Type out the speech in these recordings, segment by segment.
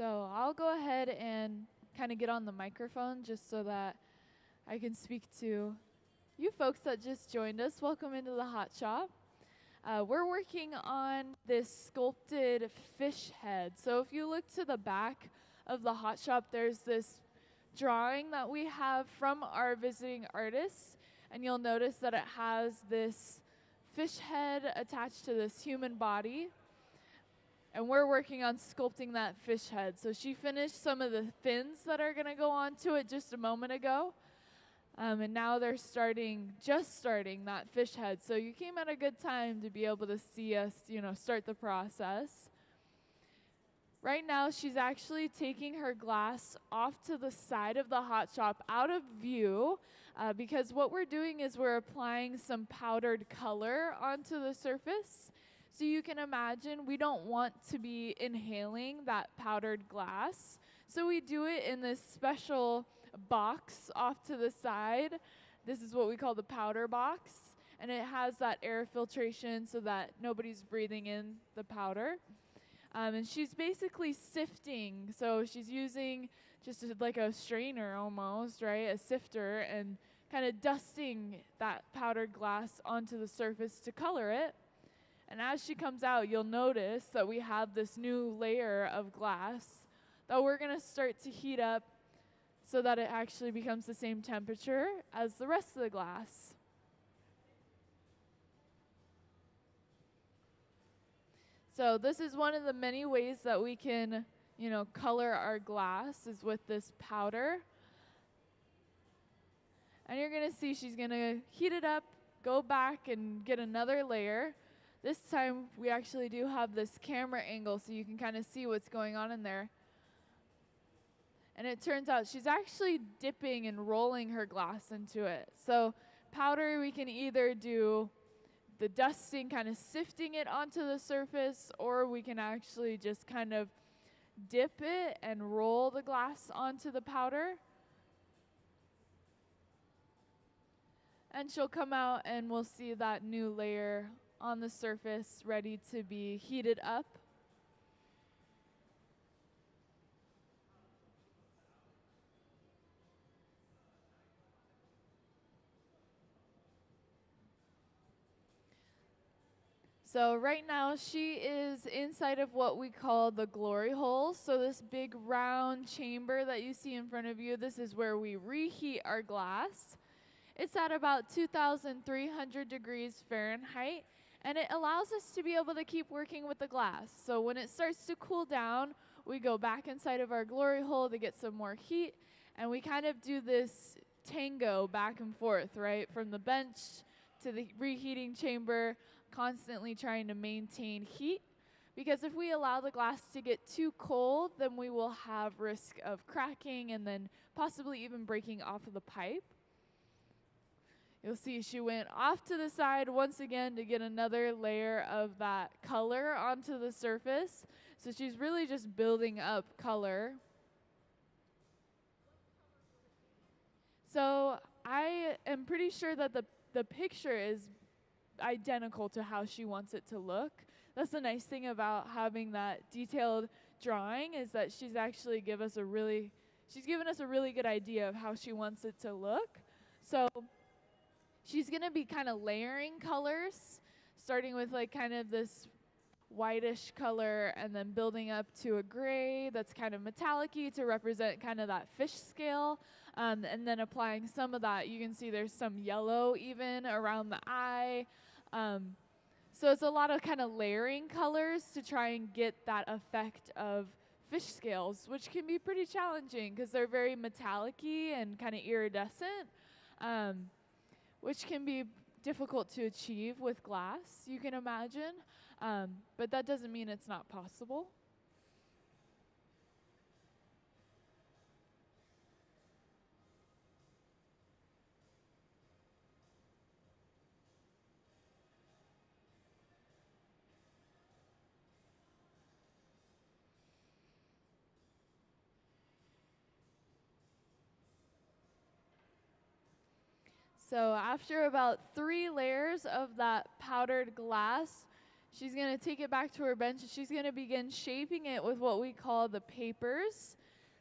So I'll go ahead and kind of get on the microphone just so that I can speak to you folks that just joined us. Welcome into the hot shop. We're working on this sculpted fish head. So if you look to the back of the hot shop, there's this drawing that we have from our visiting artists, and you'll notice that it has this fish head attached to this human body. And we're working on sculpting that fish head. So she finished some of the fins that are going to go onto it just a moment ago. And now they're just starting that fish head. So you came at a good time to be able to see us, start the process. Right now, she's actually taking her glass off to the side of the hot shop, out of view, because what we're doing is we're applying some powdered color onto the surface. So you can imagine we don't want to be inhaling that powdered glass. So we do it in this special box off to the side. This is what we call the powder box. And it has that air filtration so that nobody's breathing in the powder. And she's basically sifting. So she's using just like a strainer almost, right? A sifter, and kind of dusting that powdered glass onto the surface to color it. And as she comes out, you'll notice that we have this new layer of glass that we're going to start to heat up so that it actually becomes the same temperature as the rest of the glass. So this is one of the many ways that we can, color our glass is with this powder. And you're going to see she's going to heat it up, go back and get another layer. This time, we actually do have this camera angle so you can kind of see what's going on in there. And it turns out she's actually dipping and rolling her glass into it. So powder, we can either do the dusting, kind of sifting it onto the surface, or we can actually just kind of dip it and roll the glass onto the powder. And she'll come out and we'll see that new layer on the surface ready to be heated up. So right now she is inside of what we call the glory hole. So this big round chamber that you see in front of you, this is where we reheat our glass. It's at about 2,300 degrees Fahrenheit. And it allows us to be able to keep working with the glass. So when it starts to cool down, we go back inside of our glory hole to get some more heat. And we kind of do this tango back and forth, right? From the bench to the reheating chamber, constantly trying to maintain heat. Because if we allow the glass to get too cold, then we will have risk of cracking and then possibly even breaking off of the pipe. You'll see she went off to the side once again to get another layer of that color onto the surface. So she's really just building up color. So I am pretty sure that the picture is identical to how she wants it to look. That's the nice thing about having that detailed drawing, is that she's actually given us a really good idea of how she wants it to look. So she's going to be kind of layering colors, starting with like kind of this whitish color and then building up to a gray that's kind of metallic-y to represent kind of that fish scale. And then applying some of that, you can see there's some yellow even around the eye. So it's a lot of kind of layering colors to try and get that effect of fish scales, which can be pretty challenging because they're very metallic-y and kind of iridescent. Which can be difficult to achieve with glass, you can imagine. But that doesn't mean it's not possible. So after about 3 layers of that powdered glass, She's going to take it back to her bench and she's going to begin shaping it with what we call the papers.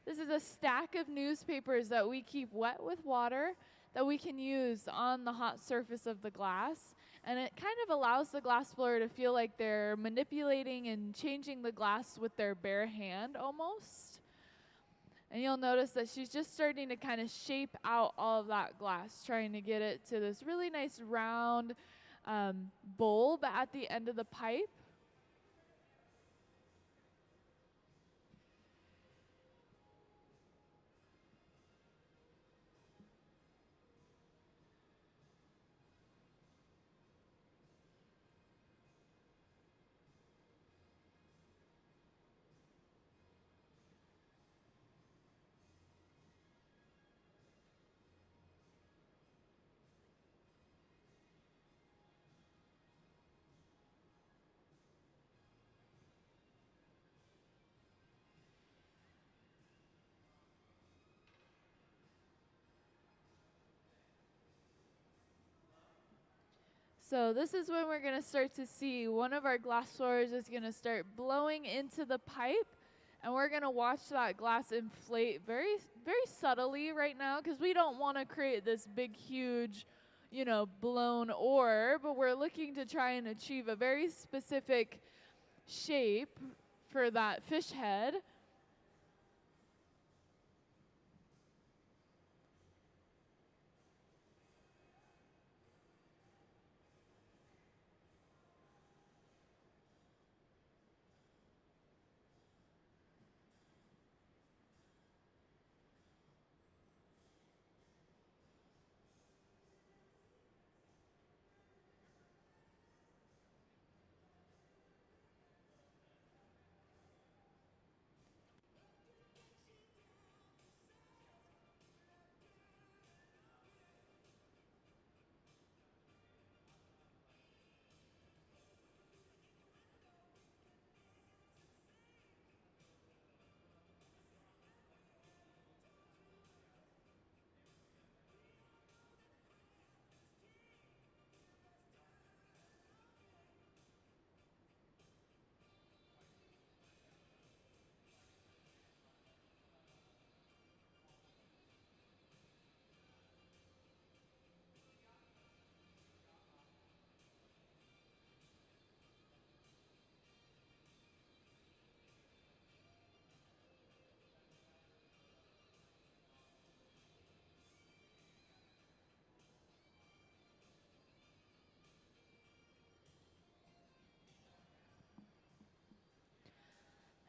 This is a stack of newspapers that we keep wet with water that we can use on the hot surface of the glass. And it kind of allows the glass blower to feel like they're manipulating and changing the glass with their bare hand almost. And you'll notice that she's just starting to kind of shape out all of that glass, trying to get it to this really nice round bulb at the end of the pipe. So this is when we're going to start to see one of our glass blowers is going to start blowing into the pipe, and we're going to watch that glass inflate very, very subtly right now because we don't want to create this big, huge, blown orb, but we're looking to try and achieve a very specific shape for that fish head.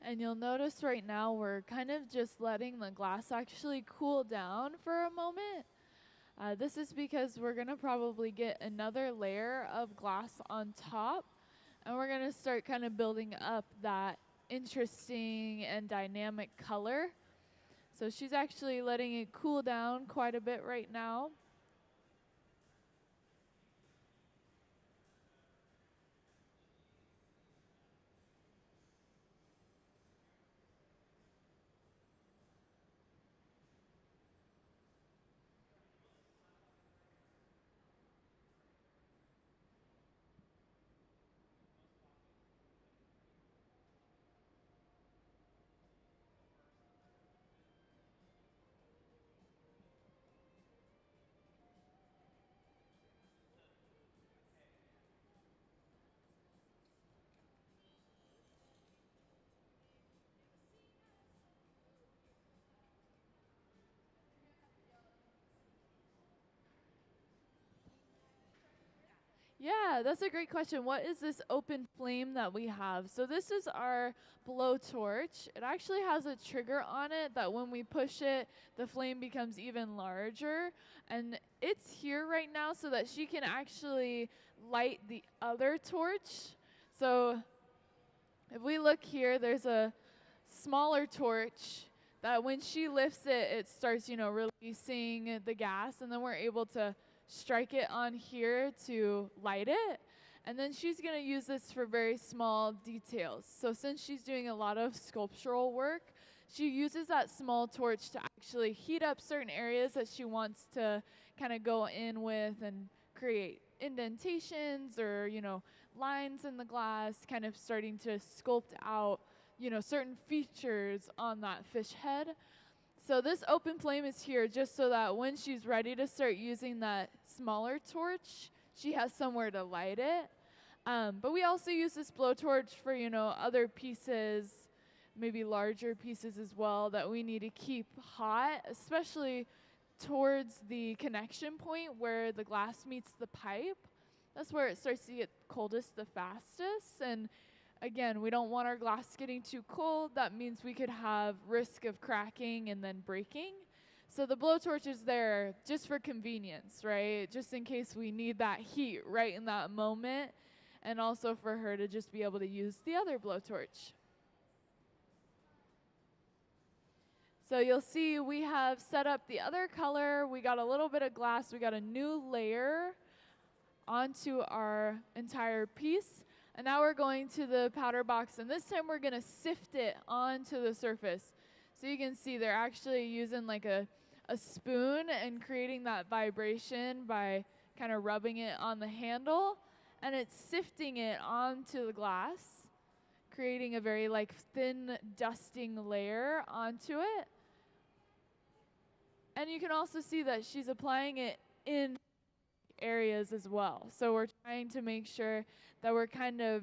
And you'll notice right now we're kind of just letting the glass actually cool down for a moment. This is because we're going to probably get another layer of glass on top, and we're going to start kind of building up that interesting and dynamic color. So she's actually letting it cool down quite a bit right now. Yeah, that's a great question. What is this open flame that we have? So this is our blowtorch. It actually has a trigger on it that when we push it, the flame becomes even larger. And it's here right now so that she can actually light the other torch. So if we look here, there's a smaller torch that when she lifts it, it starts, releasing the gas, and then we're able to strike it on here to light it. And then she's going to use this for very small details. So since she's doing a lot of sculptural work, she uses that small torch to actually heat up certain areas that she wants to kind of go in with and create indentations or, lines in the glass, kind of starting to sculpt out, certain features on that fish head. So this open flame is here just so that when she's ready to start using that smaller torch, she has somewhere to light it. But we also use this blowtorch for, other pieces, maybe larger pieces as well, that we need to keep hot, especially towards the connection point where the glass meets the pipe. That's where it starts to get coldest the fastest. And again, we don't want our glass getting too cold. That means we could have risk of cracking and then breaking. So the blowtorch is there just for convenience, right? Just in case we need that heat right in that moment, and also for her to just be able to use the other blowtorch. So you'll see we have set up the other color. We got a little bit of glass. We got a new layer onto our entire piece. And now we're going to the powder box, and this time we're going to sift it onto the surface. So you can see they're actually using like a spoon and creating that vibration by kind of rubbing it on the handle, and it's sifting it onto the glass, creating a very like thin dusting layer onto it. And you can also see that she's applying it in areas as well. So we're trying to make sure that we're going to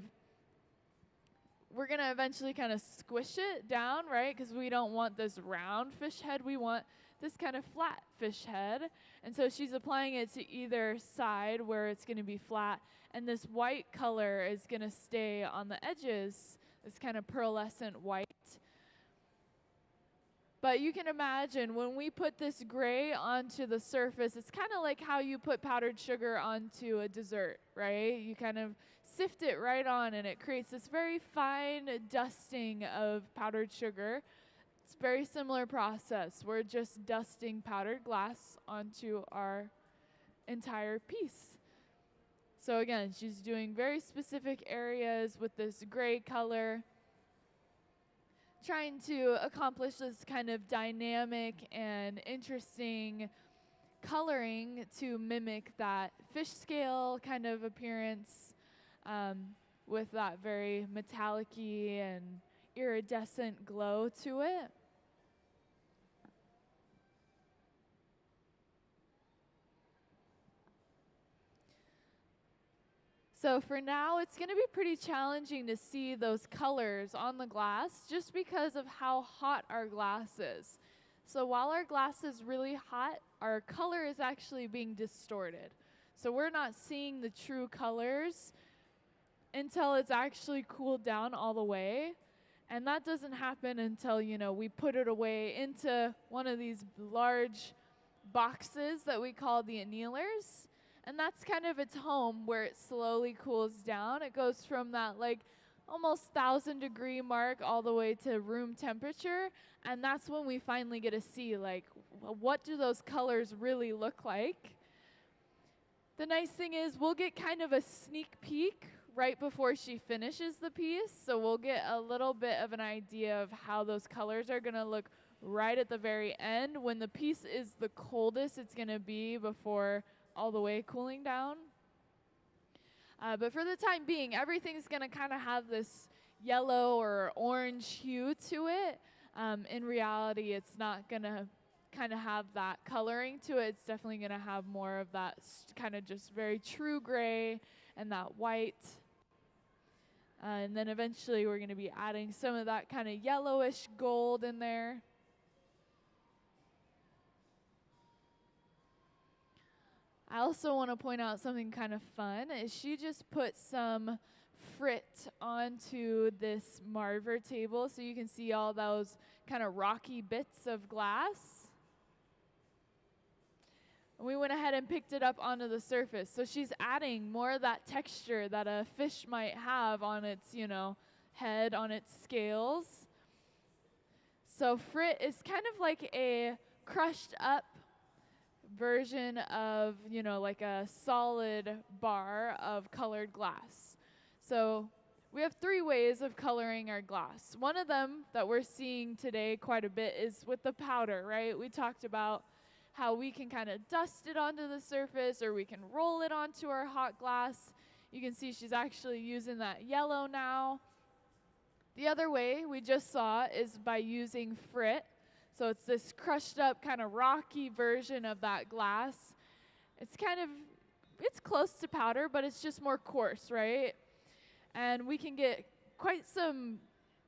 eventually kind of squish it down, right? Because we don't want this round fish head. We want this kind of flat fish head. And so she's applying it to either side where it's going to be flat. And this white color is going to stay on the edges, this kind of pearlescent white. But you can imagine when we put this gray onto the surface, it's kind of like how you put powdered sugar onto a dessert, right? You kind of sift it right on, and it creates this very fine dusting of powdered sugar. It's a very similar process. We're just dusting powdered glass onto our entire piece. So again, she's doing very specific areas with this gray color, trying to accomplish this kind of dynamic and interesting coloring to mimic that fish scale kind of appearance, with that very metallic-y and iridescent glow to it. So for now, it's going to be pretty challenging to see those colors on the glass just because of how hot our glass is. So while our glass is really hot, our color is actually being distorted. So we're not seeing the true colors until it's actually cooled down all the way. And that doesn't happen until, we put it away into one of these large boxes that we call the annealers. And that's kind of its home where it slowly cools down. It goes from that like almost 1,000-degree mark all the way to room temperature. And that's when we finally get to see like, what do those colors really look like? The nice thing is we'll get kind of a sneak peek right before she finishes the piece. So we'll get a little bit of an idea of how those colors are going to look right at the very end when the piece is the coldest it's going to be before all the way cooling down. But for the time being, everything's going to kind of have this yellow or orange hue to it. In reality, it's not going to kind of have that coloring to it. It's definitely going to have more of that kind of just very true gray and that white. And then eventually we're going to be adding some of that kind of yellowish gold in there. I also want to point out something kind of fun is she just put some frit onto this Marva table so you can see all those kind of rocky bits of glass. And we went ahead and picked it up onto the surface. So she's adding more of that texture that a fish might have on its, head, on its scales. So frit is kind of like a crushed up version of, like a solid bar of colored glass. So we have 3 ways of coloring our glass. One of them that we're seeing today quite a bit is with the powder, right? We talked about how we can kind of dust it onto the surface or we can roll it onto our hot glass. You can see she's actually using that yellow now. The other way we just saw is by using frit. So it's this crushed up kind of rocky version of that glass. It's close to powder, but it's just more coarse, right? And we can get quite some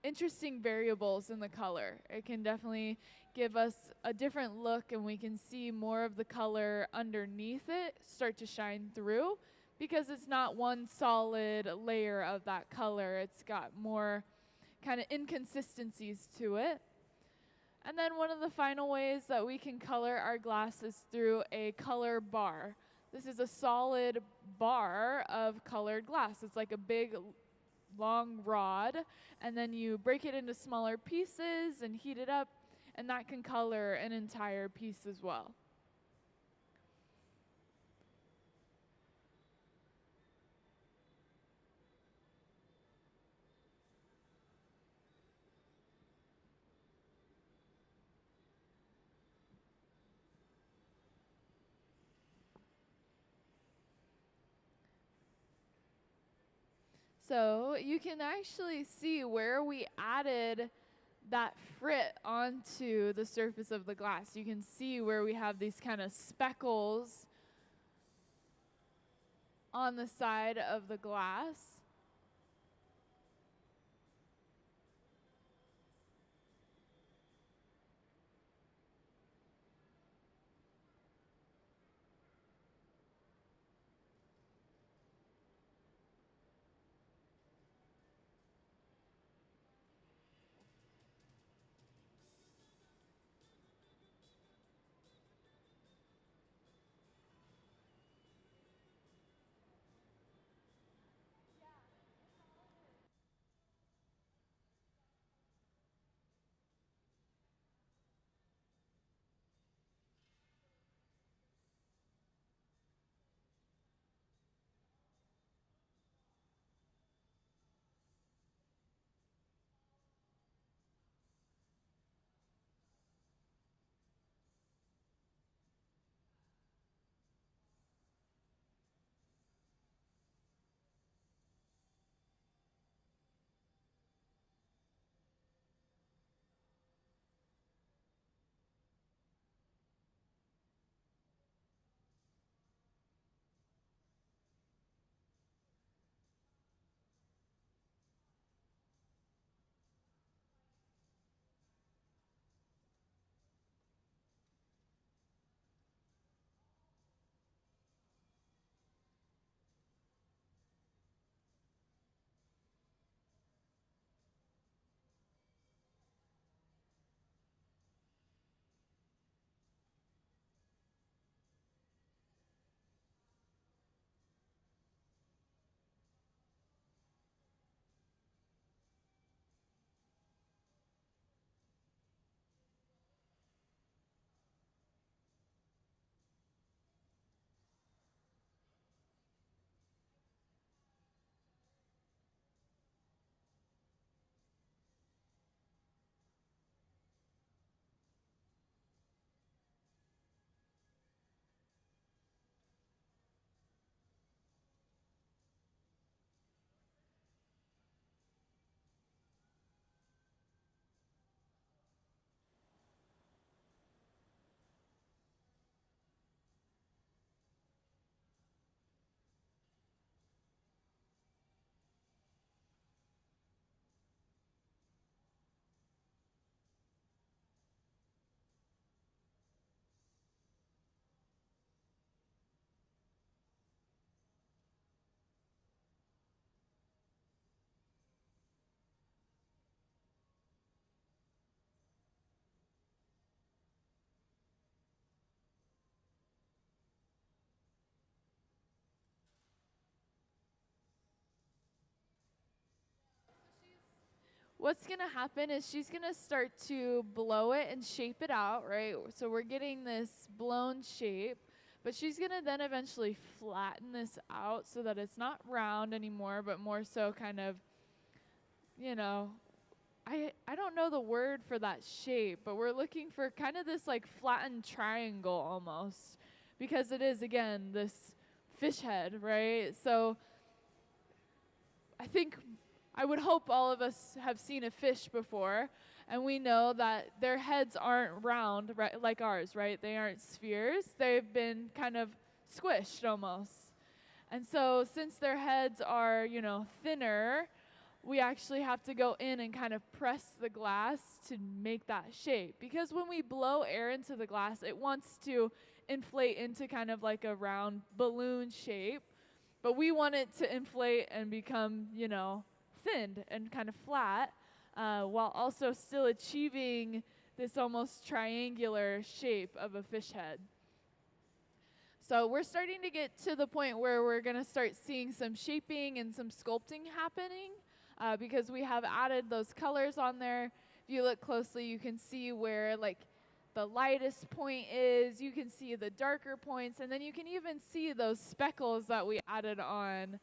interesting variables in the color. It can definitely give us a different look, and we can see more of the color underneath it start to shine through, because it's not one solid layer of that color. It's got more kind of inconsistencies to it. And then one of the final ways that we can color our glass is through a color bar. This is a solid bar of colored glass. It's like a big long rod, and then you break it into smaller pieces and heat it up, and that can color an entire piece as well. So you can actually see where we added that frit onto the surface of the glass. You can see where we have these kind of speckles on the side of the glass. What's going to happen is she's going to start to blow it and shape it out, right? So we're getting this blown shape, but she's going to then eventually flatten this out so that it's not round anymore, but more so kind of, you know, I don't know the word for that shape, but we're looking for kind of this like flattened triangle almost, because it is, again, this fish head, right? So I think, I would hope all of us have seen a fish before, and we know that their heads aren't round like ours, right? They aren't spheres. They've been kind of squished almost. And so since their heads are, thinner, we actually have to go in and kind of press the glass to make that shape. Because when we blow air into the glass, it wants to inflate into kind of like a round balloon shape. But we want it to inflate and become, thinned and kind of flat, while also still achieving this almost triangular shape of a fish head. So we're starting to get to the point where we're going to start seeing some shaping and some sculpting happening, because we have added those colors on there. If you look closely, you can see where like the lightest point is. You can see the darker points, and then you can even see those speckles that we added on.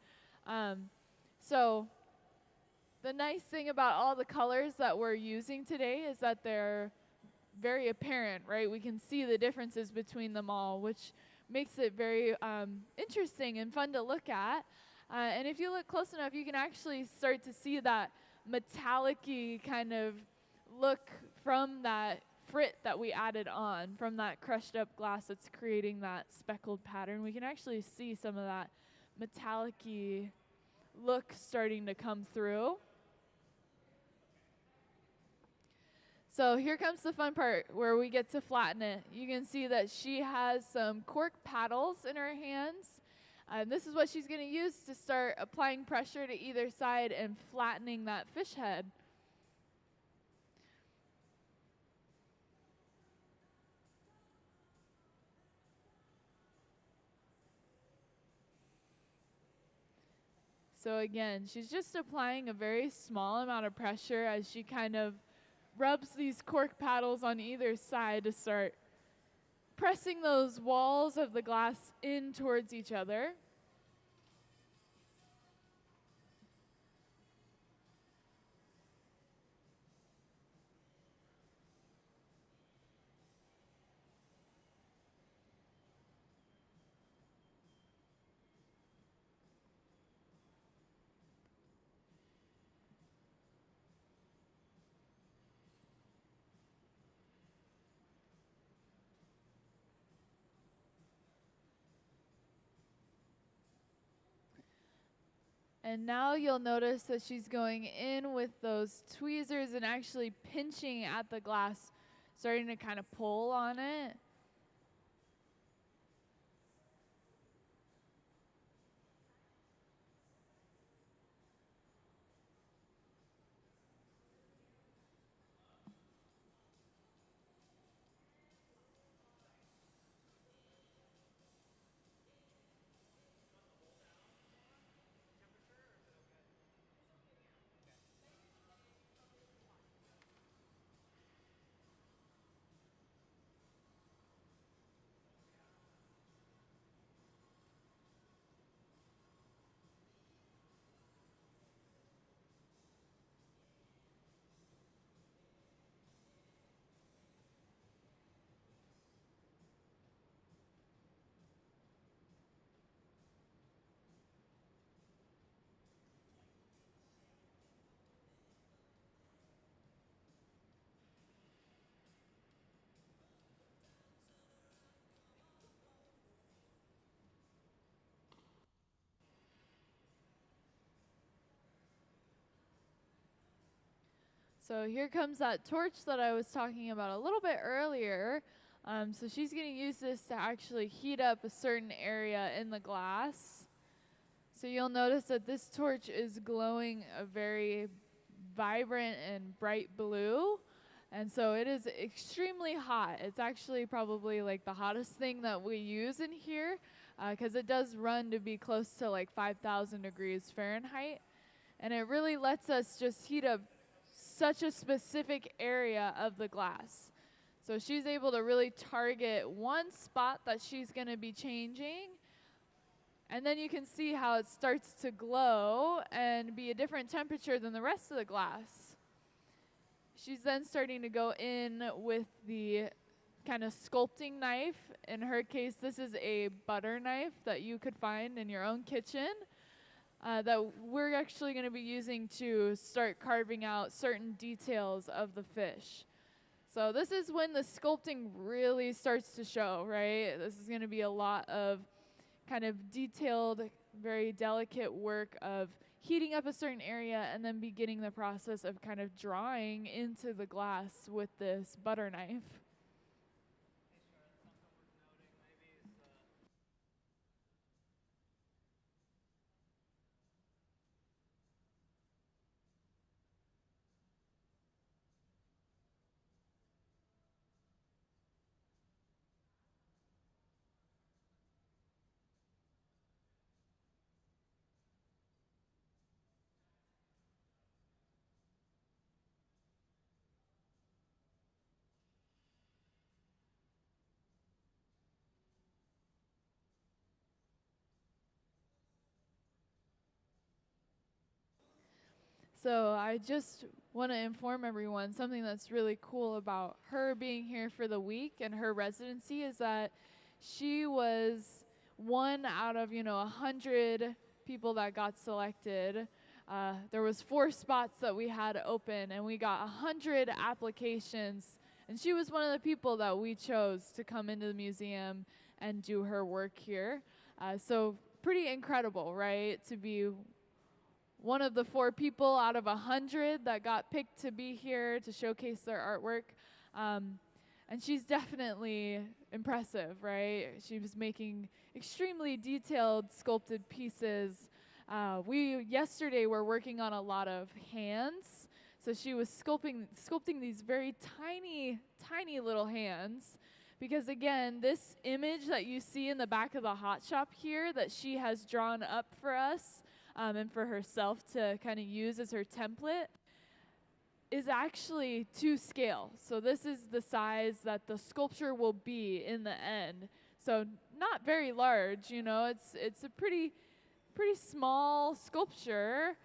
So the nice thing about all the colors that we're using today is that they're very apparent, right? We can see the differences between them all, which makes it very interesting and fun to look at. And if you look close enough, you can actually start to see that metallic-y kind of look from that frit that we added on, from that crushed up glass that's creating that speckled pattern. We can actually see some of that metallic-y look starting to come through. So here comes the fun part where we get to flatten it. You can see that she has some cork paddles in her hands. This is what she's going to use to start applying pressure to either side and flattening that fish head. So again, she's just applying a very small amount of pressure as she kind of rubs these cork paddles on either side to start pressing those walls of the glass in towards each other. And now you'll notice that she's going in with those tweezers and actually pinching at the glass, starting to kind of pull on it. So here comes that torch that I was talking about a little bit earlier. So she's going to use this to actually heat up a certain area in the glass. So you'll notice that this torch is glowing a very vibrant and bright blue. And so it is extremely hot. It's actually probably like the hottest thing that we use in here, because it does run to be close to like 5,000 degrees Fahrenheit. And it really lets us just heat up such a specific area of the glass. So she's able to really target one spot that she's going to be changing. And then you can see how it starts to glow and be a different temperature than the rest of the glass. She's then starting to go in with the kind of sculpting knife. In her case, this is a butter knife that you could find in your own kitchen. that we're actually going to be using to start carving out certain details of the fish. So this is when the sculpting really starts to show, right? This is going to be a lot of kind of detailed, very delicate work of heating up a certain area and then beginning the process of kind of drawing into the glass with this butter knife. So I just want to inform everyone something that's really cool about her being here for the week and her residency is that she was one out of 100 people that got selected. There was 4 spots that we had open, and we got 100 applications. And she was one of the people that we chose to come into the museum and do her work here. So pretty incredible, right? To be one of the 4 people out of 100 that got picked to be here to showcase their artwork. And she's definitely impressive, right? She was making extremely detailed sculpted pieces. We yesterday were working on a lot of hands. So she was sculpting these very tiny, tiny little hands. Because again, this image that you see in the back of the hot shop here that she has drawn up for us, and for herself to kind of use as her template, is actually to scale. So this is the size that the sculpture will be in the end. So not very large, it's a pretty small sculpture,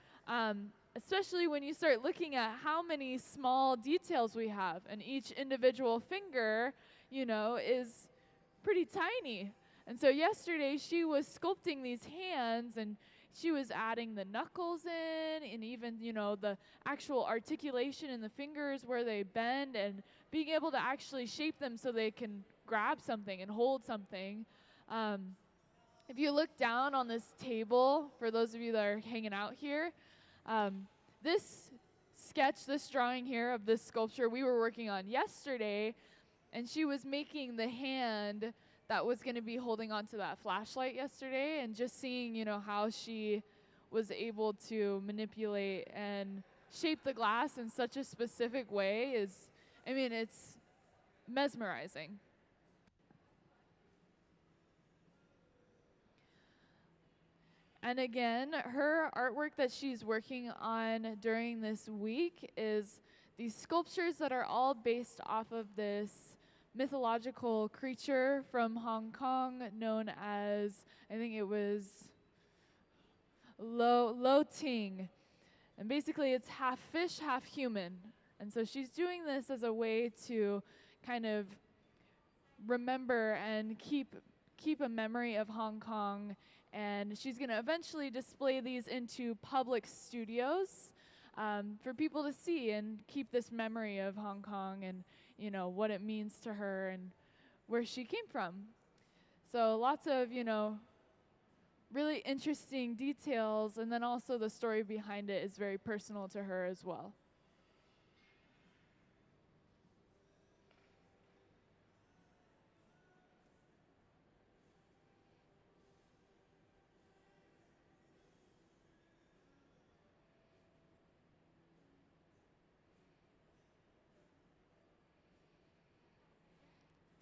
especially when you start looking at how many small details we have, and each individual finger, is pretty tiny. And so yesterday she was sculpting these hands, and she was adding the knuckles in, and even, the actual articulation in the fingers where they bend, and being able to actually shape them so they can grab something and hold something. If you look down on this table, for those of you that are hanging out here, this drawing here of this sculpture we were working on yesterday, and she was making the hand that was going to be holding onto that flashlight yesterday, and just seeing, how she was able to manipulate and shape the glass in such a specific way it's mesmerizing. And again, her artwork that she's working on during this week is these sculptures that are all based off of this mythological creature from Hong Kong known as, I think it was Lo Ting. And basically it's half fish, half human. And so she's doing this as a way to kind of remember and keep a memory of Hong Kong. And she's going to eventually display these into public studios for people to see and keep this memory of Hong Kong and what it means to her and where she came from. So lots of, really interesting details, and then also the story behind it is very personal to her as well.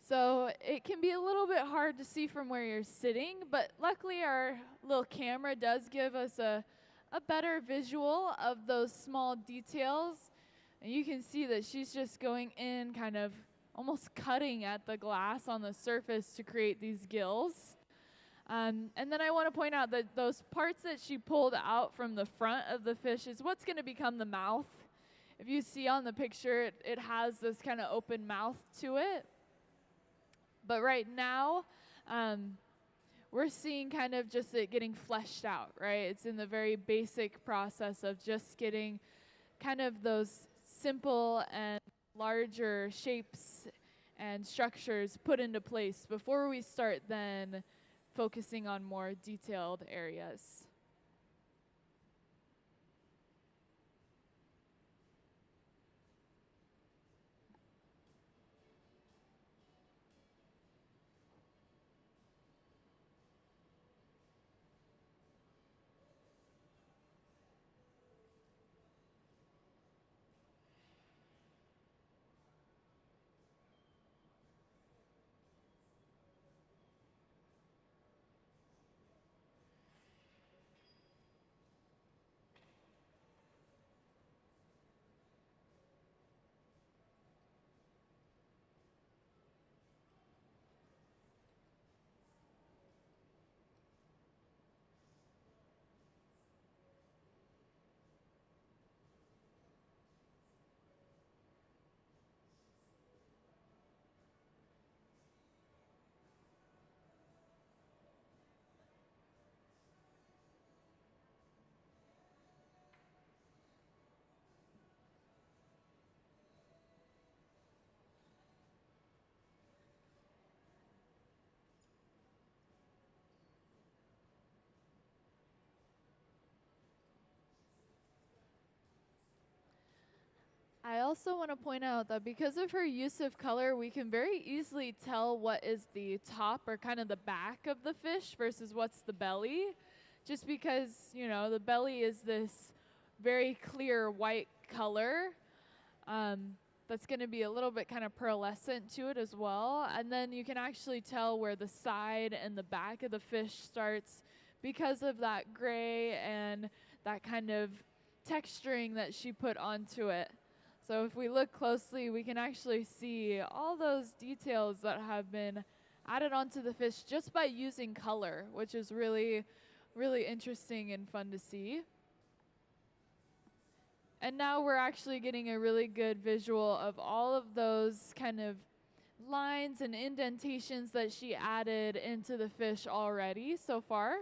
So it can be a little bit hard to see from where you're sitting, but luckily our little camera does give us a better visual of those small details. And you can see that she's just going in, kind of almost cutting at the glass on the surface to create these gills. And then I want to point out that those parts that she pulled out from the front of the fish is what's going to become the mouth. If you see on the picture, it has this kind of open mouth to it. But right now, we're seeing kind of just it getting fleshed out, right? It's in the very basic process of just getting kind of those simple and larger shapes and structures put into place before we start then focusing on more detailed areas. I also want to point out that because of her use of color, we can very easily tell what is the top or kind of the back of the fish versus what's the belly. Just because, you know, the belly is this very clear white color that's going to be a little bit kind of pearlescent to it as well. And then you can actually tell where the side and the back of the fish starts because of that gray and that kind of texturing that she put onto it. So if we look closely, we can actually see all those details that have been added onto the fish just by using color, which is really, really interesting and fun to see. And now we're actually getting a really good visual of all of those kind of lines and indentations that she added into the fish already so far.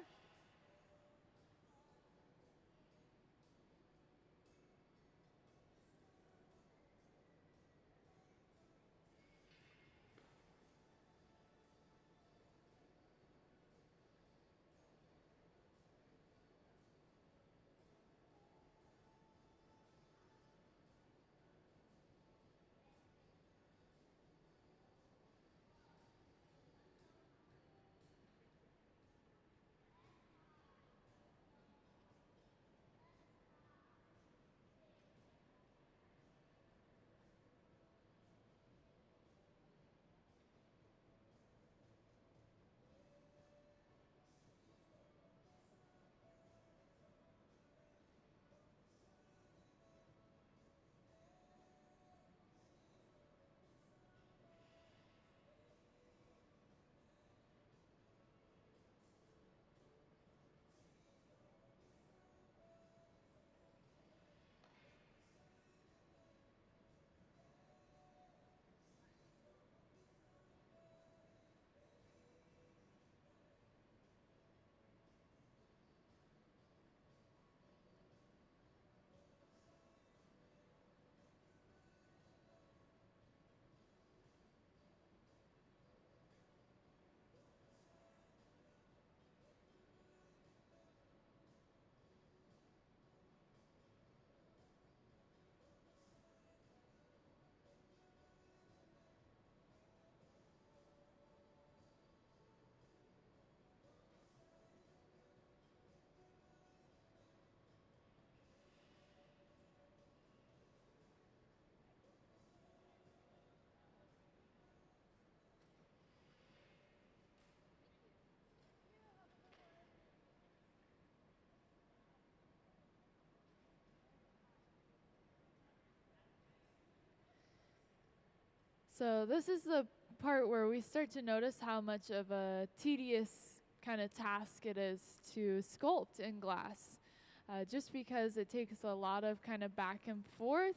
So this is the part where we start to notice how much of a tedious kind of task it is to sculpt in glass. Just because it takes a lot of kind of back and forth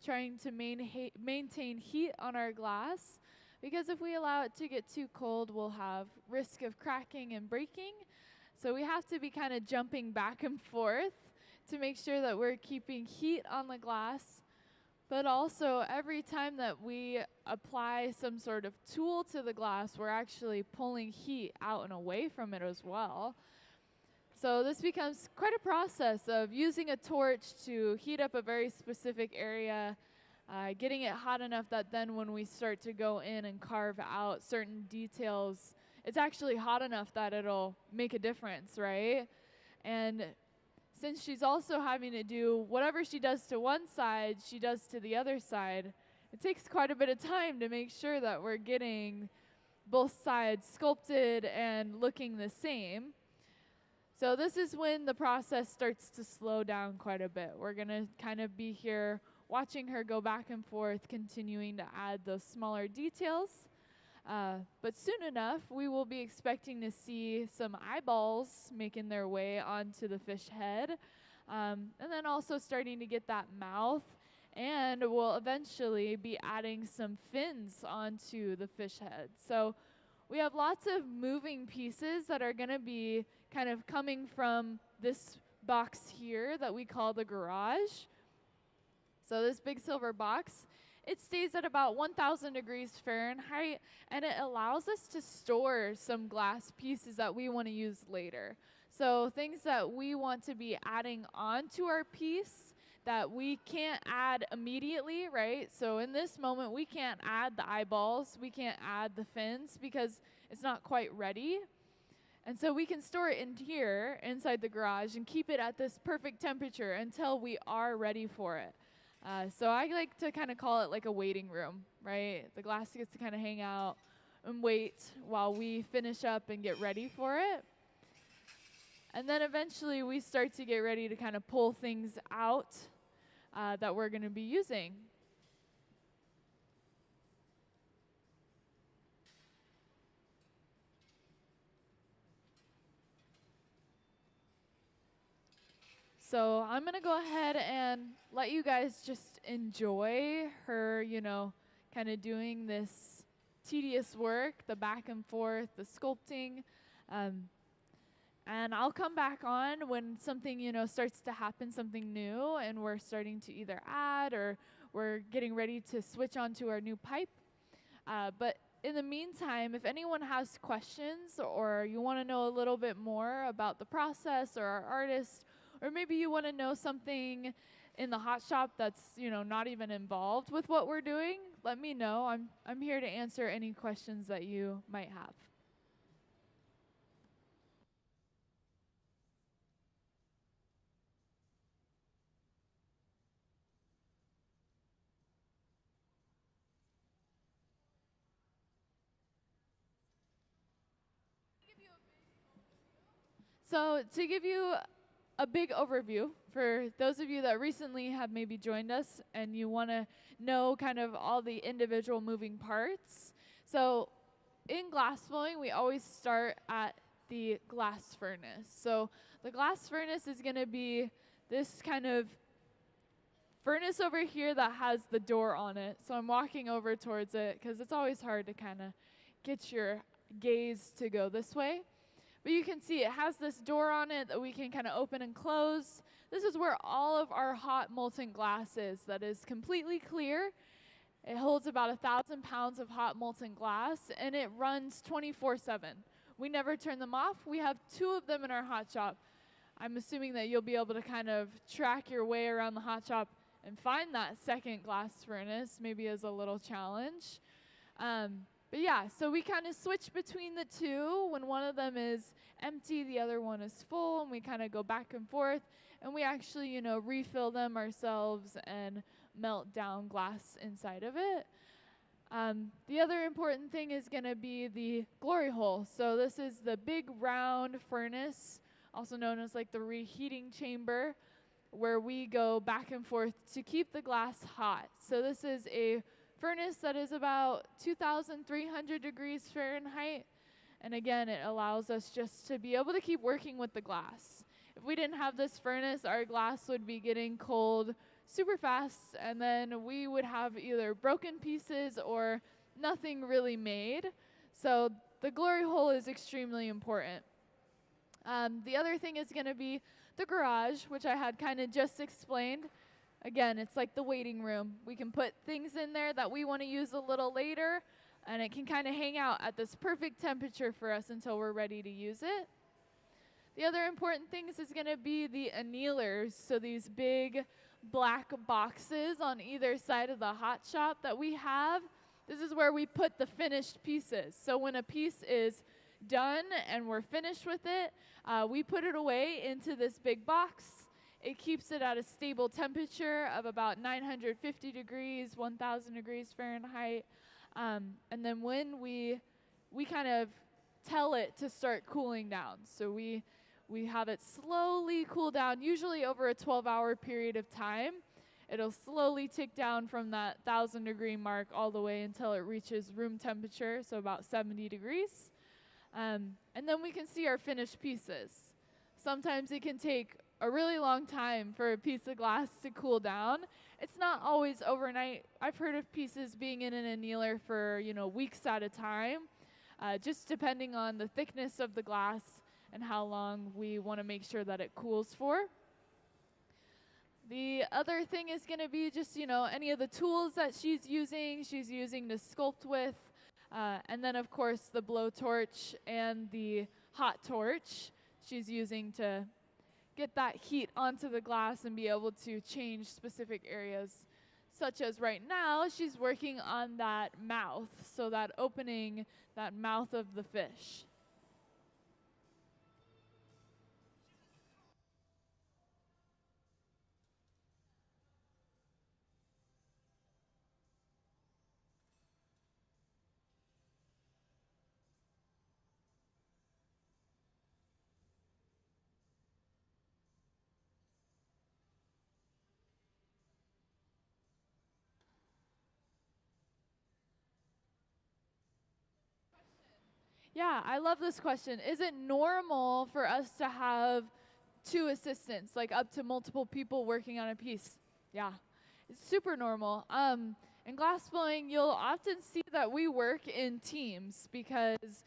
trying to maintain heat on our glass, because if we allow it to get too cold, we'll have risk of cracking and breaking. So we have to be kind of jumping back and forth to make sure that we're keeping heat on the glass. But also, every time that we apply some sort of tool to the glass, we're actually pulling heat out and away from it as well. So this becomes quite a process of using a torch to heat up a very specific area, getting it hot enough that then when we start to go in and carve out certain details, it's actually hot enough that it'll make a difference, right? And since she's also having to do whatever she does to one side, she does to the other side, it takes quite a bit of time to make sure that we're getting both sides sculpted and looking the same. So this is when the process starts to slow down quite a bit. We're going to kind of be here watching her go back and forth, continuing to add those smaller details. But soon enough, we will be expecting to see some eyeballs making their way onto the fish head, and then also starting to get that mouth, and we'll eventually be adding some fins onto the fish head. So we have lots of moving pieces that are going to be kind of coming from this box here that we call the garage. So this big silver box, it stays at about 1,000 degrees Fahrenheit, and it allows us to store some glass pieces that we want to use later. So things that we want to be adding onto our piece that we can't add immediately, right? So in this moment, we can't add the eyeballs, we can't add the fins because it's not quite ready. And so we can store it in here inside the garage and keep it at this perfect temperature until we are ready for it. So I like to kind of call it like a waiting room, right? The glass gets to kind of hang out and wait while we finish up and get ready for it. And then eventually we start to get ready to kind of pull things out that we're going to be using. So I'm going to go ahead and let you guys just enjoy her, kind of doing this tedious work, the back and forth, the sculpting. And I'll come back on when something, starts to happen, something new, and we're starting to either add or we're getting ready to switch onto our new pipe. But in the meantime, if anyone has questions or you want to know a little bit more about the process or our artist, or maybe you want to know something in the hot shop that's, not even involved with what we're doing, let me know. I'm here to answer any questions that you might have. So to give you a big overview for those of you that recently have maybe joined us and you want to know kind of all the individual moving parts. So in glass blowing, we always start at the glass furnace. So the glass furnace is going to be this kind of furnace over here that has the door on it. So I'm walking over towards it because it's always hard to kind of get your gaze to go this way. But you can see it has this door on it that we can kind of open and close. This is where all of our hot molten glass is that is completely clear. It holds about 1,000 pounds of hot molten glass, and it runs 24/7. We never turn them off. We have 2 of them in our hot shop. I'm assuming that you'll be able to kind of track your way around the hot shop and find that second glass furnace, maybe as a little challenge. But yeah, so we kind of switch between the 2. When one of them is empty, the other one is full, and we kind of go back and forth, and we actually, refill them ourselves and melt down glass inside of it. The other important thing is going to be the glory hole. So this is the big round furnace, also known as like the reheating chamber, where we go back and forth to keep the glass hot. So this is a furnace that is about 2,300 degrees Fahrenheit. And again, it allows us just to be able to keep working with the glass. If we didn't have this furnace, our glass would be getting cold super fast, and then we would have either broken pieces or nothing really made. So the glory hole is extremely important. The other thing is going to be the garage, which I had kind of just explained. Again, it's like the waiting room. We can put things in there that we want to use a little later, and it can kind of hang out at this perfect temperature for us until we're ready to use it. The other important things is going to be the annealers, so these big black boxes on either side of the hot shop that we have. This is where we put the finished pieces. So when a piece is done and we're finished with it, we put it away into this big box. It keeps it at a stable temperature of about 950 degrees, 1,000 degrees Fahrenheit. And then when we kind of tell it to start cooling down. So we have it slowly cool down, usually over a 12-hour period of time. It'll slowly tick down from that 1,000-degree mark all the way until it reaches room temperature, so about 70 degrees. And then we can see our finished pieces. Sometimes it can take a really long time for a piece of glass to cool down. It's not always overnight. I've heard of pieces being in an annealer for, weeks at a time, just depending on the thickness of the glass and how long we want to make sure that it cools for. The other thing is going to be just, any of the tools that she's using to sculpt with. And then, of course, the blowtorch and the hot torch she's using to get that heat onto the glass and be able to change specific areas, such as right now, she's working on that mouth, so that opening, that mouth of the fish. Yeah, I love this question. Is it normal for us to have two assistants, like up to multiple people working on a piece? Yeah, it's super normal. In glass blowing, you'll often see that we work in teams because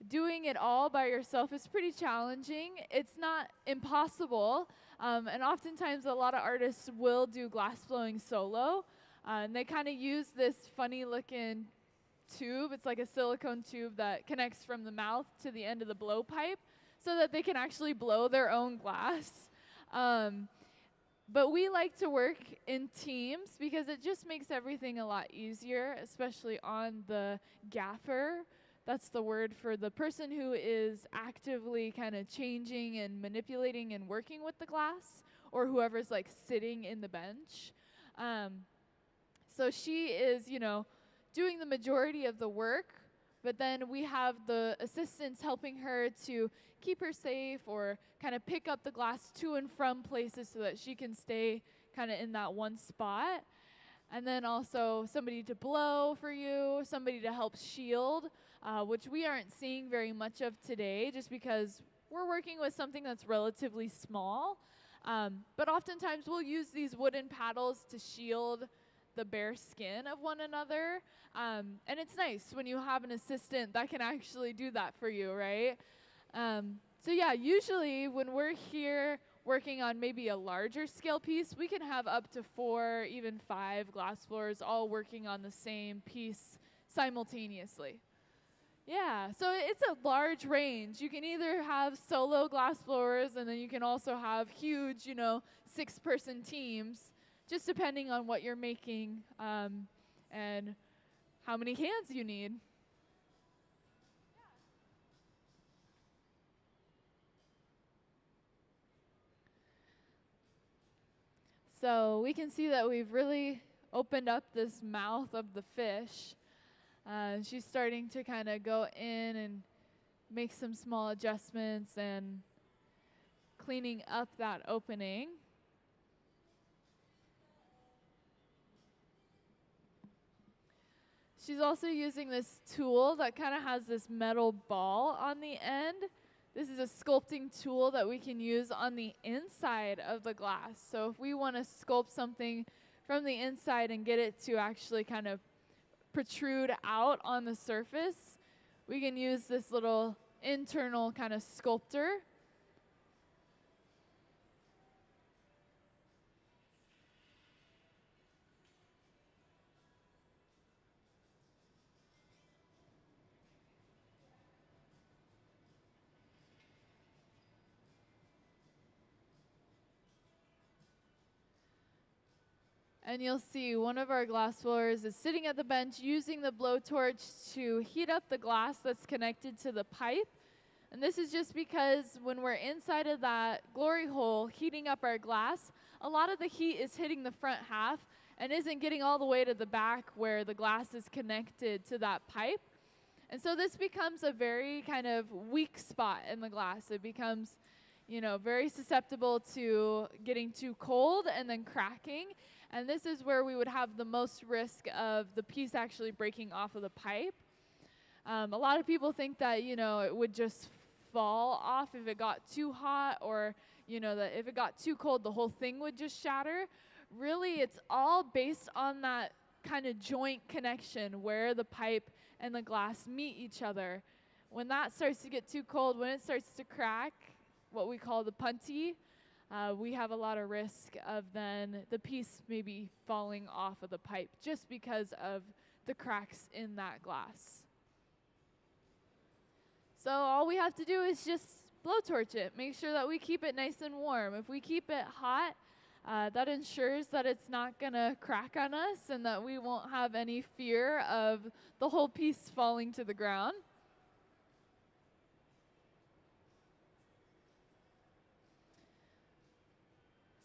doing it all by yourself is pretty challenging. It's not impossible, and oftentimes a lot of artists will do glass blowing solo, and they kind of use this funny-looking tube. It's like a silicone tube that connects from the mouth to the end of the blowpipe so that they can actually blow their own glass. But we like to work in teams because it just makes everything a lot easier, especially on the gaffer. That's the word for the person who is actively kind of changing and manipulating and working with the glass, or whoever's like sitting in the bench. So she is, doing the majority of the work, but then we have the assistants helping her to keep her safe or kind of pick up the glass to and from places so that she can stay kind of in that one spot. And then also somebody to blow for you, somebody to help shield, which we aren't seeing very much of today just because we're working with something that's relatively small. But oftentimes we'll use these wooden paddles to shield the bare skin of one another. And it's nice when you have an assistant that can actually do that for you, right? So yeah, usually when we're here working on maybe a larger scale piece, we can have up to 4, even 5 glass blowers all working on the same piece simultaneously. Yeah, so it's a large range. You can either have solo glass blowers, and then you can also have huge, 6-person teams, just depending on what you're making and how many hands you need. So we can see that we've really opened up this mouth of the fish. She's starting to kind of go in and make some small adjustments and cleaning up that opening. She's also using this tool that kind of has this metal ball on the end. This is a sculpting tool that we can use on the inside of the glass. So if we want to sculpt something from the inside and get it to actually kind of protrude out on the surface, we can use this little internal kind of sculptor. And you'll see one of our glass blowers is sitting at the bench using the blowtorch to heat up the glass that's connected to the pipe. And this is just because when we're inside of that glory hole heating up our glass, a lot of the heat is hitting the front half and isn't getting all the way to the back where the glass is connected to that pipe. And so this becomes a very kind of weak spot in the glass. It becomes, very susceptible to getting too cold and then cracking. And this is where we would have the most risk of the piece actually breaking off of the pipe. A lot of people think that, it would just fall off if it got too hot, or, that if it got too cold, the whole thing would just shatter. Really, it's all based on that kind of joint connection where the pipe and the glass meet each other. When that starts to get too cold, when it starts to crack, what we call the punty, we have a lot of risk of then the piece maybe falling off of the pipe just because of the cracks in that glass. So all we have to do is just blowtorch it. Make sure that we keep it nice and warm. If we keep it hot, that ensures that it's not going to crack on us and that we won't have any fear of the whole piece falling to the ground.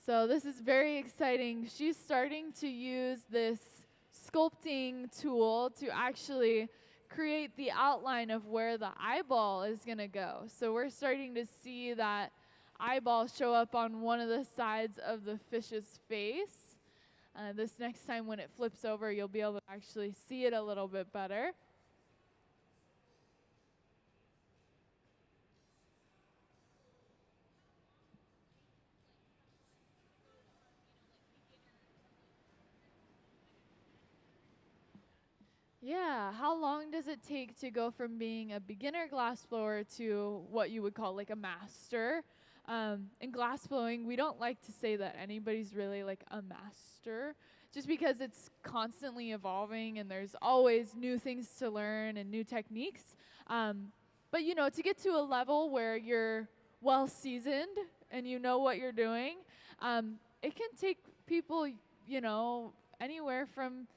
So this is very exciting. She's starting to use this sculpting tool to actually create the outline of where the eyeball is going to go. So we're starting to see that eyeball show up on one of the sides of the fish's face. This next time when it flips over, you'll be able to actually see it a little bit better. Yeah, how long does it take to go from being a beginner glassblower to what you would call like a master? In glassblowing, we don't like to say that anybody's really like a master, just because it's constantly evolving and there's always new things to learn and new techniques. But to get to a level where you're well seasoned and you know what you're doing, it can take people, anywhere from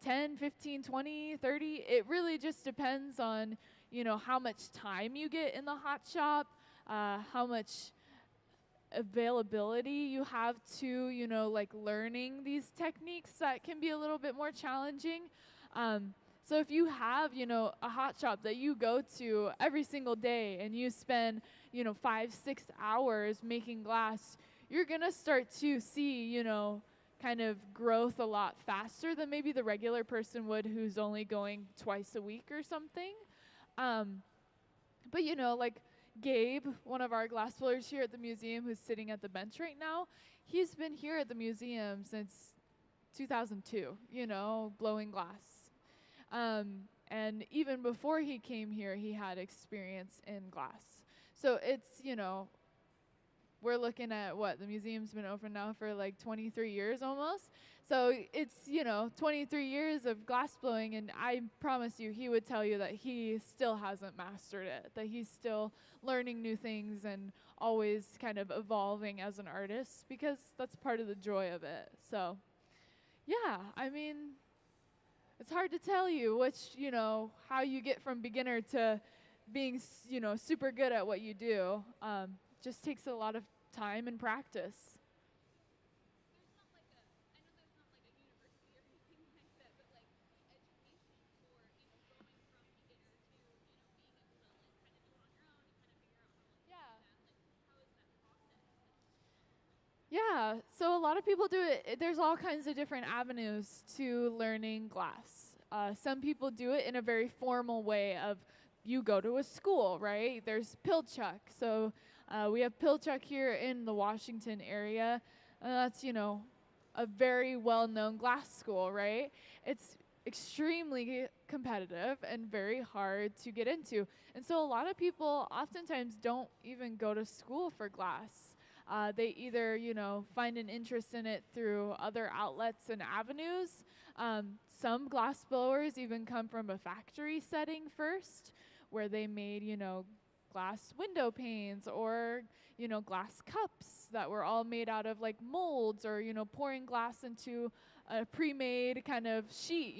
10, 15, 20, 30. It really just depends on, how much time you get in the hot shop, how much availability you have to, learning these techniques that can be a little bit more challenging. So if you have, a hot shop that you go to every single day and you spend, 5, 6 hours making glass, you're going to start to see, kind of growth a lot faster than maybe the regular person would who's only going twice a week or something. But like Gabe, one of our glassblowers here at the museum who's sitting at the bench right now, he's been here at the museum since 2002, blowing glass. And even before he came here, he had experience in glass. So it's, we're looking at the museum's been open now for like 23 years almost. So it's, 23 years of glass blowing, and I promise you, he would tell you that he still hasn't mastered it, that he's still learning new things and always kind of evolving as an artist, because that's part of the joy of it. So, yeah, I mean, it's hard to tell you which, how you get from beginner to being, super good at what you do. Just takes a lot of time and practice. Yeah, so a lot of people do it. There's all kinds of different avenues to learning glass. Some people do it in a very formal way of you go to a school, right? There's Pilchuck. So we have Pilchuck here in the Washington area. That's, a very well-known glass school, right? It's extremely competitive and very hard to get into. And so a lot of people oftentimes don't even go to school for glass. They either, find an interest in it through other outlets and avenues. Some glass blowers even come from a factory setting first, where they made, glass window panes or, glass cups that were all made out of like molds or, pouring glass into a pre-made kind of sheet,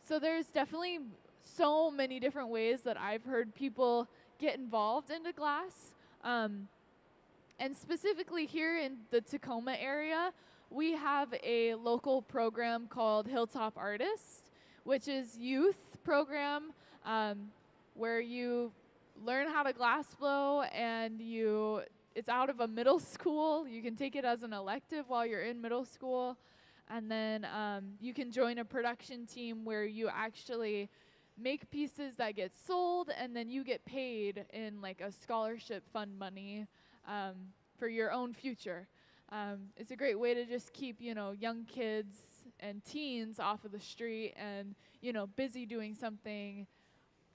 so there's definitely so many different ways that I've heard people get involved into glass. And specifically here in the Tacoma area, we have a local program called Hilltop Artists, which is youth program where you learn how to glass blow, and it's out of a middle school. You can take it as an elective while you're in middle school. And then you can join a production team where you actually make pieces that get sold, and then you get paid in like a scholarship fund money for your own future. It's a great way to just keep, young kids and teens off of the street and, busy doing something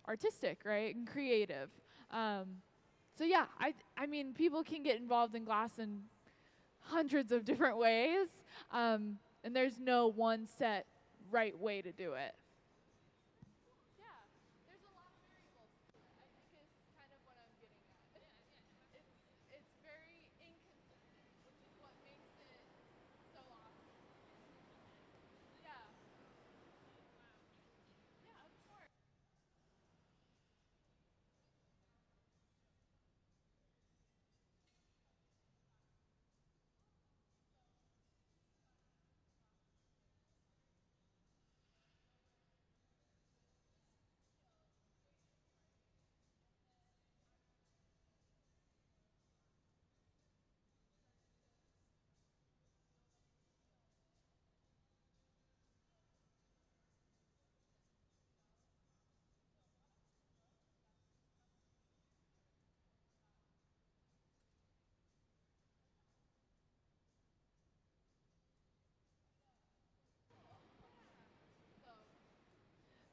artistic, right, and creative. So yeah, I mean, people can get involved in glass in hundreds of different ways, and there's no one set right way to do it. Yeah, there's a lot of variables to it, I think is kind of what I'm getting at. It's very inconsistent, which is what makes it so awesome. Yeah, yeah, of course.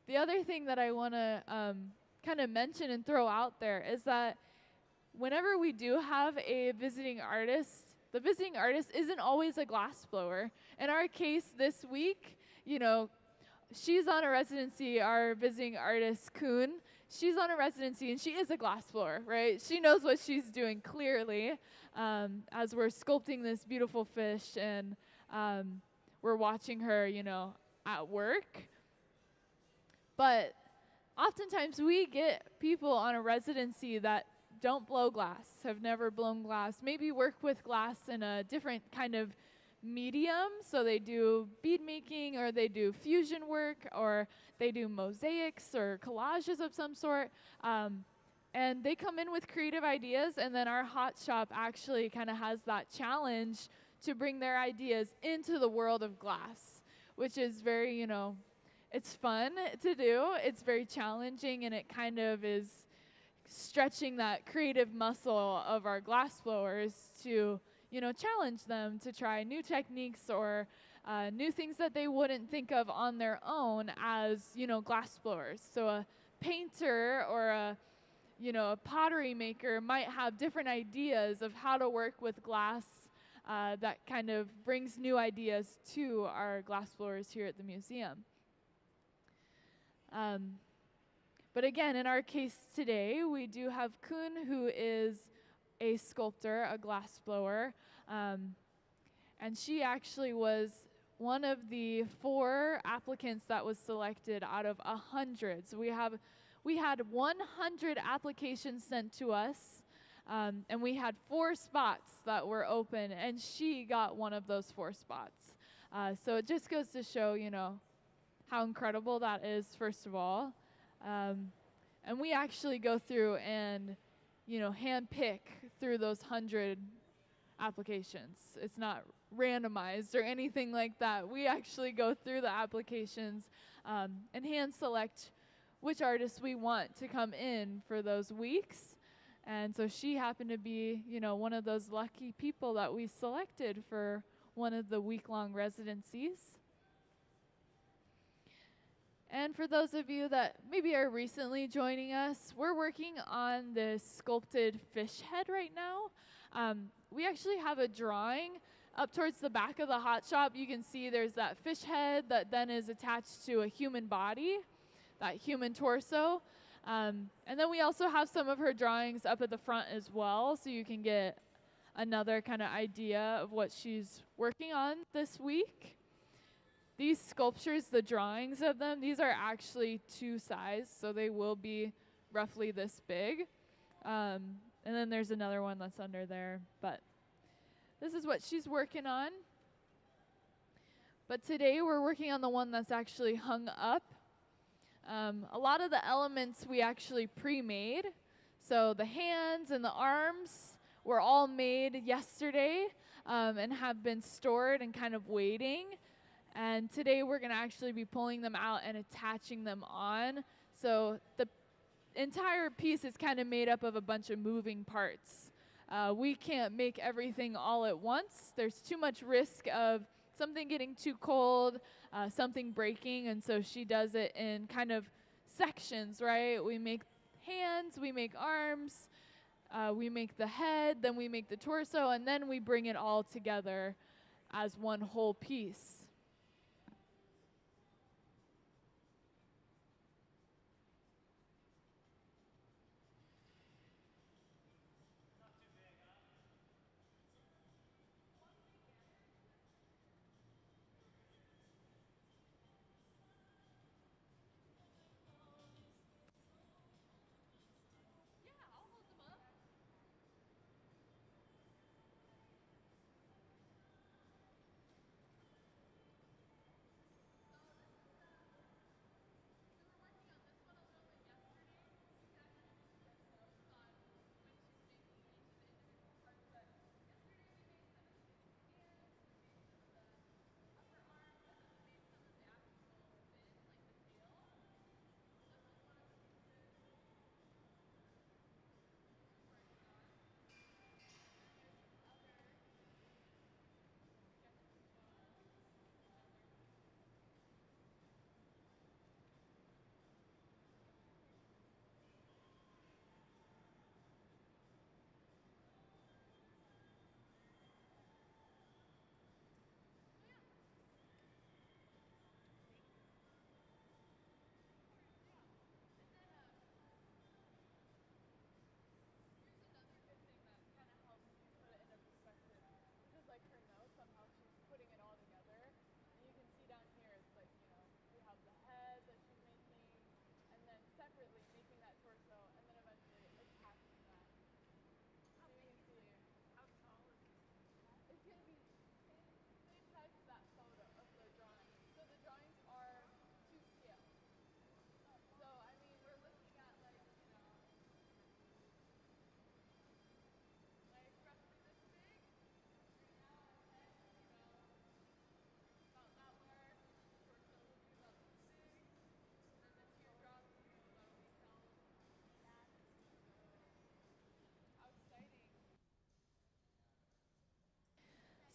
The other thing that I want to kind of mention and throw out there is that whenever we do have a visiting artist, the visiting artist isn't always a glass blower. In our case this week, she's on a residency, our visiting artist, Kwun. She's on a residency, and she is a glass blower, right? She knows what she's doing clearly as we're sculpting this beautiful fish, and we're watching her, at work. But oftentimes we get people on a residency that don't blow glass, have never blown glass, maybe work with glass in a different kind of medium. So they do bead making, or they do fusion work, or they do mosaics or collages of some sort. And they come in with creative ideas, and then our hot shop actually kind of has that challenge to bring their ideas into the world of glass, which is very, it's fun to do. It's very challenging, and it kind of is stretching that creative muscle of our glass blowers to, challenge them to try new techniques or new things that they wouldn't think of on their own as, glass blowers. So a painter or a pottery maker might have different ideas of how to work with glass that kind of brings new ideas to our glass blowers here at the museum. But again, in our case today, we do have Kwun, who is a sculptor, a glass blower, and she actually was one of the 4 applicants that was selected out of 100. So we had 100 applications sent to us, and we had 4 spots that were open, and she got one of those 4 spots. So it just goes to show, how incredible that is, first of all. And we actually go through and, hand pick through those 100 applications. It's not randomized or anything like that. We actually go through the applications and hand select which artists we want to come in for those weeks. And so she happened to be, one of those lucky people that we selected for one of the week-long residencies. And for those of you that maybe are recently joining us, we're working on this sculpted fish head right now. We actually have a drawing up towards the back of the hot shop. You can see there's that fish head that then is attached to a human body, that human torso. And then we also have some of her drawings up at the front as well, so you can get another kind of idea of what she's working on this week. These sculptures, the drawings of them, these are actually 2 size, so they will be roughly this big. And then there's another one that's under there, but this is what she's working on. But today we're working on the one that's actually hung up. A lot of the elements we actually pre-made. So the hands and the arms were all made yesterday and have been stored and kind of waiting. And today we're going to actually be pulling them out and attaching them on. So the entire piece is kind of made up of a bunch of moving parts. We can't make everything all at once. There's too much risk of something getting too cold, something breaking, and so she does it in kind of sections, right? We make hands, we make arms, we make the head, then we make the torso, and then we bring it all together as one whole piece.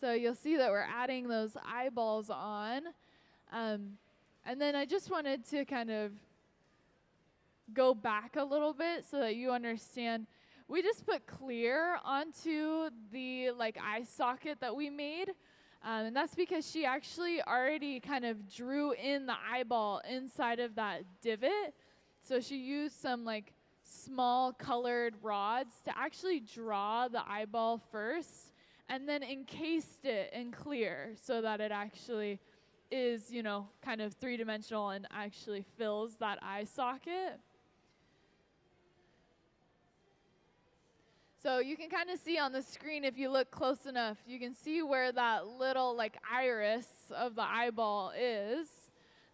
So you'll see that we're adding those eyeballs on. And then I just wanted to kind of go back a little bit so that you understand. We just put clear onto the eye socket that we made. And that's because she actually already kind of drew in the eyeball inside of that divot. So she used some small colored rods to actually draw the eyeball first, and then encased it in clear so that it actually is, kind of 3-dimensional and actually fills that eye socket. So you can kind of see on the screen, if you look close enough, you can see where that little iris of the eyeball is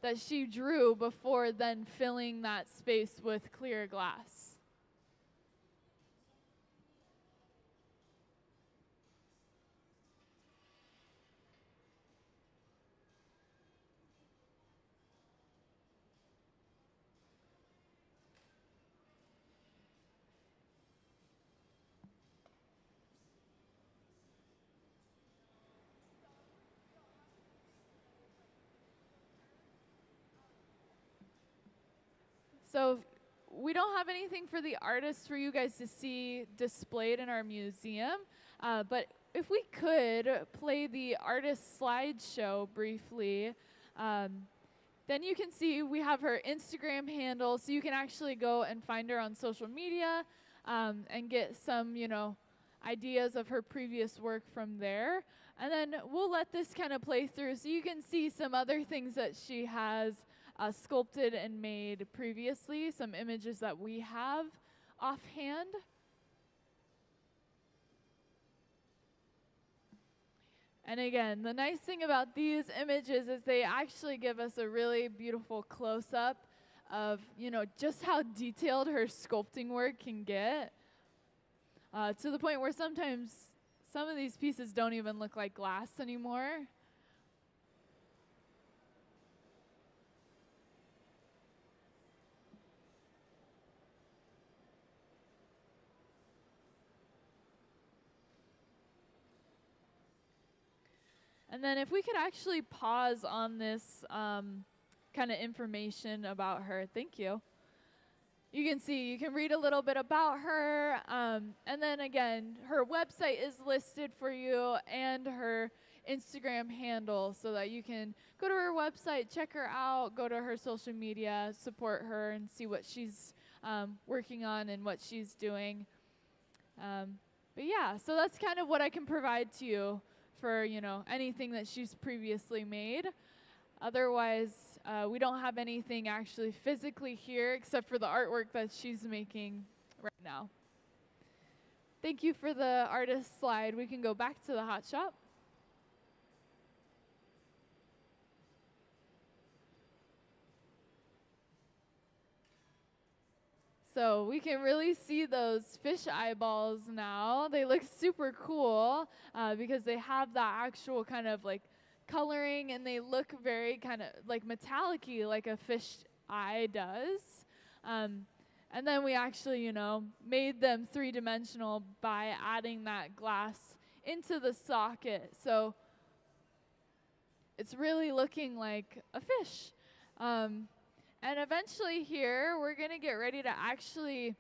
that she drew before then filling that space with clear glass. So we don't have anything for the artists for you guys to see displayed in our museum, but if we could play the artist slideshow briefly, then you can see we have her Instagram handle, so you can actually go and find her on social media and get some, ideas of her previous work from there. And then we'll let this kind of play through so you can see some other things that she has sculpted and made previously, some images that we have offhand. And again, the nice thing about these images is they actually give us a really beautiful close-up of, just how detailed her sculpting work can get, to the point where sometimes some of these pieces don't even look like glass anymore. And then if we could actually pause on this kind of information about her. Thank you. You can see, you can read a little bit about her. And then again, her website is listed for you and her Instagram handle so that you can go to her website, check her out, go to her social media, support her, and see what she's working on and what she's doing. But yeah, so that's kind of what I can provide to you for, anything that she's previously made. Otherwise, we don't have anything actually physically here except for the artwork that she's making right now. Thank you for the artist slide. We can go back to the hot shop. So we can really see those fish eyeballs now. They look super cool because they have that actual kind of like coloring, and they look very kind of like metallic-y, like a fish eye does. And then we actually, made them three-dimensional by adding that glass into the socket. So it's really looking like a fish. And eventually here, we're going to get ready to actually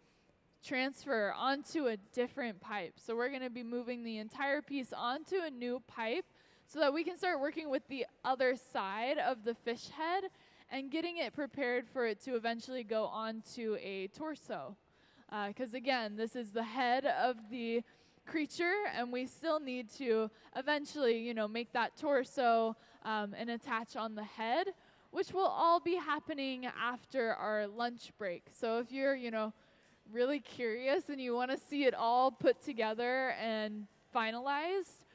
transfer onto a different pipe. So we're going to be moving the entire piece onto a new pipe so that we can start working with the other side of the fish head and getting it prepared for it to eventually go onto a torso. Because again, this is the head of the creature, and we still need to eventually, make that torso and attach on the head, which will all be happening after our lunch break. So if you're, really curious and you want to see it all put together and finalized,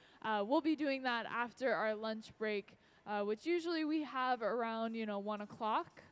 we'll be doing that after our lunch break, which usually we have around, 1 o'clock.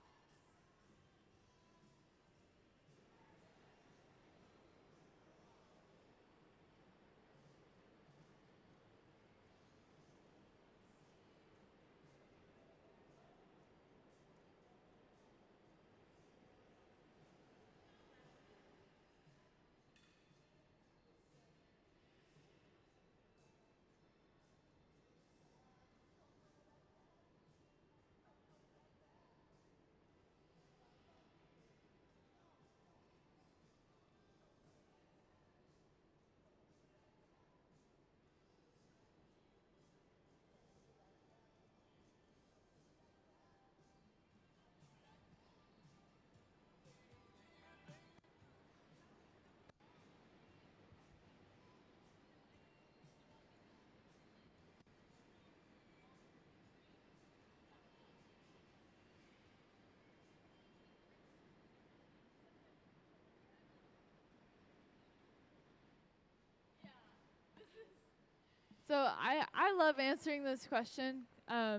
So I love answering this question. How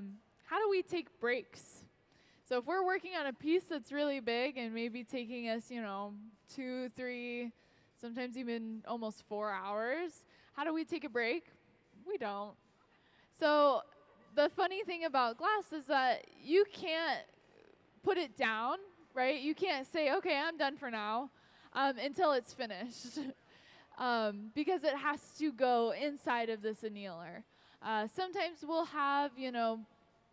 do we take breaks? So if we're working on a piece that's really big and maybe taking us, 2, 3, sometimes even almost 4 hours, how do we take a break? We don't. So the funny thing about glass is that you can't put it down, right? You can't say, okay, I'm done for now, until it's finished. Because it has to go inside of this annealer. Sometimes we'll have,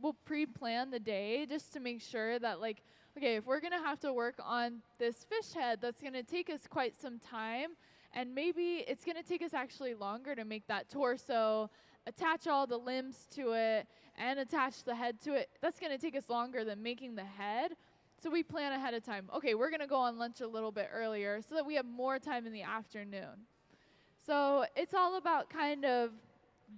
we'll pre-plan the day just to make sure that, like, okay, if we're going to have to work on this fish head, that's going to take us quite some time. And maybe it's going to take us actually longer to make that torso, attach all the limbs to it, and attach the head to it. That's going to take us longer than making the head. So we plan ahead of time. Okay, we're going to go on lunch a little bit earlier so that we have more time in the afternoon. So it's all about kind of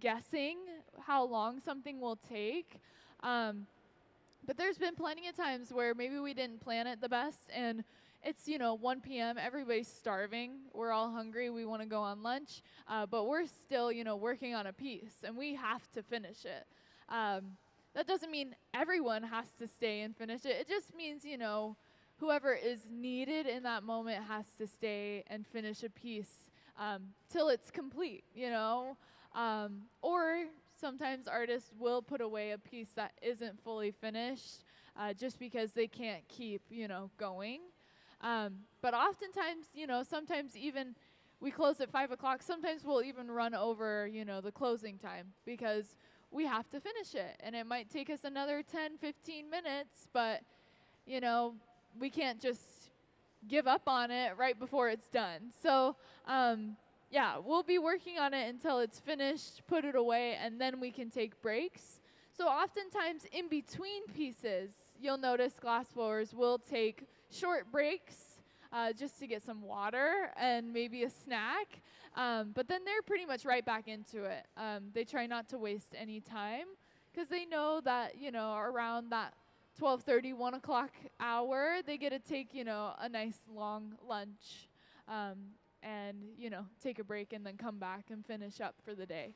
guessing how long something will take. But there's been plenty of times where maybe we didn't plan it the best, and it's 1 p.m. Everybody's starving. We're all hungry. We want to go on lunch, but we're still working on a piece, and we have to finish it. That doesn't mean everyone has to stay and finish it. It just means whoever is needed in that moment has to stay and finish a piece till it's complete. Or sometimes artists will put away a piece that isn't fully finished just because they can't keep, going. But oftentimes, sometimes even we close at 5 o'clock. Sometimes we'll even run over, the closing time because we have to finish it. And it might take us another 10, 15 minutes, but, we can't just give up on it right before it's done. So, yeah, we'll be working on it until it's finished, put it away, and then we can take breaks. So oftentimes in between pieces, you'll notice glass blowers will take short breaks just to get some water and maybe a snack. But then they're pretty much right back into it. They try not to waste any time because they know that, around that 12:30, 1 o'clock hour, they get to take, a nice long lunch. And, take a break and then come back and finish up for the day.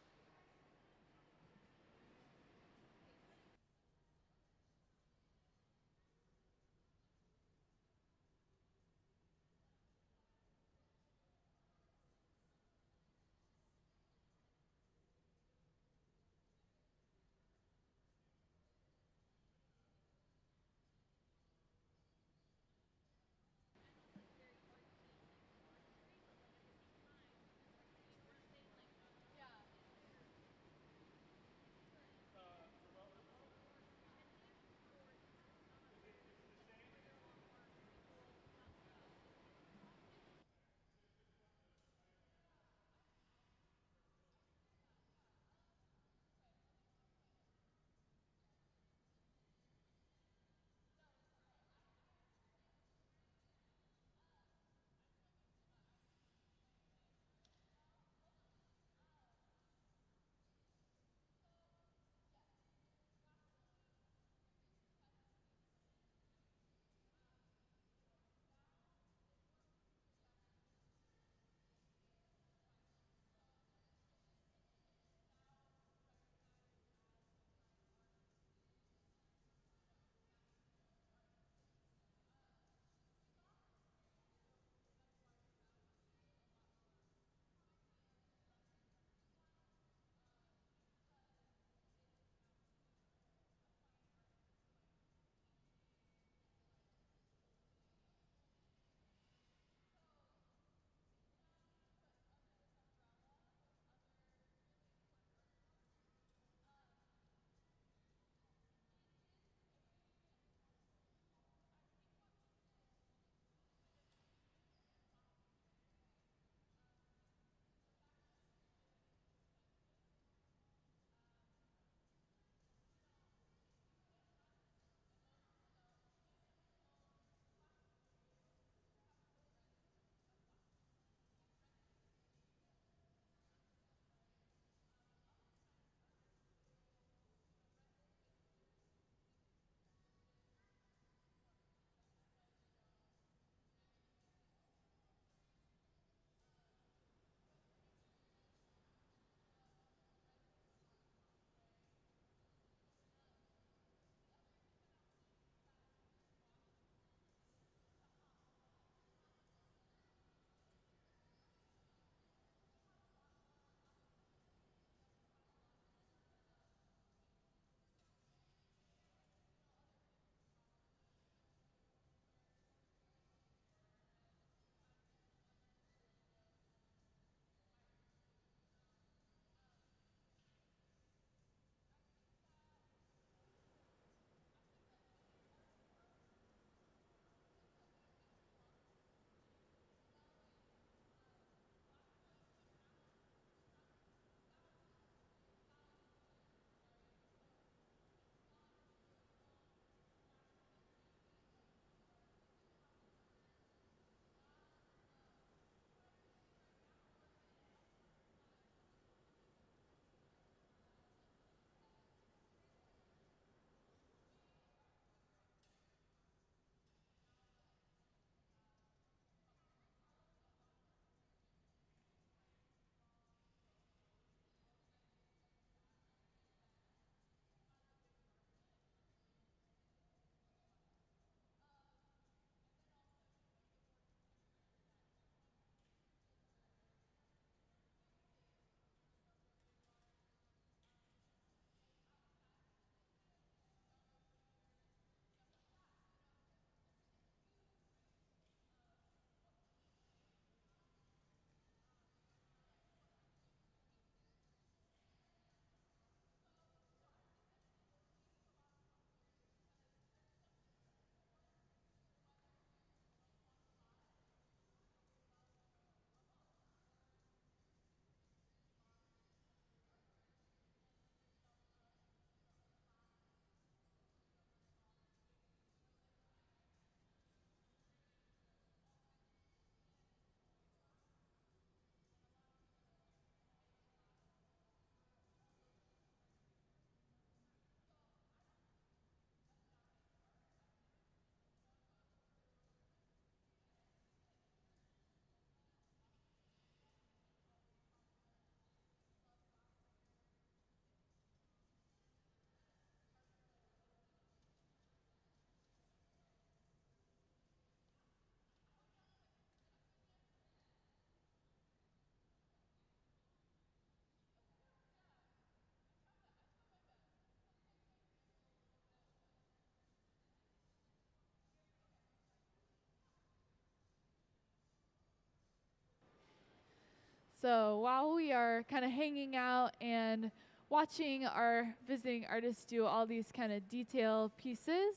So while we are kind of hanging out and watching our visiting artists do all these kind of detail pieces,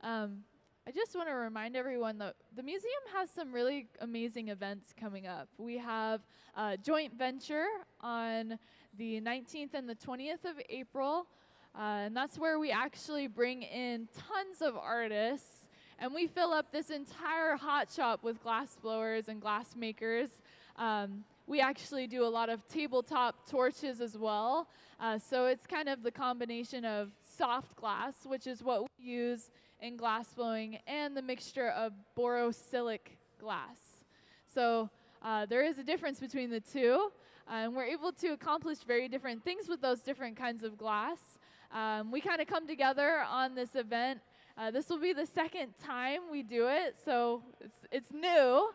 I just want to remind everyone that the museum has some really amazing events coming up. We have a joint venture on the 19th and the 20th of April, and that's where we actually bring in tons of artists, and we fill up this entire hot shop with glass blowers and glass makers. We actually do a lot of tabletop torches as well, so it's kind of the combination of soft glass, which is what we use in glass blowing, and the mixture of borosilicate glass. So there is a difference between the two, and we're able to accomplish very different things with those different kinds of glass. We kind of come together on this event. This will be the second time we do it, so it's new.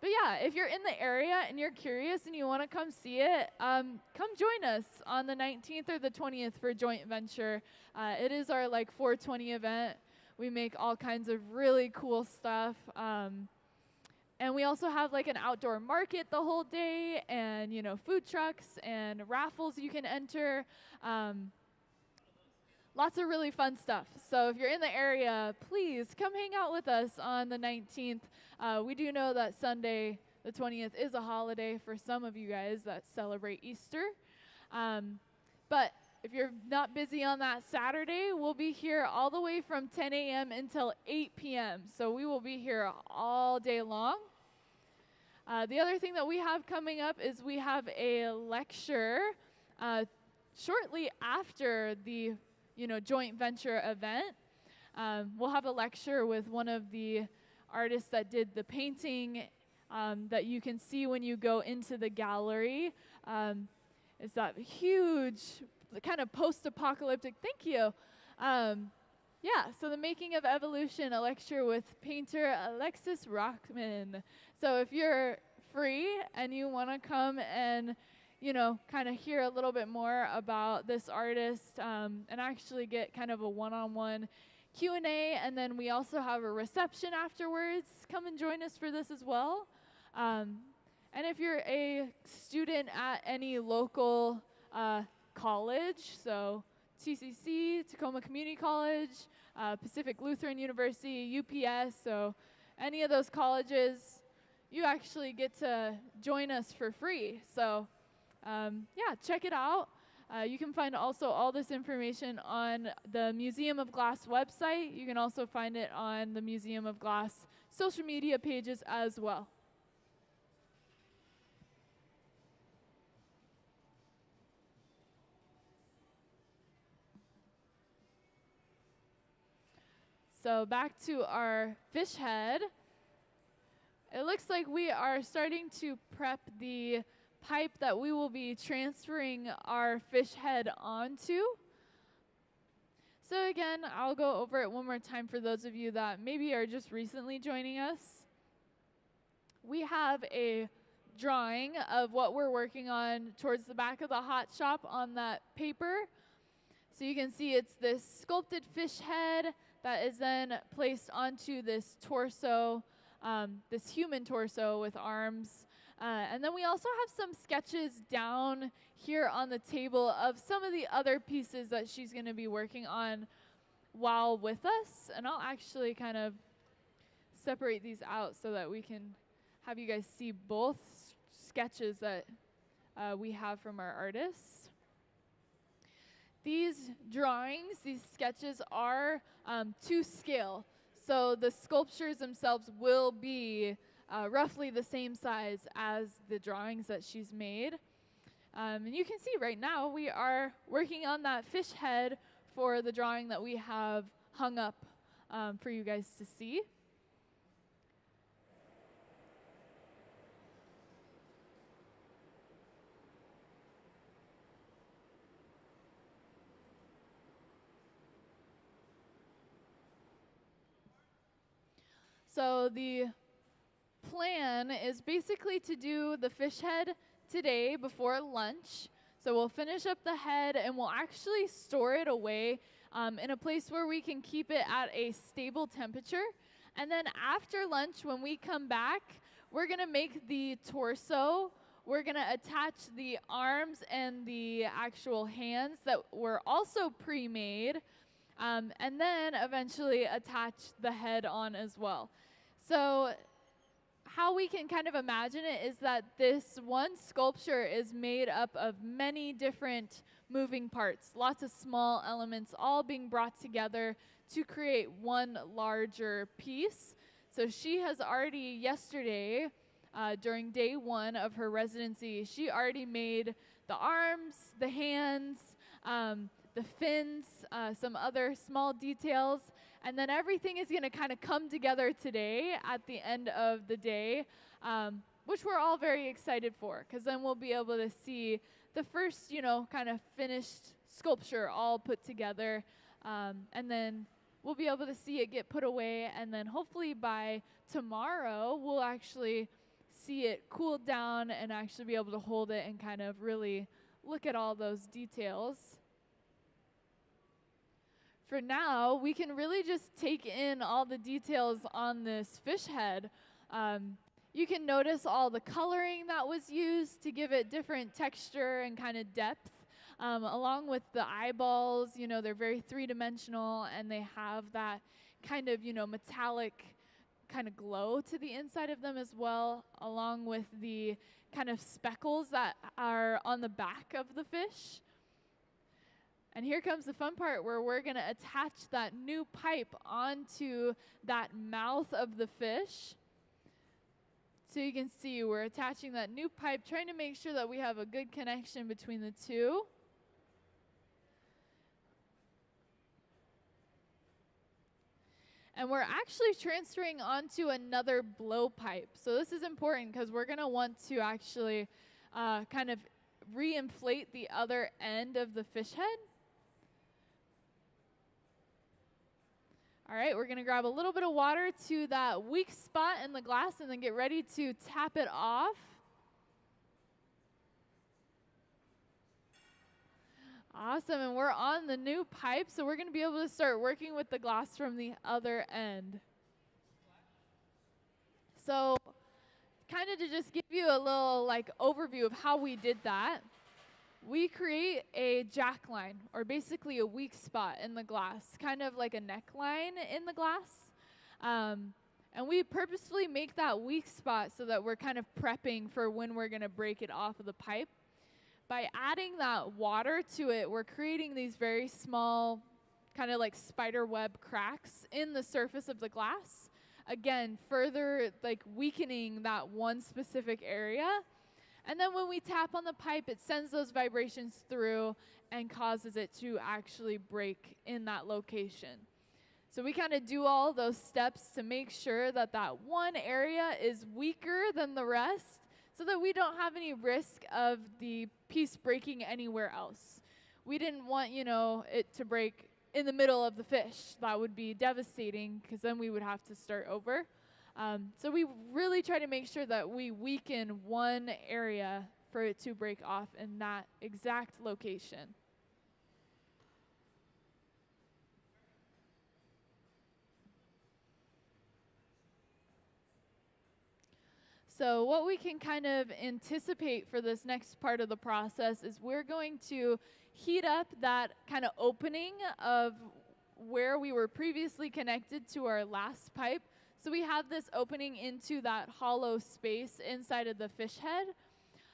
But yeah, if you're in the area and you're curious and you want to come see it, come join us on the 19th or the 20th for Joint Venture. It is our like 420 event. We make all kinds of really cool stuff. And we also have like an outdoor market the whole day, and food trucks and raffles you can enter. Lots of really fun stuff. So if you're in the area, please come hang out with us on the 19th. We do know that Sunday, the 20th, is a holiday for some of you guys that celebrate Easter. But if you're not busy on that Saturday, we'll be here all the way from 10 a.m. until 8 p.m. So we will be here all day long. The other thing that we have coming up is we have a lecture shortly after the joint venture event. We'll have a lecture with one of the artists that did the painting that you can see when you go into the gallery. It's that huge kind of post-apocalyptic, thank you. Yeah, so The Making of Evolution, a lecture with painter Alexis Rockman. So if you're free and you want to come and kind of hear a little bit more about this artist and actually get kind of a one-on-one Q&A, and then we also have a reception afterwards. Come and join us for this as well. And if you're a student at any local college, so TCC, Tacoma Community College, Pacific Lutheran University, UPS, so any of those colleges, you actually get to join us for free. So yeah, check it out. You can find also all this information on the Museum of Glass website. You can also find it on the Museum of Glass social media pages as well. So back to our fish head. It looks like we are starting to prep the pipe that we will be transferring our fish head onto. So again, I'll go over it one more time for those of you that maybe are just recently joining us. We have a drawing of what we're working on towards the back of the hot shop on that paper. So you can see it's this sculpted fish head that is then placed onto this torso, this human torso with arms. And then we also have some sketches down here on the table of some of the other pieces that she's going to be working on while with us. And I'll actually kind of separate these out so that we can have you guys see both sketches that we have from our artists. These drawings, these sketches are to scale. So the sculptures themselves will be roughly the same size as the drawings that she's made. And you can see right now we are working on that fish head for the drawing that we have hung up for you guys to see. So the plan is basically to do the fish head today before lunch. So we'll finish up the head and we'll actually store it away in a place where we can keep it at a stable temperature. And then after lunch, when we come back, we're going to make the torso we're going to attach the arms and the actual hands that were also pre-made, and then eventually attach the head on as well. So how we can kind of imagine it is that this one sculpture is made up of many different moving parts, lots of small elements all being brought together to create one larger piece. So she has already yesterday, during day one of her residency, she already made the arms, the hands, the fins, some other small details, and then everything is going to kind of come together today at the end of the day, which we're all very excited for, because then we'll be able to see the first, kind of finished sculpture all put together, and then we'll be able to see it get put away, and then hopefully by tomorrow we'll actually see it cool down and actually be able to hold it and kind of really look at all those details. For now, we can really just take in all the details on this fish head. You can notice all the coloring that was used to give it different texture and kind of depth, along with the eyeballs. They're very three-dimensional, and they have that kind of, metallic kind of glow to the inside of them as well, along with the kind of speckles that are on the back of the fish. And here comes the fun part where we're going to attach that new pipe onto that mouth of the fish. So you can see we're attaching that new pipe, trying to make sure that we have a good connection between the two. And we're actually transferring onto another blowpipe. So this is important because we're going to want to actually kind of re-inflate the other end of the fish head. All right, we're going to grab a little bit of water to that weak spot in the glass and then get ready to tap it off. Awesome, and we're on the new pipe, so we're going to be able to start working with the glass from the other end. So kind of to just give you a little overview of how we did that, we create a jack line, or basically a weak spot in the glass, kind of like a neckline in the glass. And we purposefully make that weak spot so that we're kind of prepping for when we're going to break it off of the pipe. By adding that water to it, we're creating these very small, kind of like spider web cracks in the surface of the glass. Again, further weakening that one specific area. And then when we tap on the pipe, it sends those vibrations through and causes it to actually break in that location. So we kind of do all those steps to make sure that that one area is weaker than the rest, so that we don't have any risk of the piece breaking anywhere else. We didn't want, it to break in the middle of the fish. That would be devastating, because then we would have to start over. So we really try to make sure that we weaken one area for it to break off in that exact location. So what we can kind of anticipate for this next part of the process is we're going to heat up that kind of opening of where we were previously connected to our last pipe. So we have this opening into that hollow space inside of the fish head.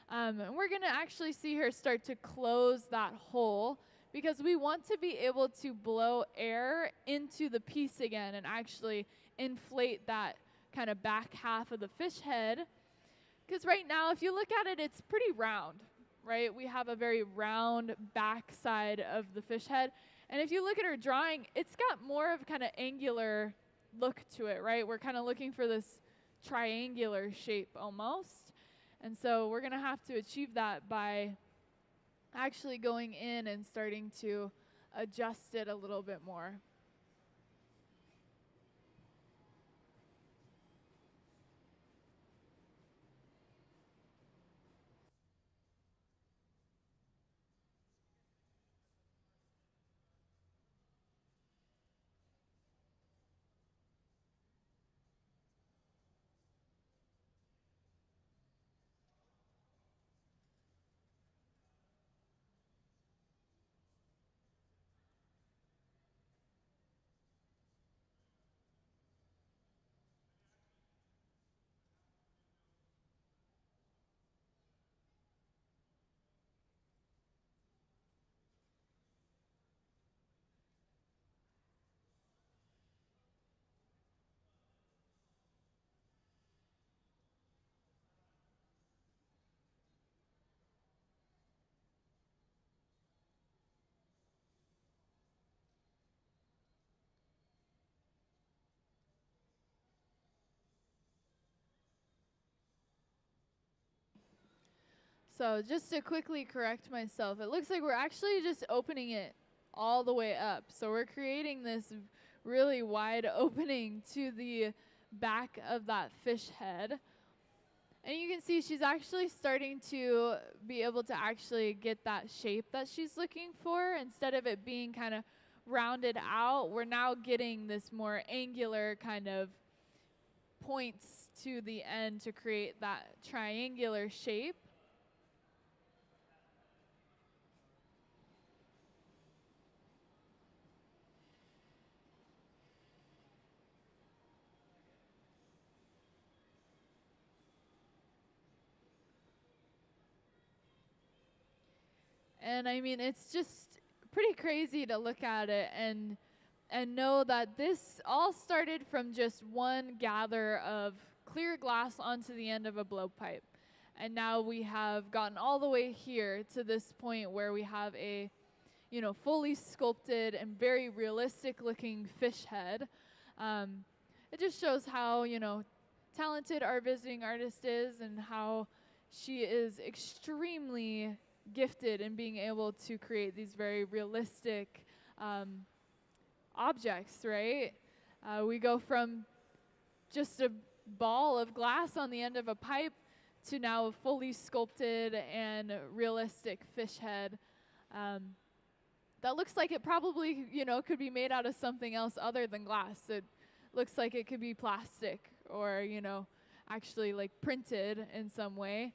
And we're going to actually see her start to close that hole, because we want to be able to blow air into the piece again and actually inflate that kind of back half of the fish head. Because right now, if you look at it, it's pretty round, right? We have a very round back side of the fish head. And if you look at her drawing, it's got more of kind of angular look to it, right? We're kind of looking for this triangular shape almost. And so we're going to have to achieve that by actually going in and starting to adjust it a little bit more. So just to quickly correct myself, it looks like we're actually just opening it all the way up. So we're creating this really wide opening to the back of that fish head. And you can see she's actually starting to be able to actually get that shape that she's looking for. Instead of it being kind of rounded out, we're now getting this more angular kind of points to the end to create that triangular shape. And I mean, it's just pretty crazy to look at it and know that this all started from just one gather of clear glass onto the end of a blowpipe. And now we have gotten all the way here to this point where we have a, you know, fully sculpted and very realistic looking fish head. It just shows how, you know, talented our visiting artist is and how she is extremely gifted in being able to create these very realistic objects, right? We go from just a ball of glass on the end of a pipe to now a fully sculpted and realistic fish head that looks like it probably, you know, could be made out of something else other than glass. It looks like it could be plastic or, you know, actually like printed in some way.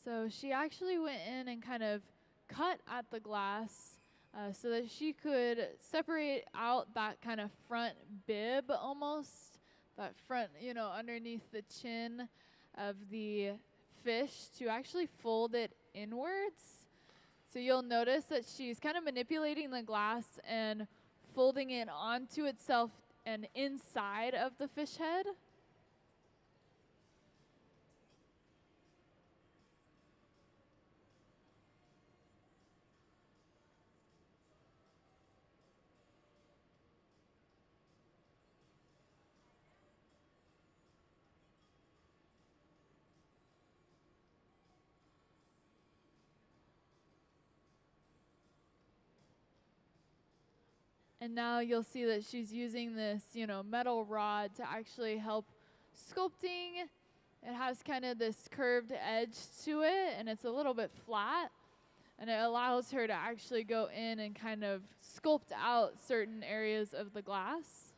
So she actually went in and kind of cut at the glass so that she could separate out that kind of front bib almost, that front, you know, underneath the chin of the fish to actually fold it inwards. So you'll notice that she's kind of manipulating the glass and folding it onto itself and inside of the fish head. And now you'll see that she's using this, you know, metal rod to actually help sculpting. It has kind of this curved edge to it, and it's a little bit flat. And it allows her to actually go in and kind of sculpt out certain areas of the glass.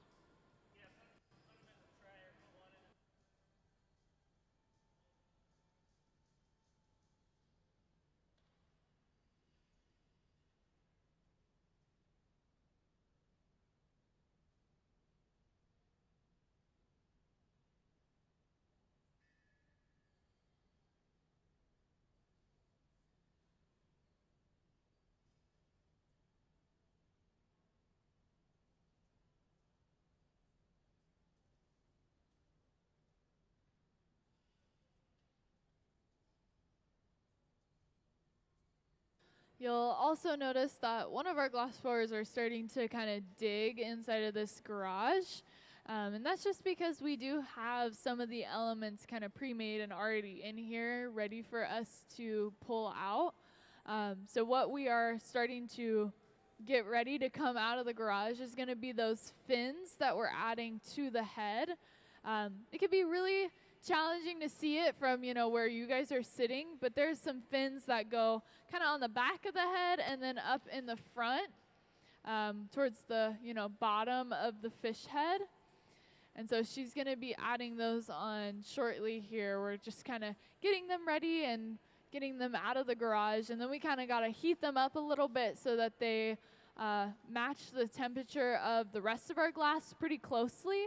You'll also notice that one of our glass blowers are starting to kind of dig inside of this garage. And that's just because we do have some of the elements kind of pre-made and already in here, ready for us to pull out. So what we are starting to get ready to come out of the garage is going to be those fins that we're adding to the head. It can be really challenging to see it from, where you guys are sitting, but there's some fins that go kind of on the back of the head and then up in the front towards the, bottom of the fish head. And so she's going to be adding those on shortly here. We're just kind of getting them ready and getting them out of the garage. And then we kind of got to heat them up a little bit so that they match the temperature of the rest of our glass pretty closely.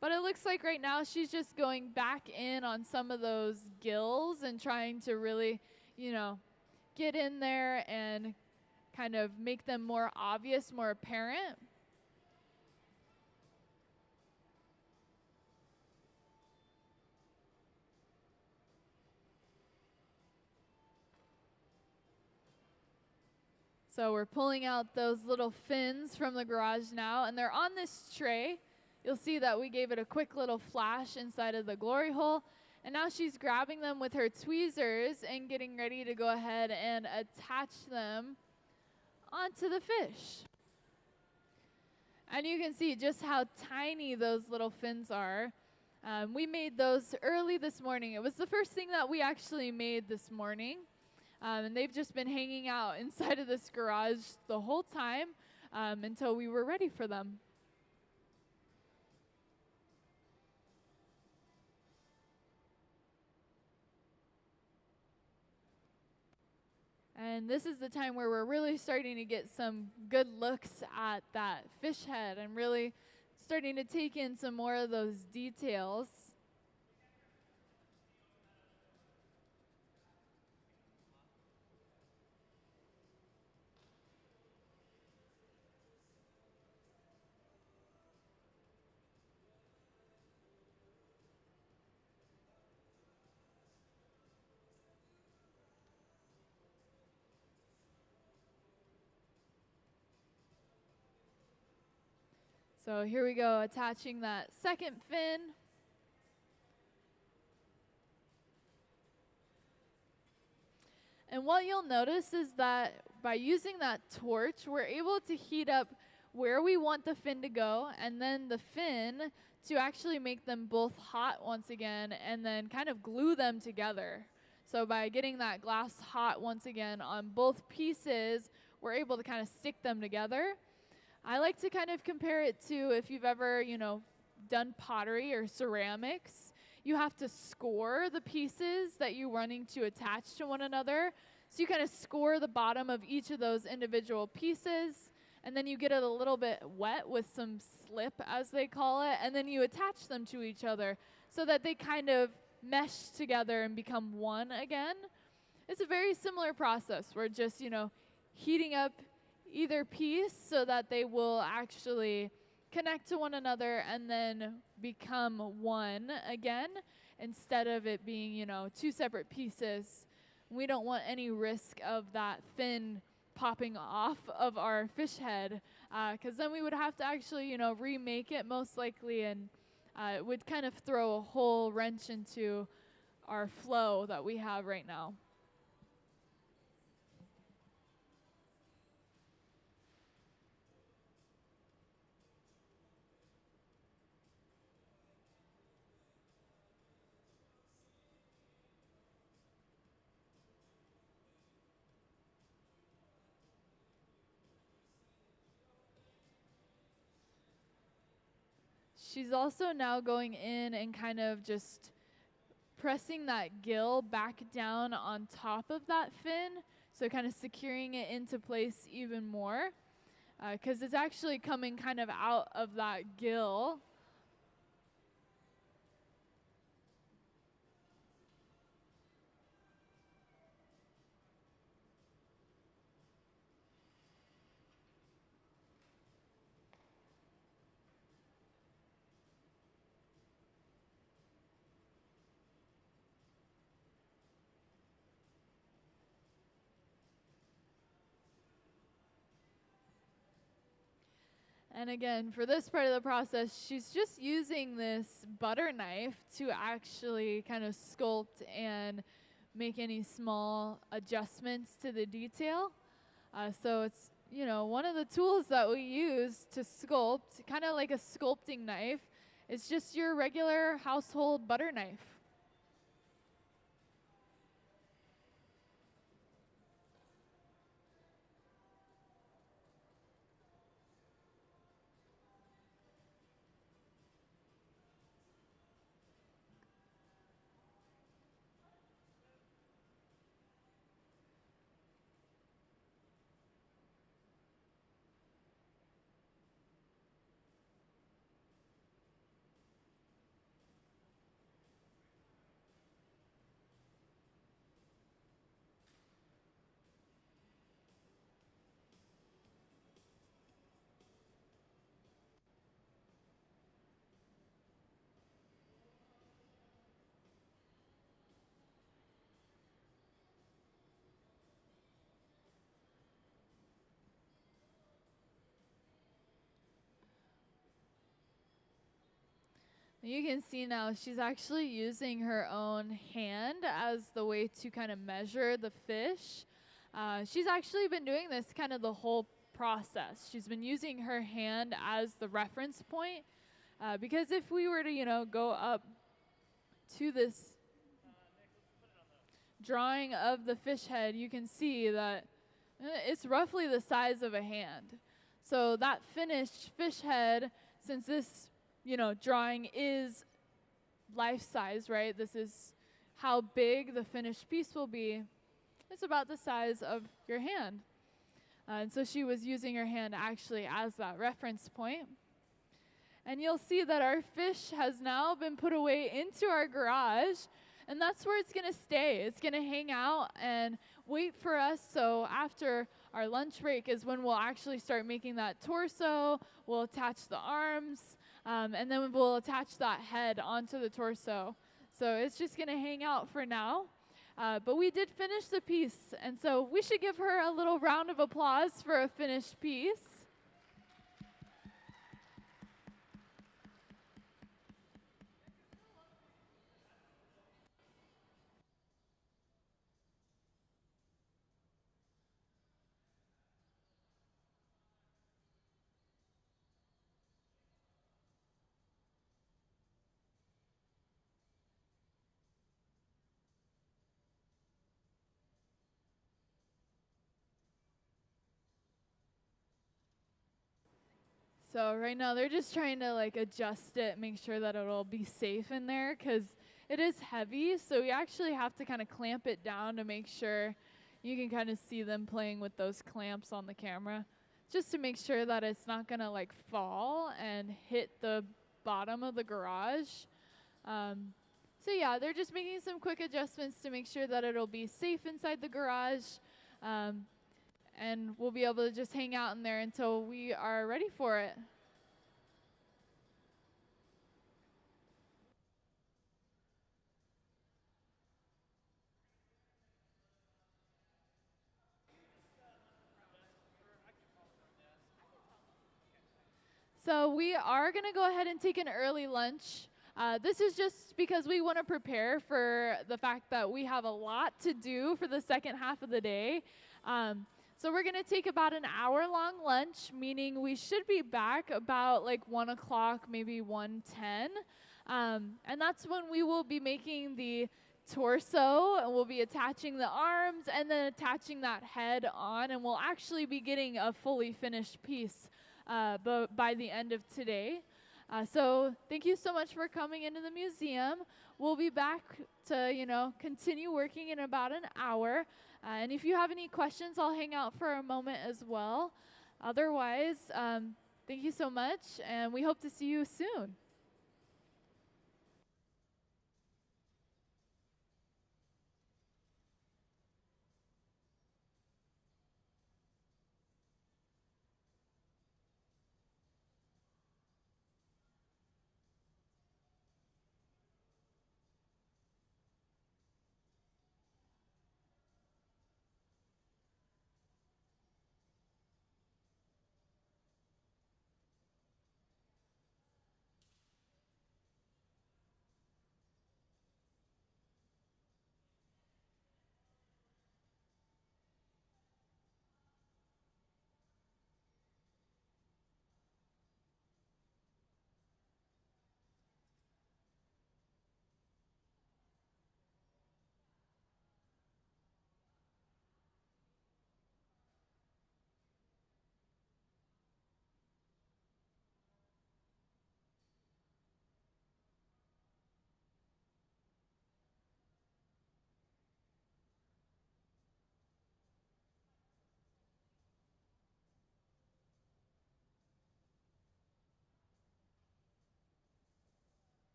But it looks like right now she's just going back in on some of those gills and trying to really, get in there and kind of make them more obvious, more apparent. So we're pulling out those little fins from the garage now, and they're on this tray. You'll see that we gave it a quick little flash inside of the glory hole, and now she's grabbing them with her tweezers and getting ready to go ahead and attach them onto the fish. And you can see just how tiny those little fins are. We made those early this morning. It was the first thing that we actually made this morning. And they've just been hanging out inside of this garage the whole time until we were ready for them. And this is the time where we're really starting to get some good looks at that fish head and really starting to take in some more of those details. So here we go, attaching that second fin. And what you'll notice is that by using that torch, we're able to heat up where we want the fin to go, and then the fin to actually make them both hot once again, and then kind of glue them together. So by getting that glass hot once again on both pieces, we're able to kind of stick them together. I like to kind of compare it to if you've ever, done pottery or ceramics. You have to score the pieces that you're wanting to attach to one another. So you kind of score the bottom of each of those individual pieces, and then you get it a little bit wet with some slip, as they call it, and then you attach them to each other so that they kind of mesh together and become one again. It's a very similar process. We're just, heating up either piece so that they will actually connect to one another and then become one again instead of it being, two separate pieces. We don't want any risk of that fin popping off of our fish head because then we would have to actually, remake it most likely, and it would kind of throw a whole wrench into our flow that we have right now. She's also now going in and kind of just pressing that gill back down on top of that fin, so kind of securing it into place even more, because it's actually coming kind of out of that gill. And again, for this part of the process, she's just using this butter knife to actually kind of sculpt and make any small adjustments to the detail. So it's, you know, one of the tools that we use to sculpt, kind of like a sculpting knife. It's just your regular household butter knife. You can see now she's actually using her own hand as the way to kind of measure the fish. She's actually been doing this kind of the whole process. She's been using her hand as the reference point because if we were to, you know, go up to this drawing of the fish head, you can see that it's roughly the size of a hand. So that finished fish head, since this, you know, drawing is life size, right? This is how big the finished piece will be. It's about the size of your hand. And so she was using her hand actually as that reference point. And you'll see that our fish has now been put away into our garage, and that's where it's gonna stay. It's gonna hang out and wait for us. So after our lunch break is when we'll actually start making that torso. We'll attach the arms, and then we'll attach that head onto the torso. So it's just gonna hang out for now. But we did finish the piece, and so we should give her a little round of applause for a finished piece. So right now they're just trying to like adjust it, make sure that it'll be safe in there because it is heavy. So you actually have to kind of clamp it down to make sure. You can kind of see them playing with those clamps on the camera just to make sure that it's not going to like fall and hit the bottom of the garage. So yeah, they're just making some quick adjustments to make sure that it'll be safe inside the garage. And we'll be able to just hang out in there until we are ready for it. So we are going to go ahead and take an early lunch. This is just because we want to prepare for the fact that we have a lot to do for the second half of the day. So we're going to take about an hour-long lunch, meaning we should be back about like 1 o'clock, maybe 1:10. And that's when we will be making the torso, and we'll be attaching the arms and then attaching that head on, and we'll actually be getting a fully finished piece by the end of today. So thank you so much for coming into the museum. We'll be back to, you know, continue working in about an hour. And if you have any questions, I'll hang out for a moment as well. Otherwise, thank you so much, and we hope to see you soon.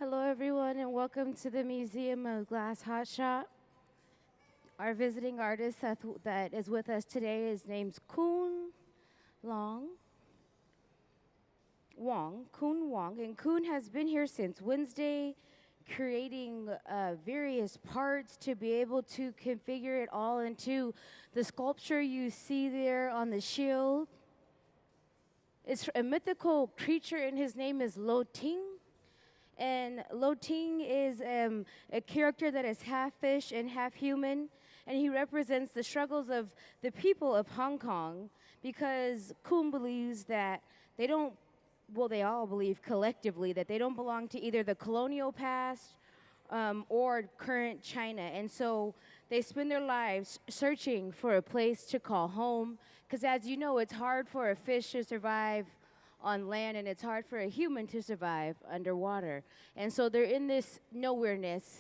Hello, everyone, and welcome to the Museum of Glass Hot Shop. Our visiting artist that is with us today is named Kwun Wong, and Kwun has been here since Wednesday, creating various parts to be able to configure it all into the sculpture you see there on the shield. It's a mythical creature, and his name is Lo Ting. And Lo Ting is a character that is half fish and half human, and he represents the struggles of the people of Hong Kong because Kwun believes that they don't, well, they all believe collectively that they don't belong to either the colonial past or current China. And so they spend their lives searching for a place to call home because, as you know, it's hard for a fish to survive on land, and it's hard for a human to survive underwater. And so they're in this nowhereness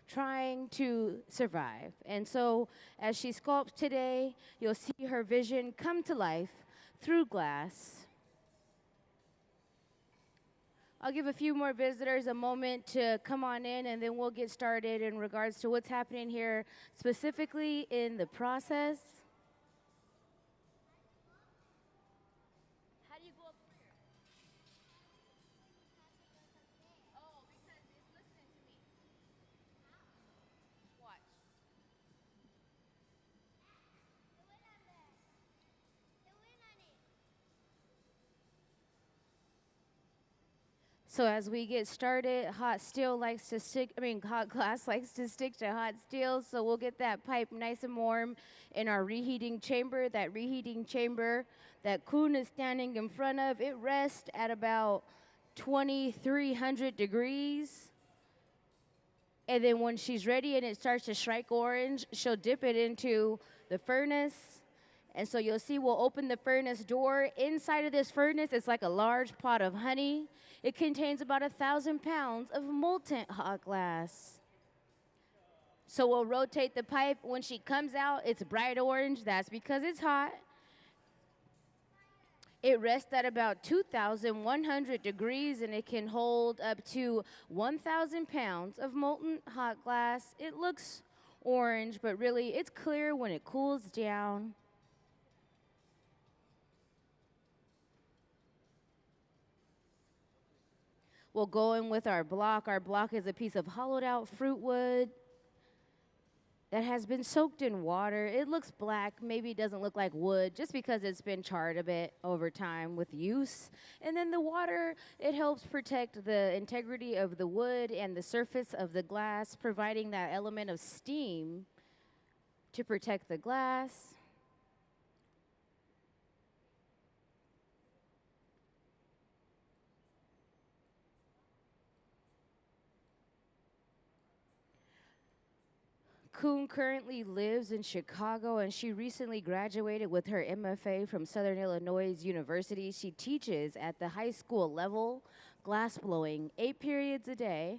trying to survive. And so as she sculpts today, you'll see her vision come to life through glass. I'll give a few more visitors a moment to come on in, and then we'll get started in regards to what's happening here specifically in the process. So as we get started, hot glass likes to stick to hot steel, so we'll get that pipe nice and warm in our reheating chamber. That reheating chamber that Kwun is standing in front of, it rests at about 2,300 degrees. And then when she's ready and it starts to strike orange, she'll dip it into the furnace. And so you'll see we'll open the furnace door. Inside of this furnace, it's like a large pot of honey. It contains about 1,000 pounds of molten hot glass. So we'll rotate the pipe. When she comes out, it's bright orange. That's because it's hot. It rests at about 2,100 degrees, and it can hold up to 1,000 pounds of molten hot glass. It looks orange, but really it's clear when it cools down. We'll go in with our block. Our block is a piece of hollowed out fruit wood that has been soaked in water. It looks black, maybe it doesn't look like wood just because it's been charred a bit over time with use. And then the water, it helps protect the integrity of the wood and the surface of the glass, providing that element of steam to protect the glass. Kwun currently lives in Chicago, and she recently graduated with her MFA from Southern Illinois University. She teaches at the high school level, glass blowing, 8 periods a day.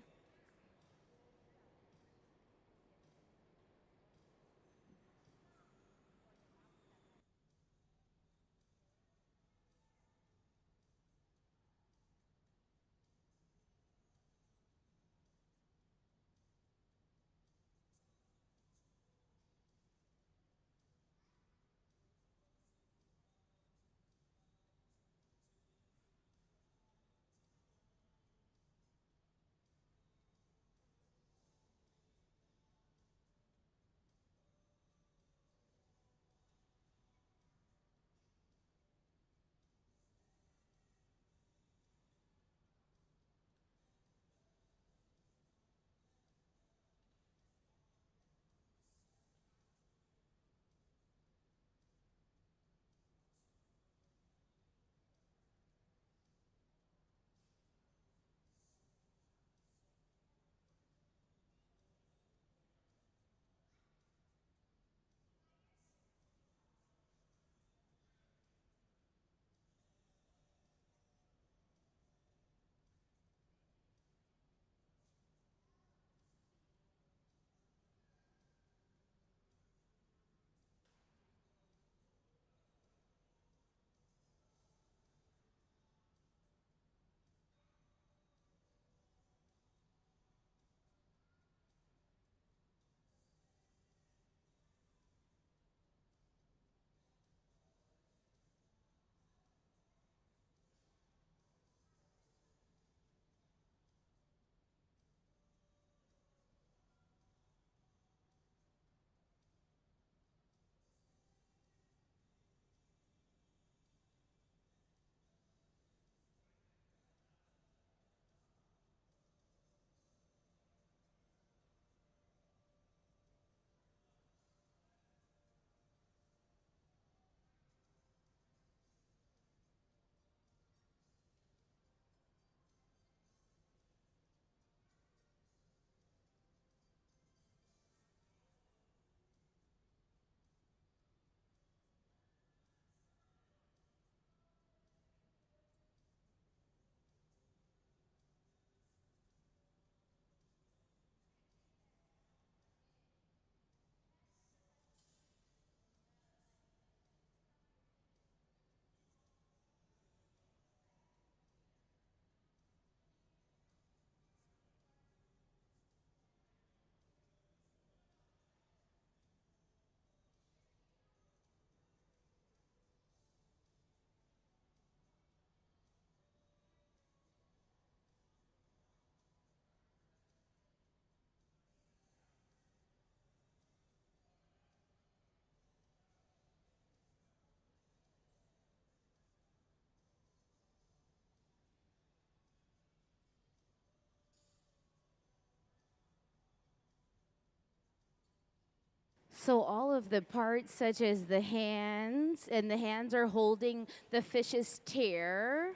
So all of the parts, such as the hands, and the hands are holding the fish's tail.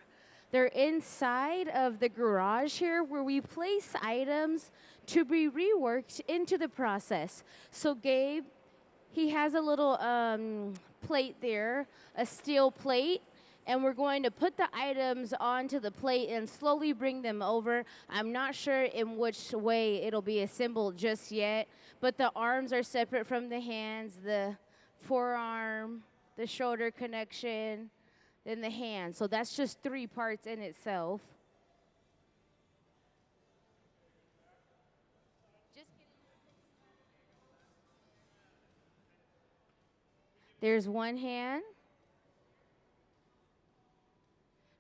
They're inside of the garage here where we place items to be reworked into the process. So Gabe, he has a little plate there, a steel plate, and we're going to put the items onto the plate and slowly bring them over. I'm not sure in which way it'll be assembled just yet, but the arms are separate from the hands, the forearm, the shoulder connection, then the hand. So that's just 3 parts in itself. There's one hand.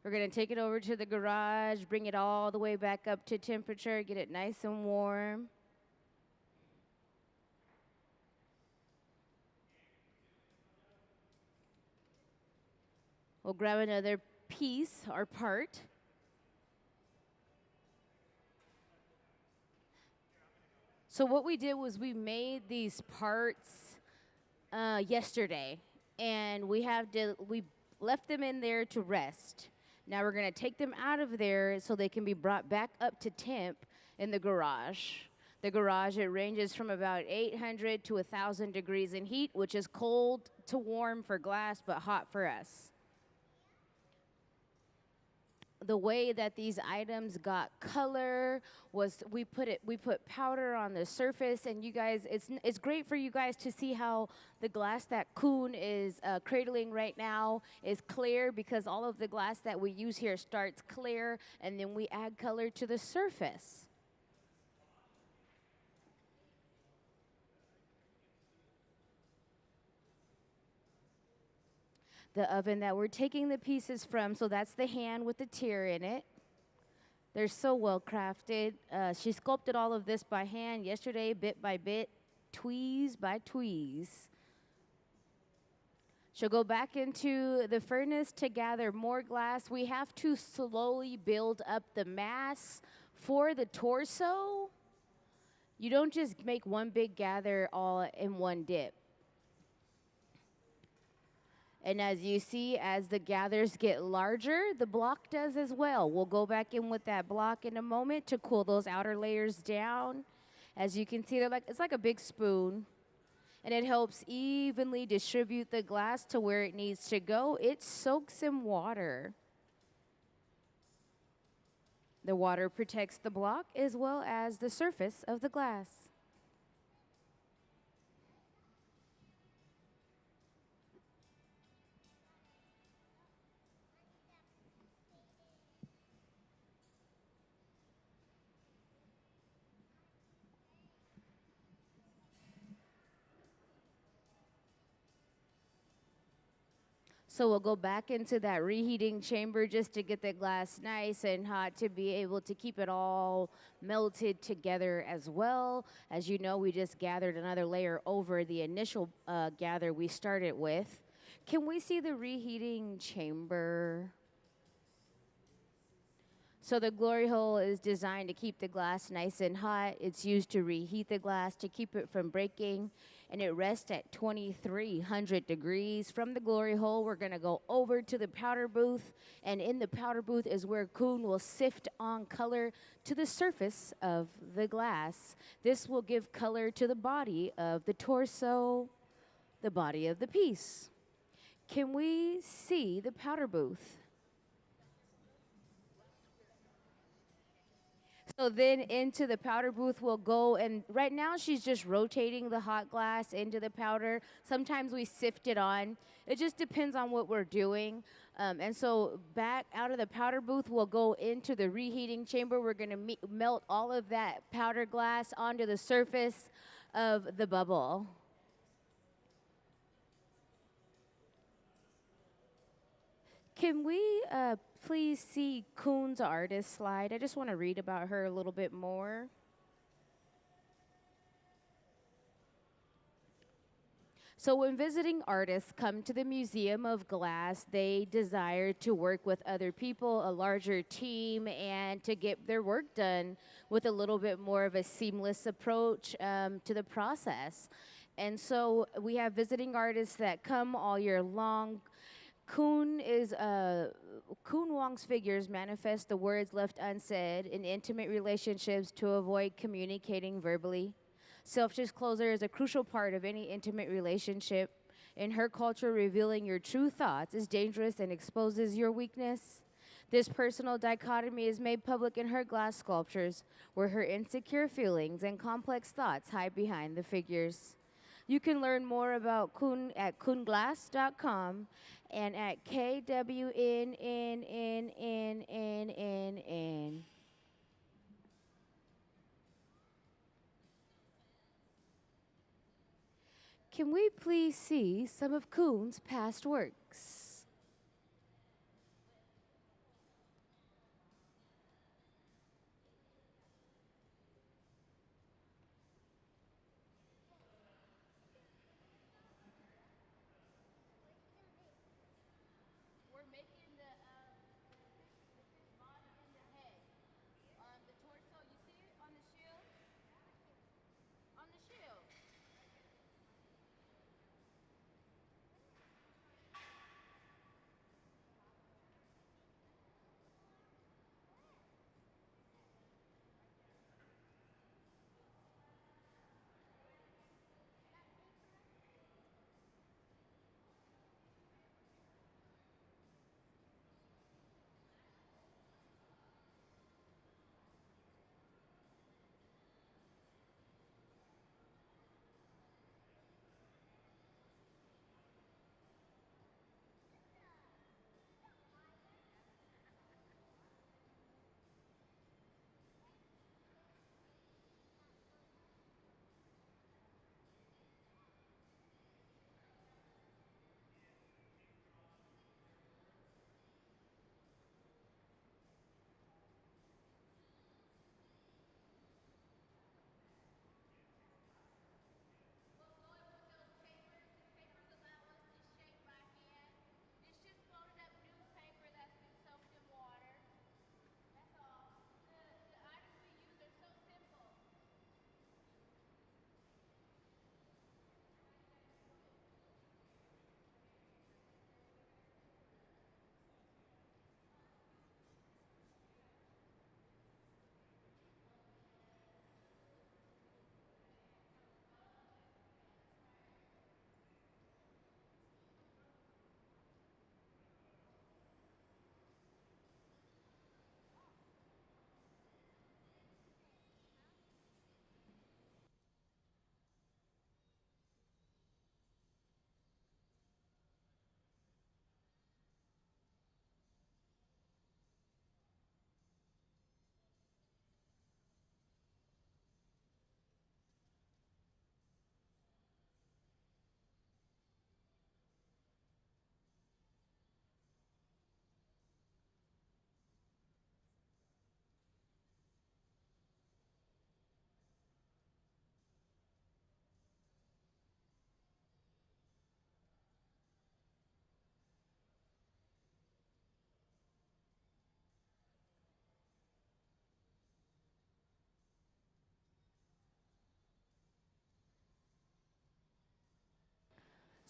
We're going to take it over to the garage, bring it all the way back up to temperature, get it nice and warm. We'll grab another piece or part. So what we did was we made these parts yesterday, and we left them in there to rest. Now we're going to take them out of there so they can be brought back up to temp in the garage. The garage, it ranges from about 800 to 1,000 degrees in heat, which is cold to warm for glass, but hot for us. The way that these items got color was we put powder on the surface, and you guys, it's great for you guys to see how the glass that Kwun is cradling right now is clear, because all of the glass that we use here starts clear, and then we add color to the surface. The oven that we're taking the pieces from, so that's the hand with the tear in it. They're so well crafted. She sculpted all of this by hand yesterday, bit by bit, tweeze by tweeze. She'll go back into the furnace to gather more glass. We have to slowly build up the mass for the torso. You don't just make one big gather all in one dip. And as you see, as the gathers get larger, the block does as well. We'll go back in with that block in a moment to cool those outer layers down. As you can see, it's like a big spoon, and it helps evenly distribute the glass to where it needs to go. It soaks in water. The water protects the block as well as the surface of the glass. So we'll go back into that reheating chamber just to get the glass nice and hot to be able to keep it all melted together as well. As you know, we just gathered another layer over the initial gather we started with. Can we see the reheating chamber? So the glory hole is designed to keep the glass nice and hot. It's used to reheat the glass to keep it from breaking, and it rests at 2,300 degrees. From the glory hole, we're gonna go over to the powder booth, and in the powder booth is where Kwun will sift on color to the surface of the glass. This will give color to the body of the torso, the body of the piece. Can we see the powder booth? So then into the powder booth we'll go, and right now she's just rotating the hot glass into the powder. Sometimes we sift it on. It just depends on what we're doing. And so back out of the powder booth, we'll go into the reheating chamber. We're gonna melt all of that powder glass onto the surface of the bubble. Can we please see Kwun's artist slide? I just want to read about her a little bit more. So when visiting artists come to the Museum of Glass, they desire to work with other people, a larger team, and to get their work done with a little bit more of a seamless approach to the process. And so we have visiting artists that come all year long. Kwun Wong's figures manifest the words left unsaid in intimate relationships to avoid communicating verbally. Self-disclosure is a crucial part of any intimate relationship. In her culture, revealing your true thoughts is dangerous and exposes your weakness. This personal dichotomy is made public in her glass sculptures, where her insecure feelings and complex thoughts hide behind the figures. You can learn more about Kwun at kwunglass.com and at KWNNNNNNN. Can we please see some of Kwun's past works? We're making the fish body and the head. The torso, you see it on the shield? On the shield.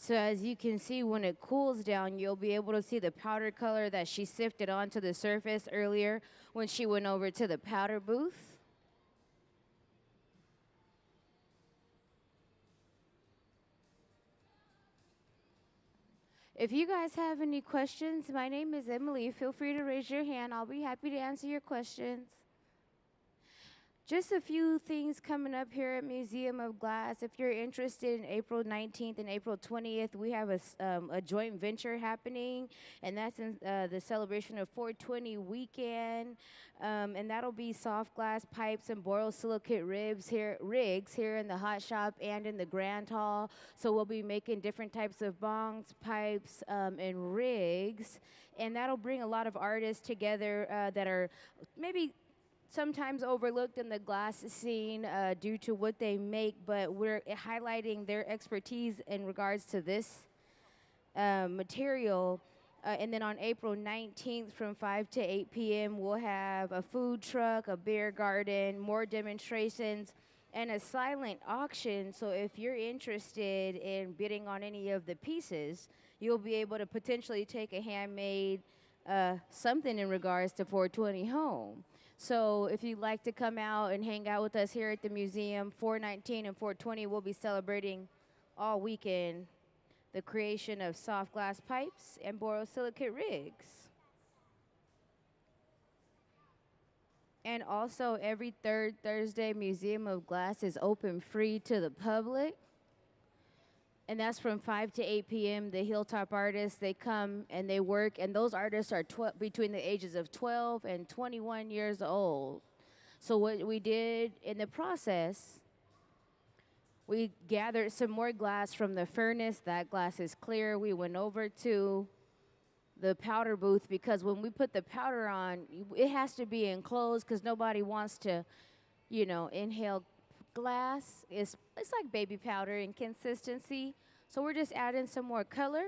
So as you can see, when it cools down, you'll be able to see the powder color that she sifted onto the surface earlier when she went over to the powder booth. If you guys have any questions, my name is Emily. Feel free to raise your hand. I'll be happy to answer your questions. Just a few things coming up here at Museum of Glass. If you're interested, in April 19th and April 20th, we have a joint venture happening, and that's in the celebration of 420 weekend. And that'll be soft glass pipes and borosilicate rigs here in the hot shop and in the grand hall. So we'll be making different types of bongs, pipes, and rigs. And that'll bring a lot of artists together that are maybe sometimes overlooked in the glass scene due to what they make, but we're highlighting their expertise in regards to this material. And then on April 19th from 5 to 8 p.m., we'll have a food truck, a beer garden, more demonstrations, and a silent auction. So if you're interested in bidding on any of the pieces, you'll be able to potentially take a handmade something in regards to 420 home. So if you'd like to come out and hang out with us here at the museum, 419 and 420, we'll be celebrating all weekend the creation of soft glass pipes and borosilicate rigs. And also every third Thursday, Museum of Glass is open free to the public. And that's from 5 to 8 p.m. The Hilltop artists, they come and they work, and those artists are between the ages of 12 and 21 years old. So what we did in the process, we gathered some more glass from the furnace. That glass is clear. We went over to the powder booth because when we put the powder on, it has to be enclosed because nobody wants to, inhale glass. It's like baby powder in consistency. So we're just adding some more color.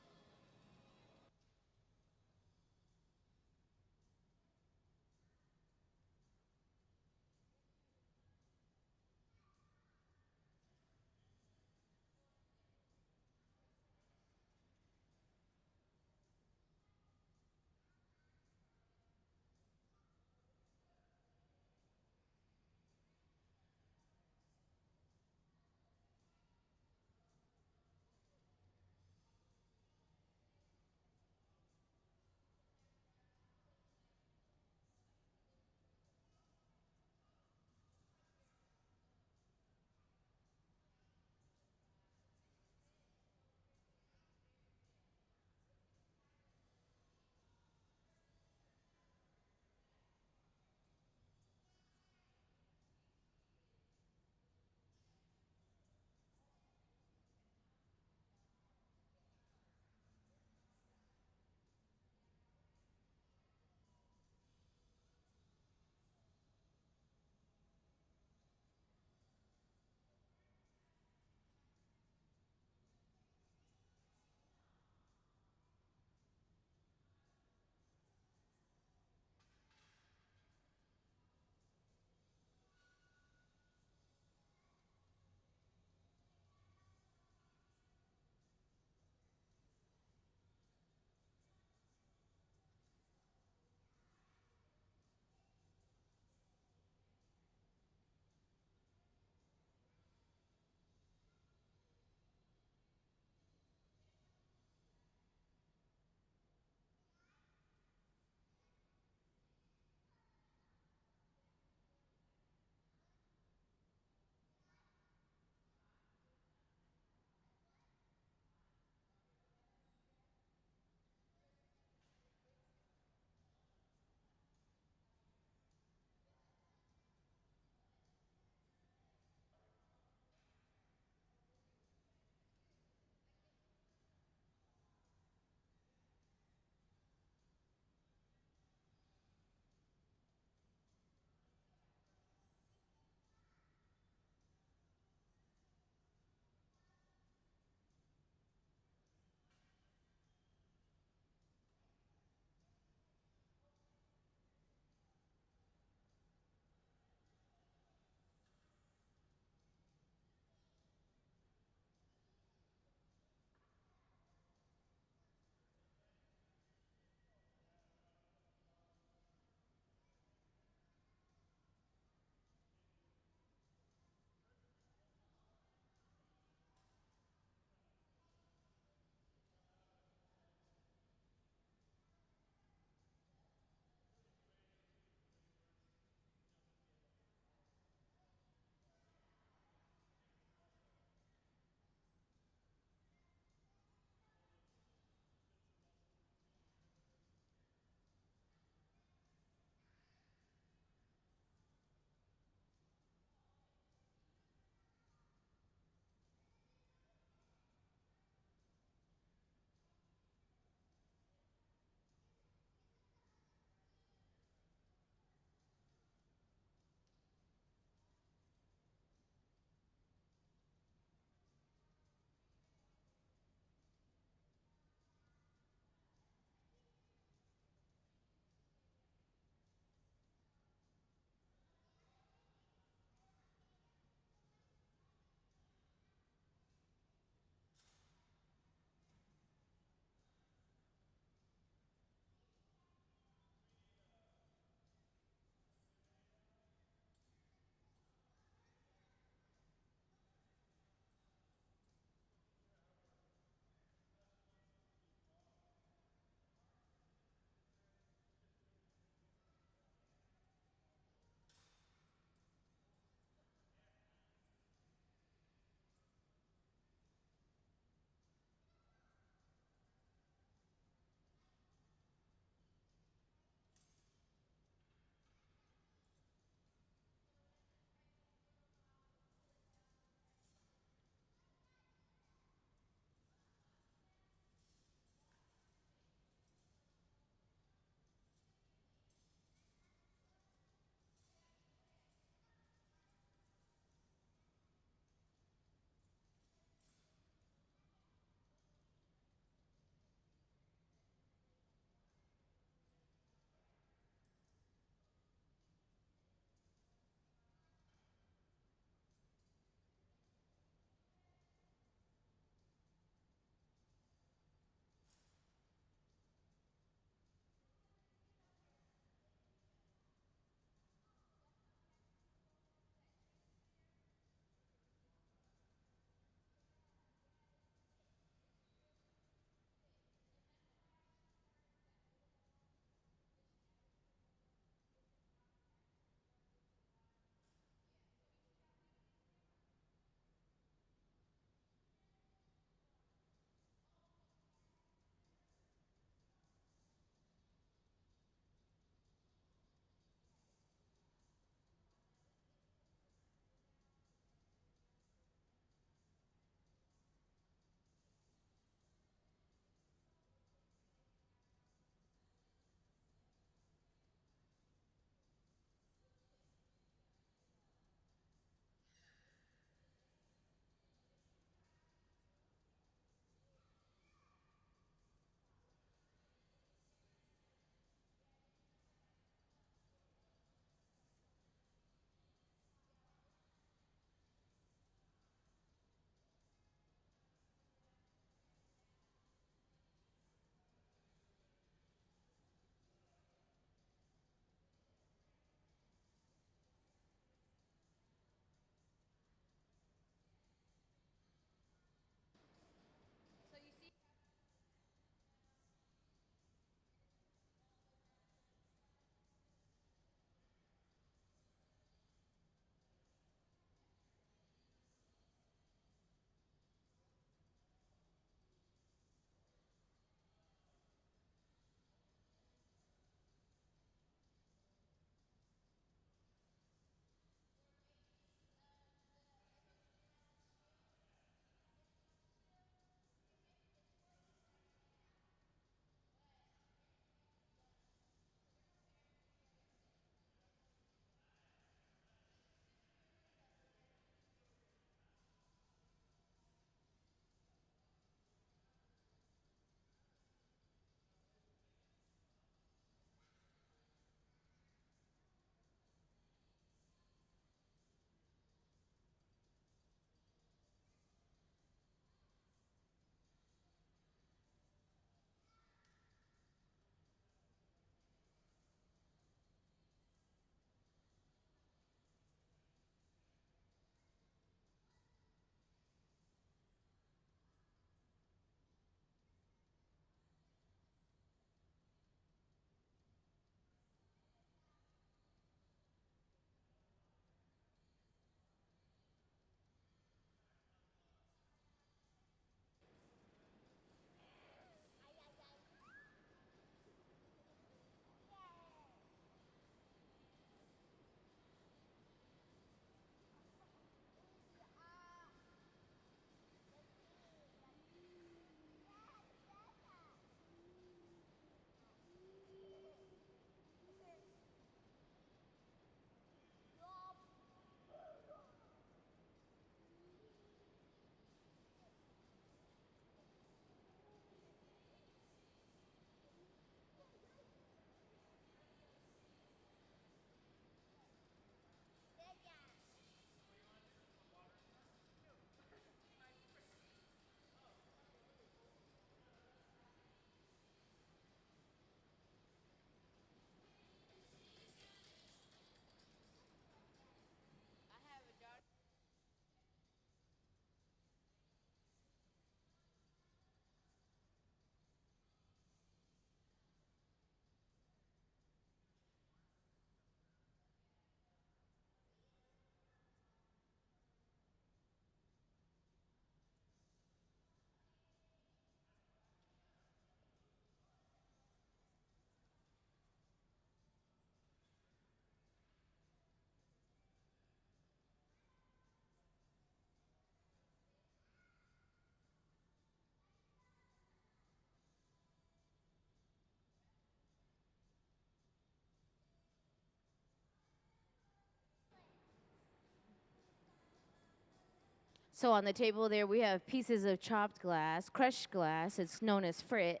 So on the table there, we have pieces of chopped glass, crushed glass. It's known as frit.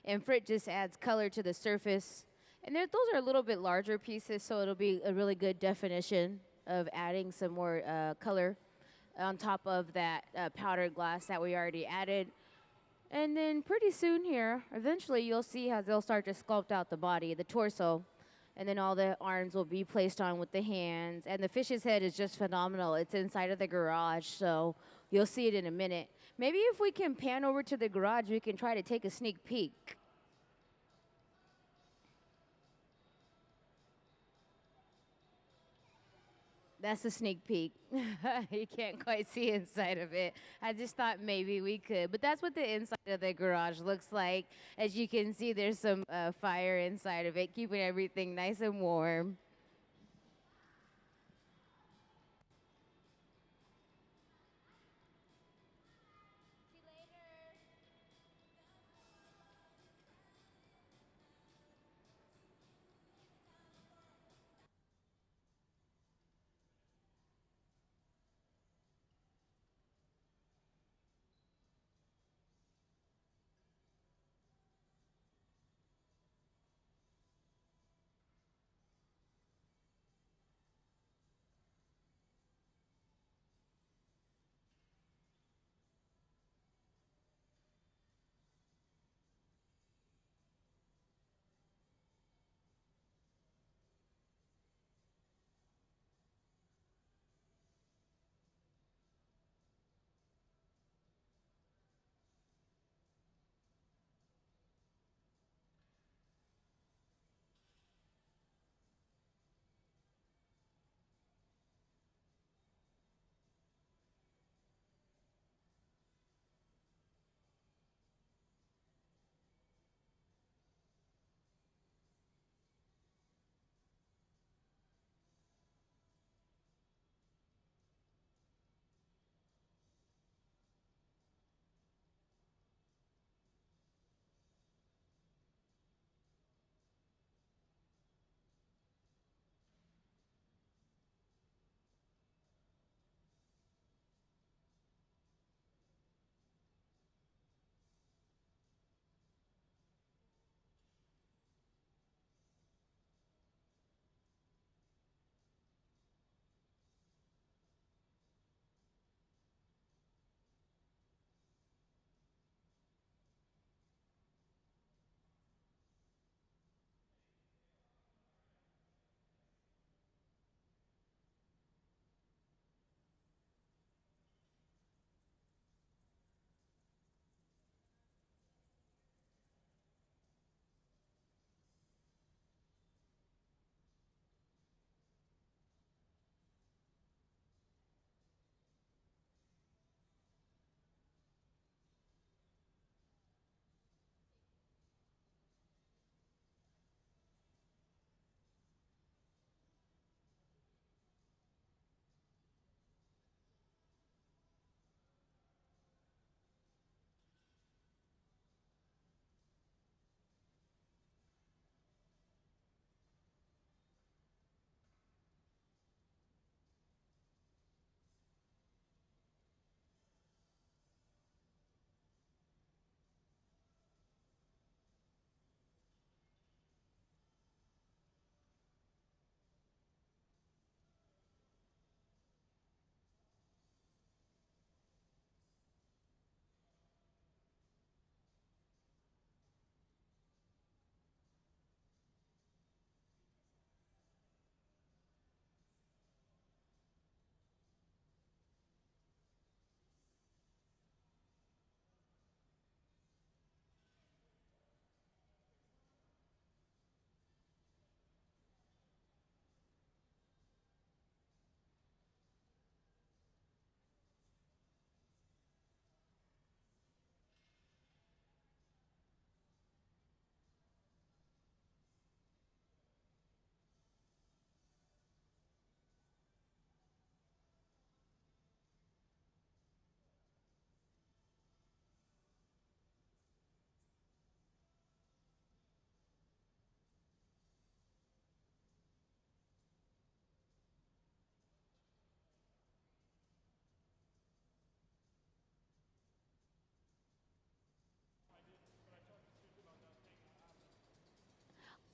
And frit just adds color to the surface. And those are a little bit larger pieces, so it'll be a really good definition of adding some more color on top of that powdered glass that we already added. And then pretty soon here, eventually you'll see how they'll start to sculpt out the body, the torso. And then all the arms will be placed on with the hands. And the fish's head is just phenomenal. It's inside of the garage, so you'll see it in a minute. Maybe if we can pan over to the garage, we can try to take a sneak peek. That's a sneak peek. You can't quite see inside of it. I just thought maybe we could. But that's what the inside of the garage looks like. As you can see, there's some fire inside of it, keeping everything nice and warm.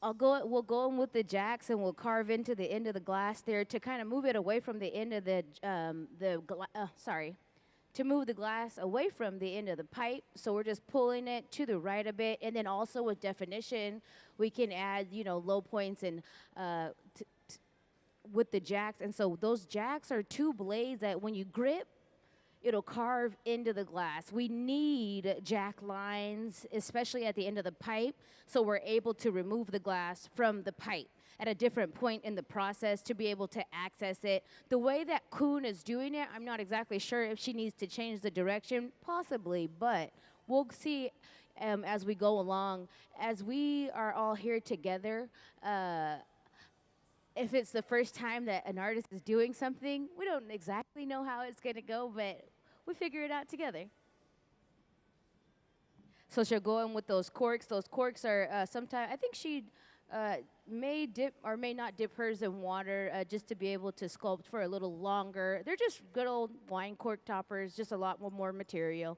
We'll go in with the jacks and we'll carve into the end of the glass there to kind of move it away from the end of to move the glass away from the end of the pipe. So we're just pulling it to the right a bit. And then also with definition, we can add, low points and with the jacks. And so those jacks are two blades that when you grip, it'll carve into the glass. We need jack lines, especially at the end of the pipe, so we're able to remove the glass from the pipe at a different point in the process to be able to access it. The way that Kwun is doing it, I'm not exactly sure if she needs to change the direction, possibly, but we'll see as we go along. As we are all here together, if it's the first time that an artist is doing something, we don't exactly know how it's going to go, but we figure it out together. So she'll go in with those corks. Those corks are sometimes, I think she may dip or may not dip hers in water just to be able to sculpt for a little longer. They're just good old wine cork toppers, just a lot more material.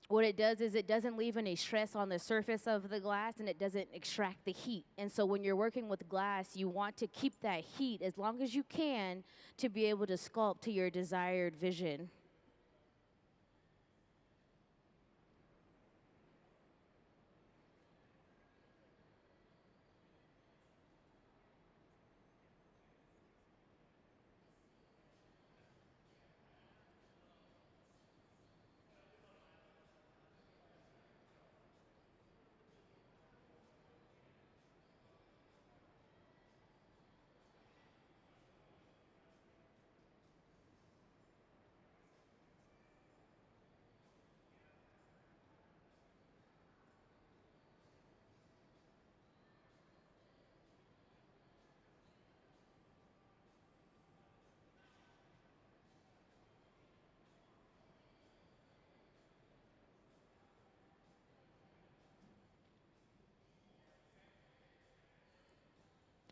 What it does is it doesn't leave any stress on the surface of the glass, and it doesn't extract the heat. And so when you're working with glass, you want to keep that heat as long as you can to be able to sculpt to your desired vision.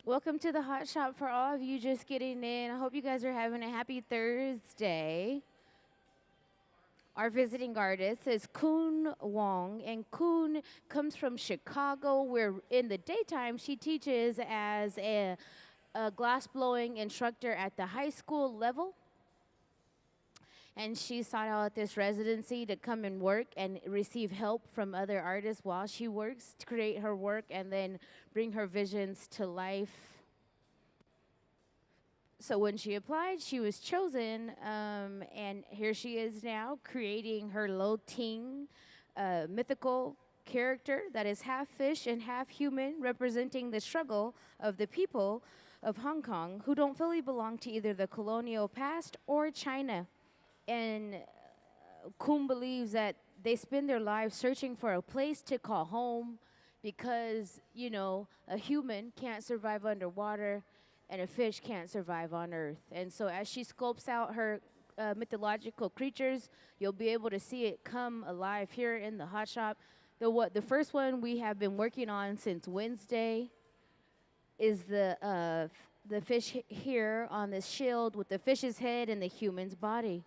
Welcome to the Hot Shop for all of you just getting in. I hope you guys are having a happy Thursday. Our visiting artist is Wong, and Kwun comes from Chicago, where in the daytime she teaches as a glass blowing instructor at the high school level. And she sought out this residency to come and work and receive help from other artists while she works to create her work and then bring her visions to life. So when she applied, she was chosen, and here she is now creating her Lo Ting mythical character that is half fish and half human, representing the struggle of the people of Hong Kong who don't fully belong to either the colonial past or China. And Kwun believes that they spend their lives searching for a place to call home because, a human can't survive underwater and a fish can't survive on Earth. And so as she sculpts out her mythological creatures, you'll be able to see it come alive here in the Hot Shop. The first one we have been working on since Wednesday is the fish here on this shield with the fish's head and the human's body.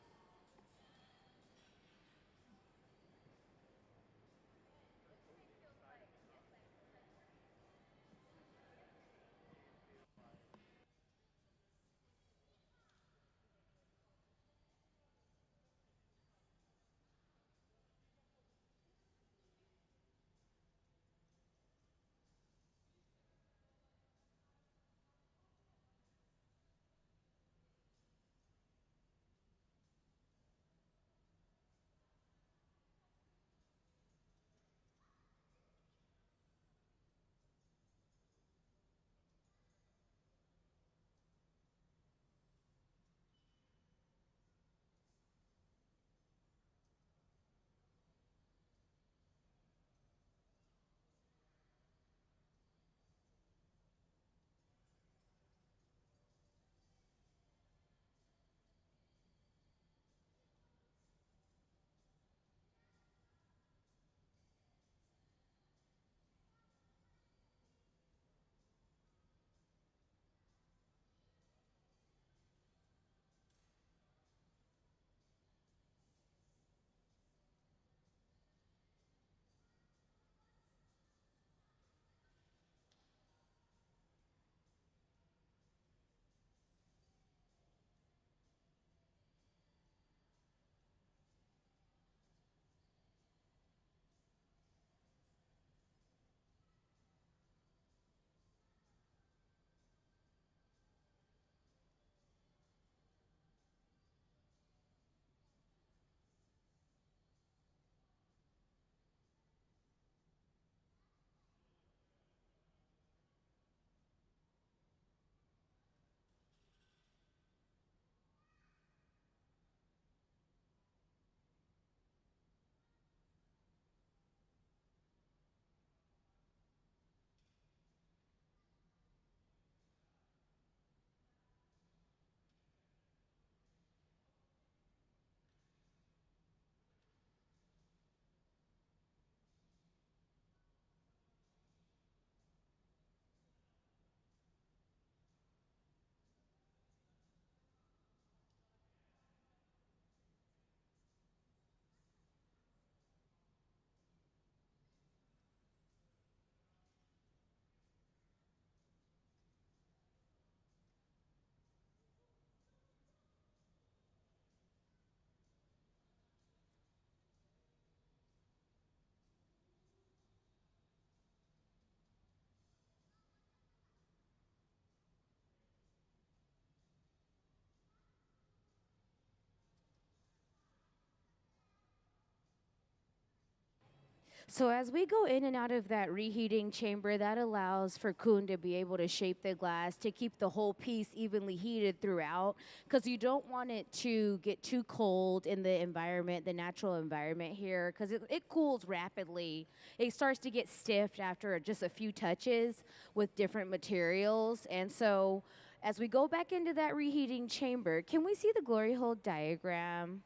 So as we go in and out of that reheating chamber, that allows for Kwun to be able to shape the glass to keep the whole piece evenly heated throughout, because you don't want it to get too cold in the environment, the natural environment here, because it cools rapidly. It starts to get stiff after just a few touches with different materials. And so as we go back into that reheating chamber, can we see the glory hole diagram?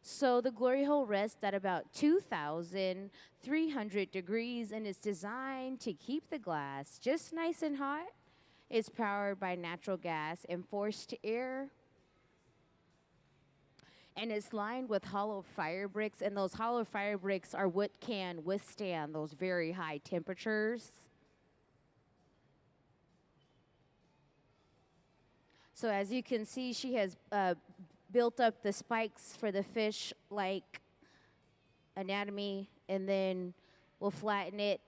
So the glory hole rests at about 2,300 degrees and is designed to keep the glass just nice and hot. It's powered by natural gas and forced air. And it's lined with hollow fire bricks, and those hollow fire bricks are what can withstand those very high temperatures. So as you can see, she has built up the spikes for the fish like anatomy, and then we'll flatten it.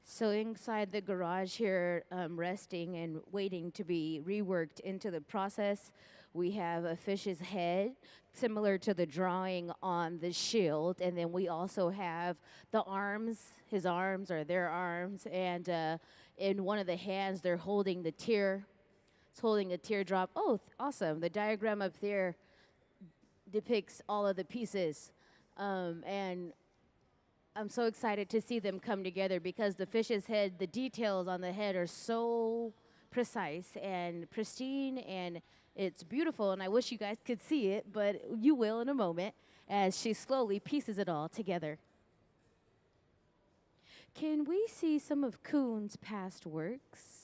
So inside the garage here, resting and waiting to be reworked into the process, we have a fish's head, similar to the drawing on the shield. And then we also have the arms, his arms or their arms. And in one of the hands, they're holding the tear. It's holding a teardrop. Oh, awesome. The diagram up there depicts all of the pieces. And I'm so excited to see them come together because the fish's head, the details on the head are so precise and pristine, and it's beautiful. And I wish you guys could see it, but you will in a moment as she slowly pieces it all together. Can we see some of Kwun's past works?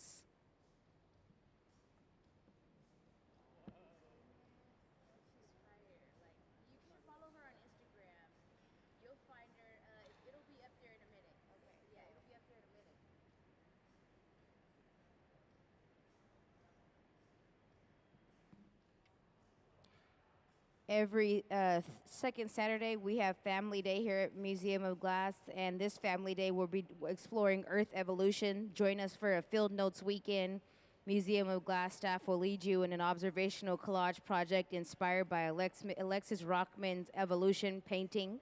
Every second Saturday, we have Family Day here at Museum of Glass, and this Family Day we'll be exploring Earth evolution. Join us for a Field Notes weekend. Museum of Glass staff will lead you in an observational collage project inspired by Alexis Rockman's evolution painting.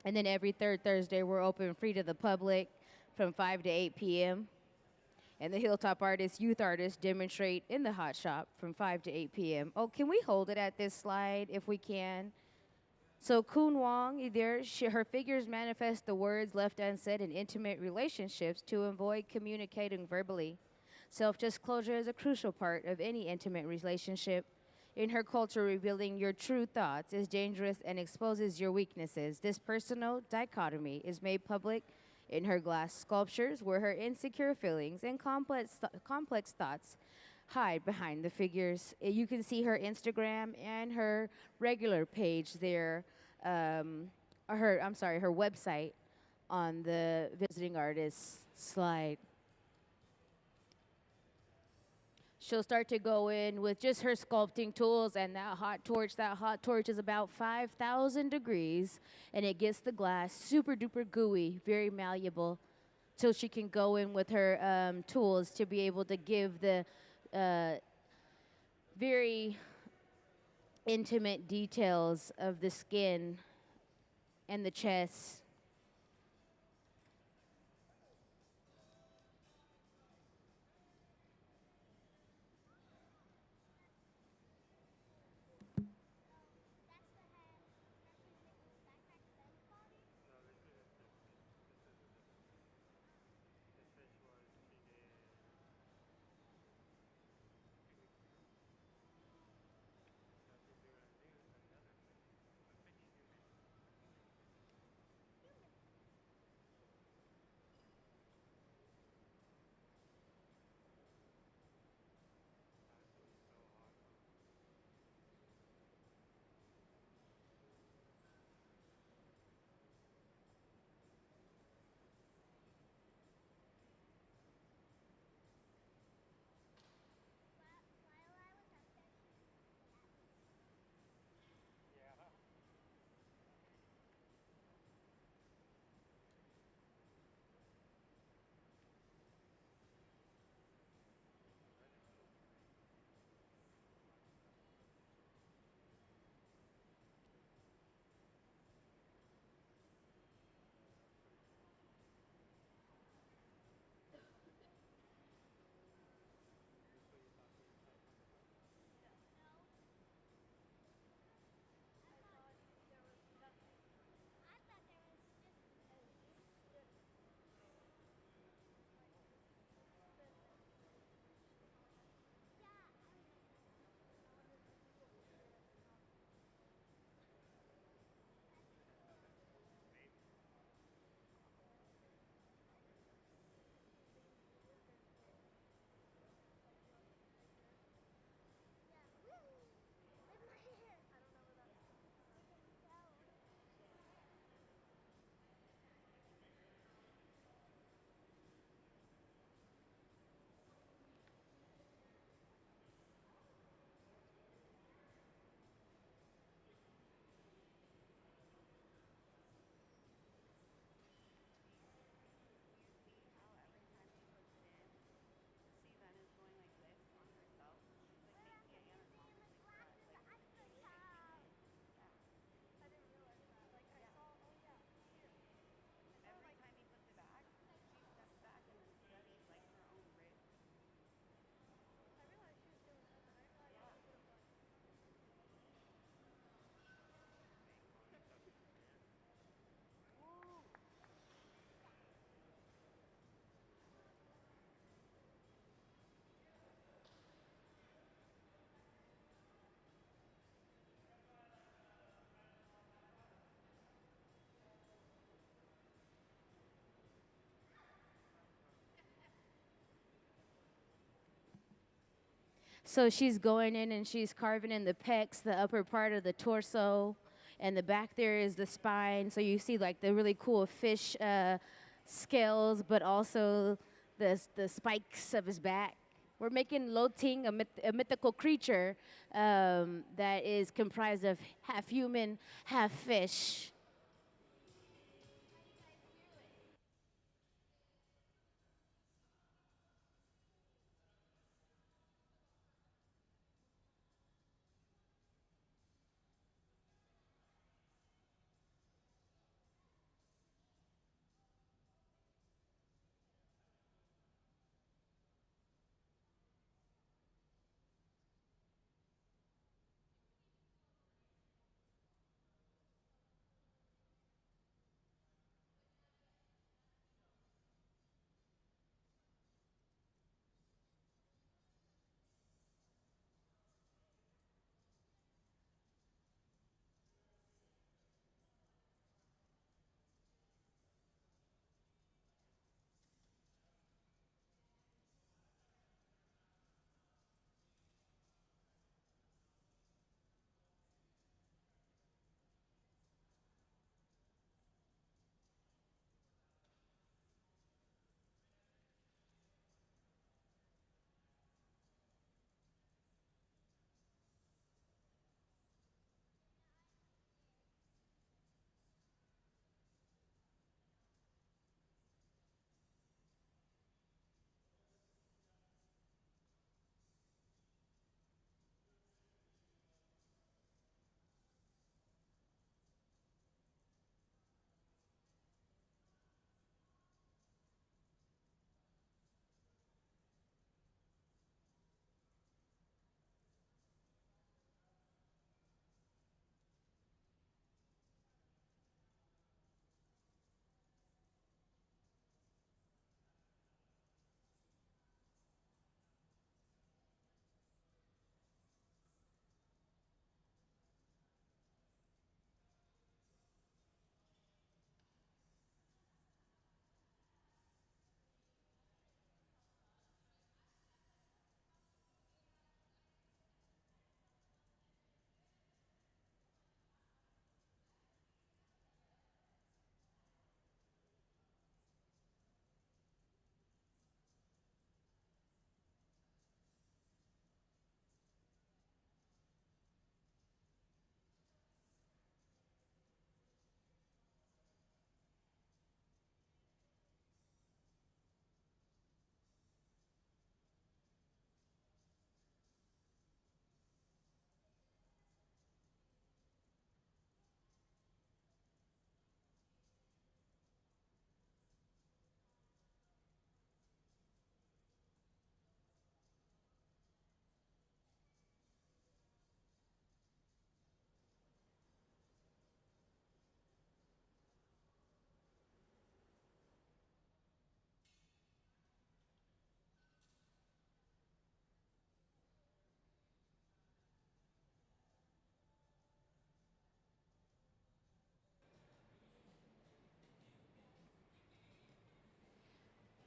And then every third Thursday, we're open free to the public from 5 to 8 p.m. And the Hilltop artists, youth artists, demonstrate in the hot shop from 5 to 8 p.m. Oh, can we hold it at this slide if we can? So Kwun Wong, her figures manifest the words left unsaid in intimate relationships to avoid communicating verbally. Self-disclosure is a crucial part of any intimate relationship. In her culture, revealing your true thoughts is dangerous and exposes your weaknesses. This personal dichotomy is made public in her glass sculptures, where her insecure feelings and complex thoughts hide behind the figures. You can see her Instagram and her regular page there, or her website on the visiting artist slide. She'll start to go in with just her sculpting tools and that hot torch. That hot torch is about 5,000 degrees, and it gets the glass super duper gooey, very malleable, till she can go in with her tools to be able to give the very intimate details of the skin and the chest. So she's going in and she's carving in the pecs, the upper part of the torso, and the back there is the spine. So you see like the really cool fish scales, but also the spikes of his back. We're making Lo Ting a mythical creature that is comprised of half human, half fish.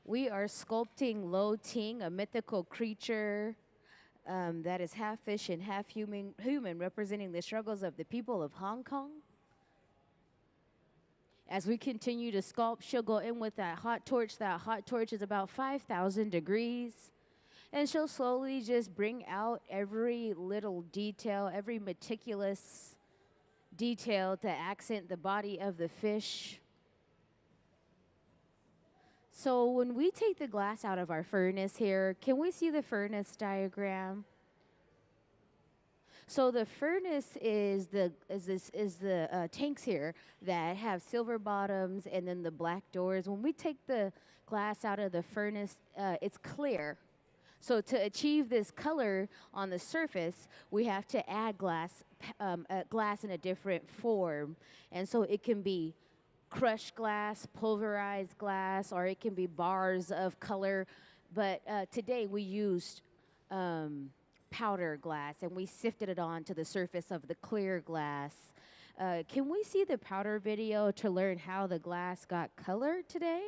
We are sculpting Lo Ting, a mythical creature that is half fish and half human, representing the struggles of the people of Hong Kong. As we continue to sculpt, she'll go in with that hot torch. That hot torch is about 5,000 degrees. And she'll slowly just bring out every little detail, every meticulous detail to accent the body of the fish. So when we take the glass out of our furnace here, can we see the furnace diagram? So the furnace is the tanks here that have silver bottoms and then the black doors. When we take the glass out of the furnace, it's clear. So to achieve this color on the surface, we have to add glass in a different form, and so it can be crushed glass, pulverized glass, or it can be bars of color. But today we used powder glass, and we sifted it onto the surface of the clear glass. Can we see the powder video to learn how the glass got colored today?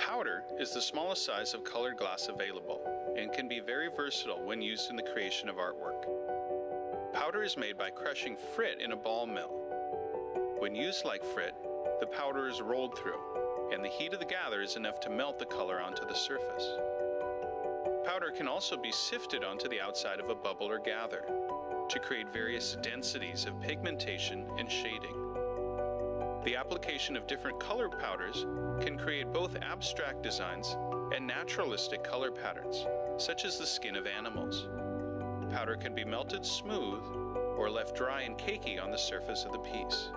Powder is the smallest size of colored glass available and can be very versatile when used in the creation of artwork. Powder is made by crushing frit in a ball mill. When used like frit, the powder is rolled through, and the heat of the gather is enough to melt the color onto the surface. Powder can also be sifted onto the outside of a bubble or gather to create various densities of pigmentation and shading. The application of different color powders can create both abstract designs and naturalistic color patterns, such as the skin of animals. Powder can be melted smooth or left dry and cakey on the surface of the piece.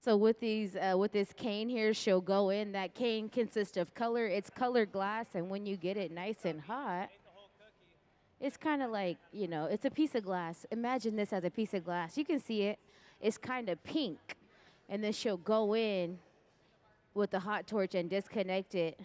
So with this cane here, she'll go in. That cane consists of color. It's colored glass, and when you get it nice and hot, it's kind of like, it's a piece of glass. Imagine this as a piece of glass. You can see it. It's kind of pink. And then she'll go in with the hot torch and disconnect it.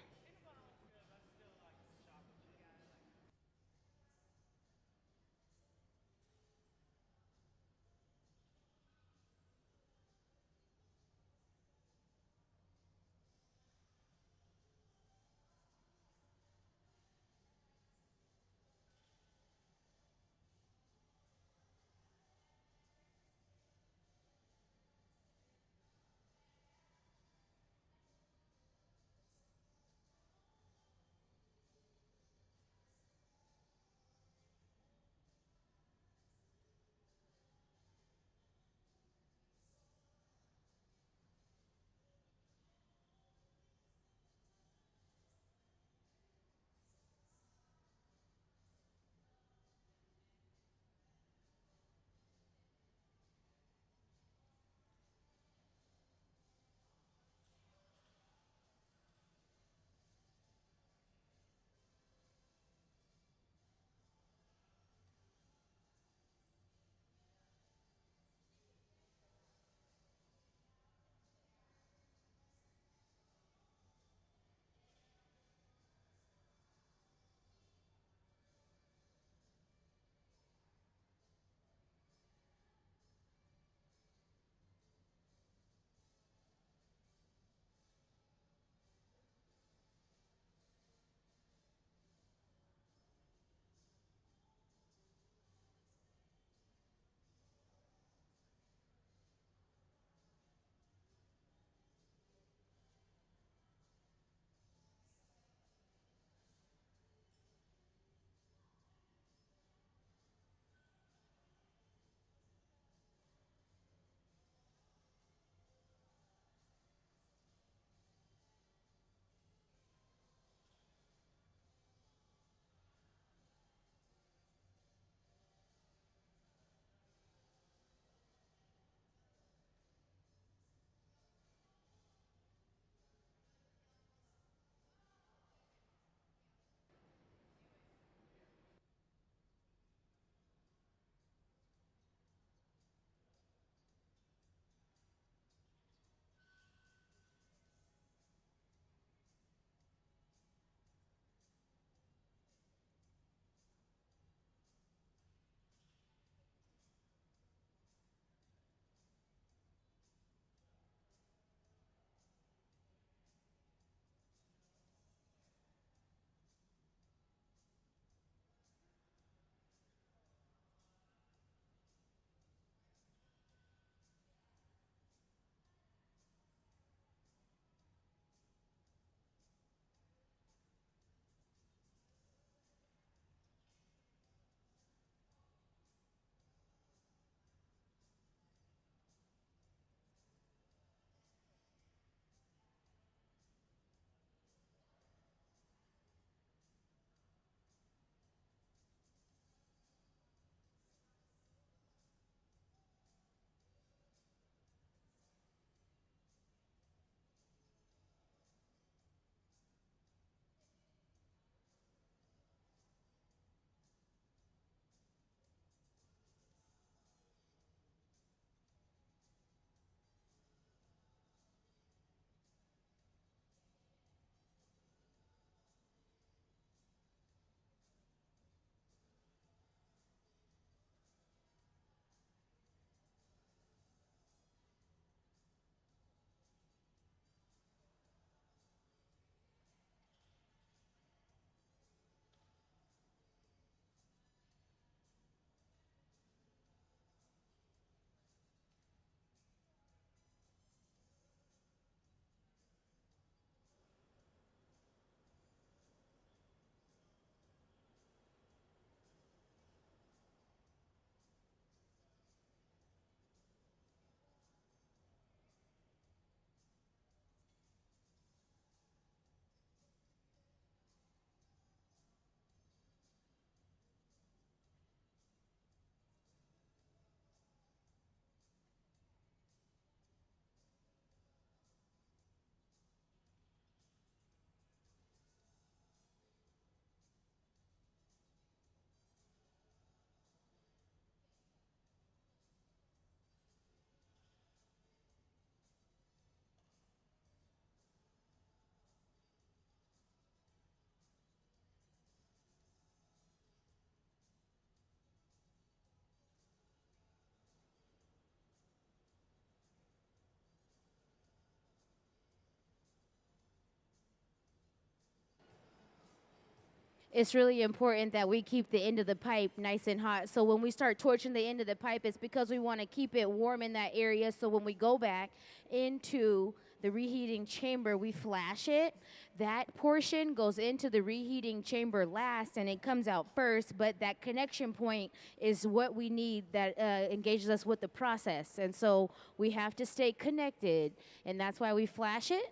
it's really important that we keep the end of the pipe nice and hot. So when we start torching the end of the pipe, it's because we want to keep it warm in that area. So when we go back into the reheating chamber, we flash it. That portion goes into the reheating chamber last, and it comes out first. But that connection point is what we need that engages us with the process. And so we have to stay connected, and that's why we flash it.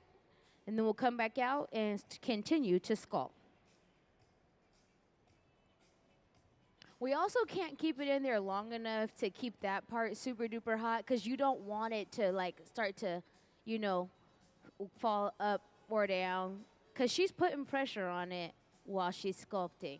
And then we'll come back out and continue to sculpt. We also can't keep it in there long enough to keep that part super duper hot, because you don't want it to like start to, you know, fall up or down, because she's putting pressure on it while she's sculpting.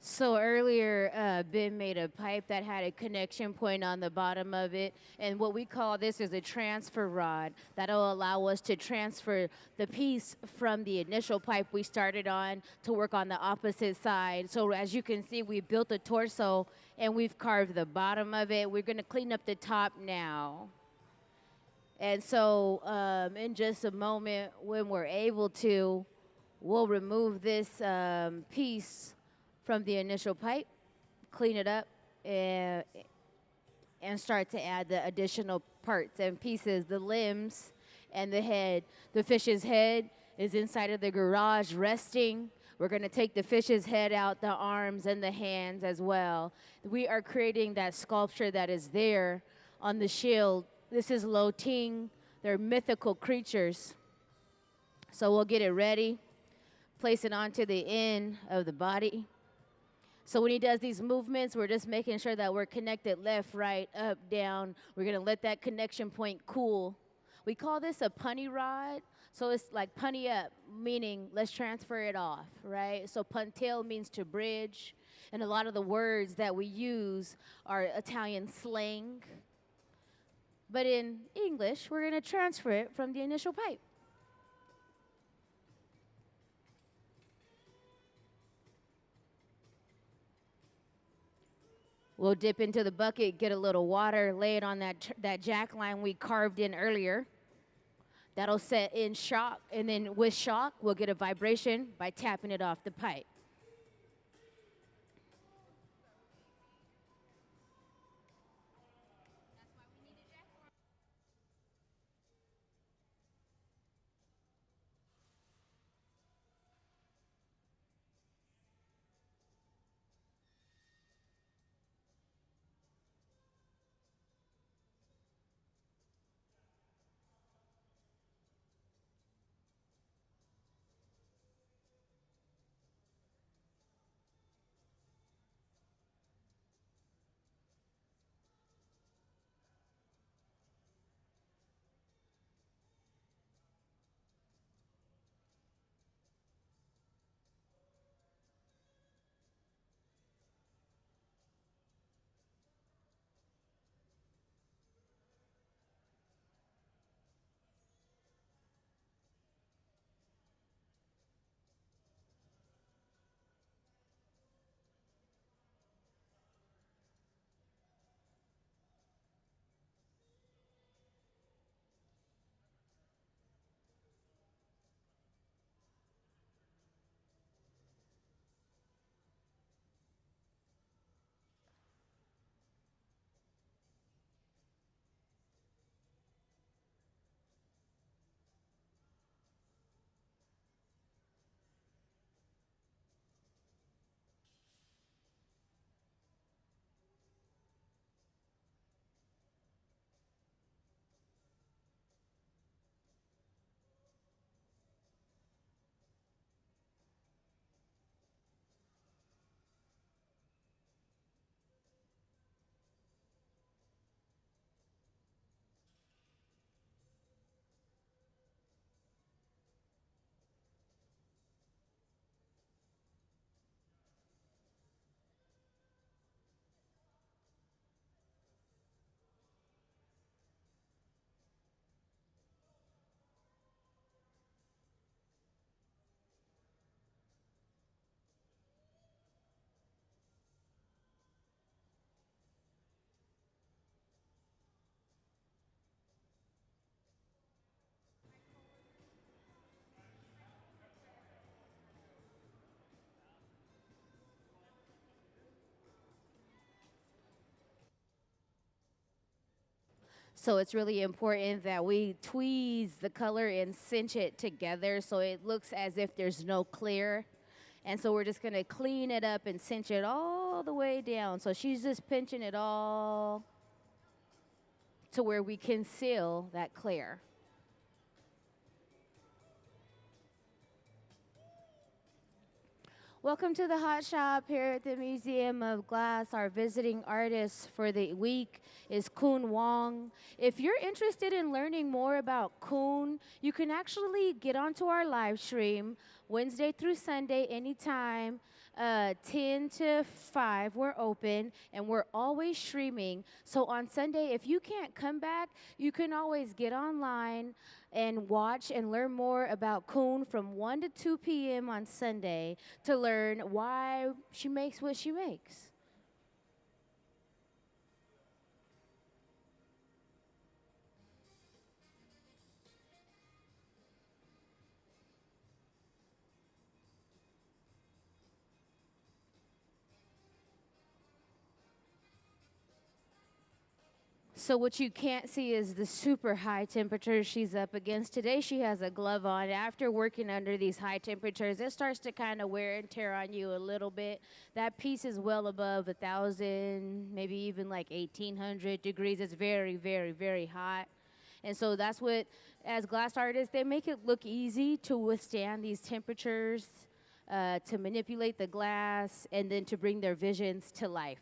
So earlier, Ben made a pipe that had a connection point on the bottom of it. And what we call this is a transfer rod. That'll allow us to transfer the piece from the initial pipe we started on to work on the opposite side. So as you can see, we built a torso and we've carved the bottom of it. We're gonna clean up the top now. And so in just a moment, when we're able to, we'll remove this piece from the initial pipe, clean it up, and start to add the additional parts and pieces, the limbs and the head. The fish's head is inside of the garage resting. We're gonna take the fish's head out, the arms and the hands as well. We are creating that sculpture that is there on the shield. This is Lo Ting. They're mythical creatures. So we'll get it ready. place it onto the end of the body. So when he does these movements, we're just making sure that we're connected left, right, up, down. We're gonna let that connection point cool. We call this a punny rod. So it's like punny up, meaning let's transfer it off, right? So puntail means to bridge. And a lot of the words that we use are Italian slang. But in English, we're gonna transfer it from the initial pipe. We'll dip into the bucket, get a little water, lay it on that jack line we carved in earlier. That'll set in shock, and then with shock, we'll get a vibration by tapping it off the pipe. So it's really important that we tweeze the color and cinch it together so it looks as if there's no clear. And so we're just gonna clean it up and cinch it all the way down. So she's just pinching it all to where we conceal that clear. Welcome to the Hot Shop here at the Museum of Glass. Our visiting artist for the week is Kwun Wong. If you're interested in learning more about Kwun, you can actually get onto our live stream Wednesday through Sunday anytime. 10 to 5, we're open, and we're always streaming. So on Sunday, if you can't come back, you can always get online and watch and learn more about Kwun from 1 to 2 p.m. on Sunday to learn why she makes what she makes. So what you can't see is the super high temperatures she's up against. Today she has a glove on. After working under these high temperatures, it starts to kind of wear and tear on you a little bit. That piece is well above 1,000, maybe even like 1,800 degrees. It's very, very, very hot. And so that's what, as glass artists, they make it look easy to withstand these temperatures. to manipulate the glass, and then to bring their visions to life.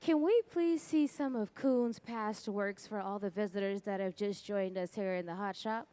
Can we please see some of Kwun's past works for all the visitors that have just joined us here in the hot shop?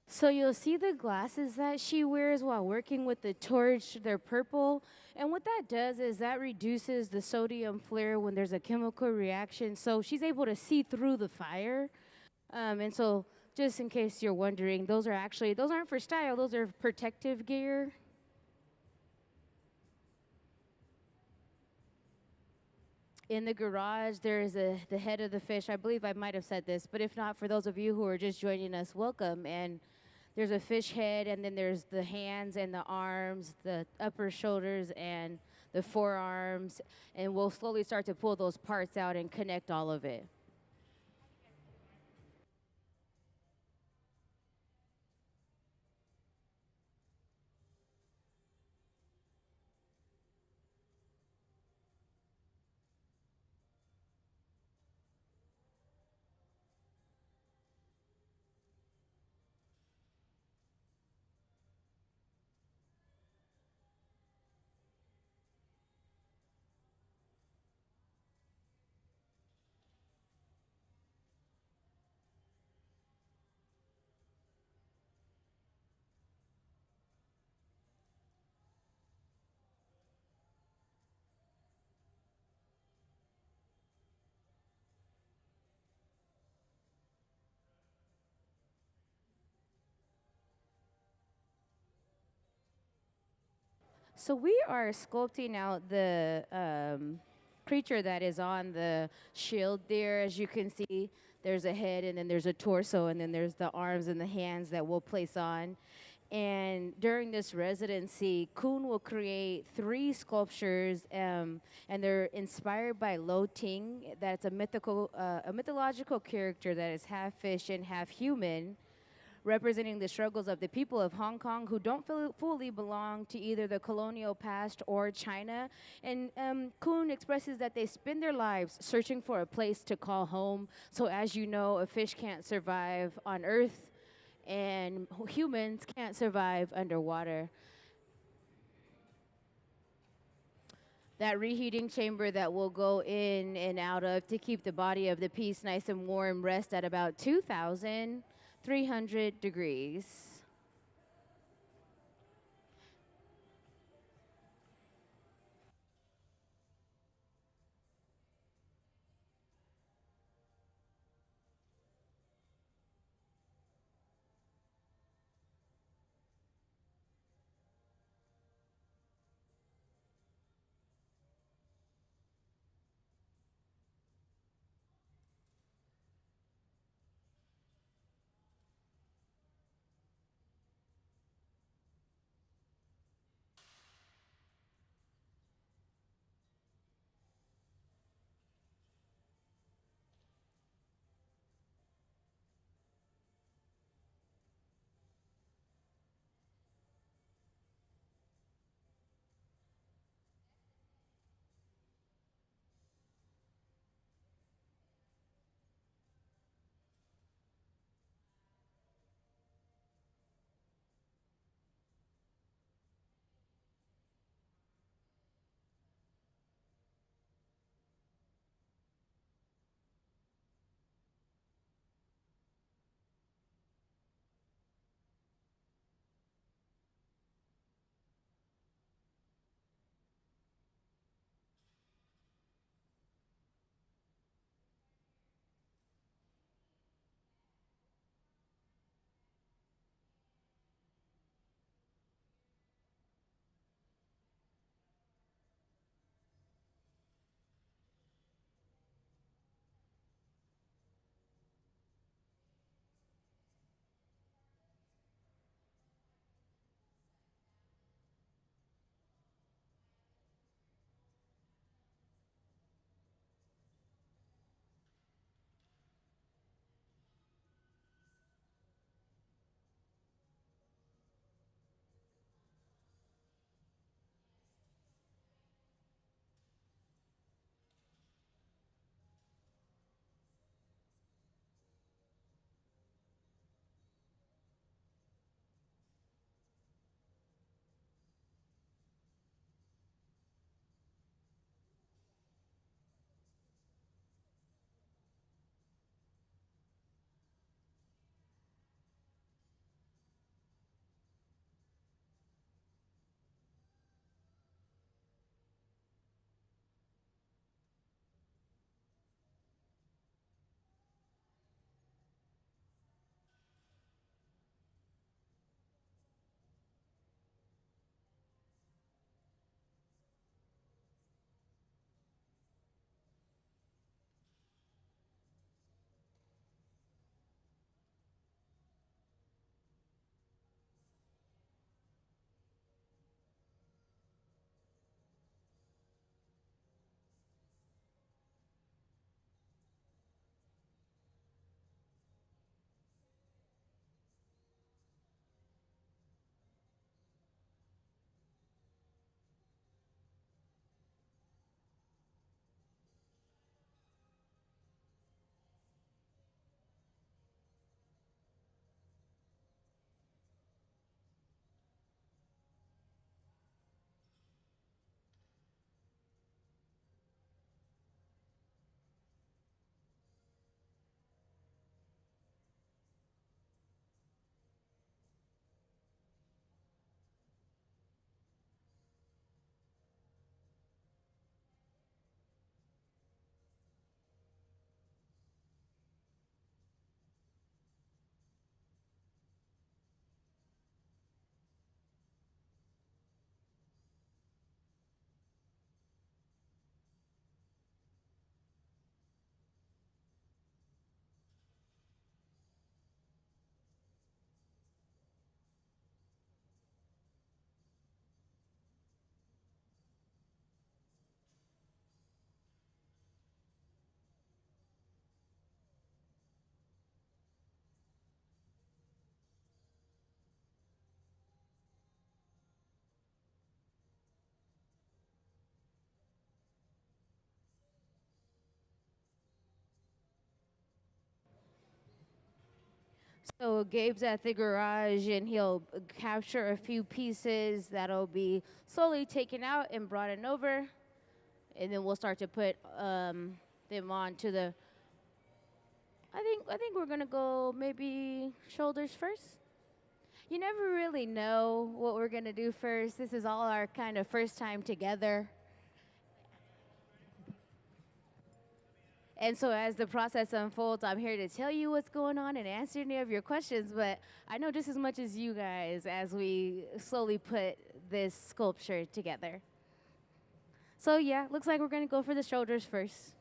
So you'll see the glasses that she wears while working with the torch. They're purple. And what that does is that reduces the sodium flare when there's a chemical reaction. So she's able to see through the fire. And so just in case you're wondering, those aren't for style, those are protective gear. In the garage, there is the head of the fish. I believe I might have said this, but if not, for those of you who are just joining us, welcome. And there's a fish head, and then there's the hands and the arms, the upper shoulders and the forearms, and we'll slowly start to pull those parts out and connect all of it. So we are sculpting out the creature that is on the shield there. As you can see, there's a head, and then there's a torso, and then there's the arms and the hands that we'll place on. And during this residency, Kwun will create 3 sculptures, and they're inspired by Lo Ting. That's a mythological character that is half fish and half human, representing the struggles of the people of Hong Kong who don't fully belong to either the colonial past or China. And Kwun expresses that they spend their lives searching for a place to call home. So as you know, a fish can't survive on Earth, and humans can't survive underwater. That reheating chamber that we'll go in and out of to keep the body of the piece nice and warm rests at about 2,300 degrees. So Gabe's at the garage and he'll capture a few pieces that'll be slowly taken out and brought in over. And then we'll start to put them onto the, I think we're gonna go maybe shoulders first. You never really know what we're gonna do first. This is all our kind of first time together. And so as the process unfolds, I'm here to tell you what's going on and answer any of your questions, but I know just as much as you guys as we slowly put this sculpture together. So yeah, looks like we're gonna go for the shoulders first.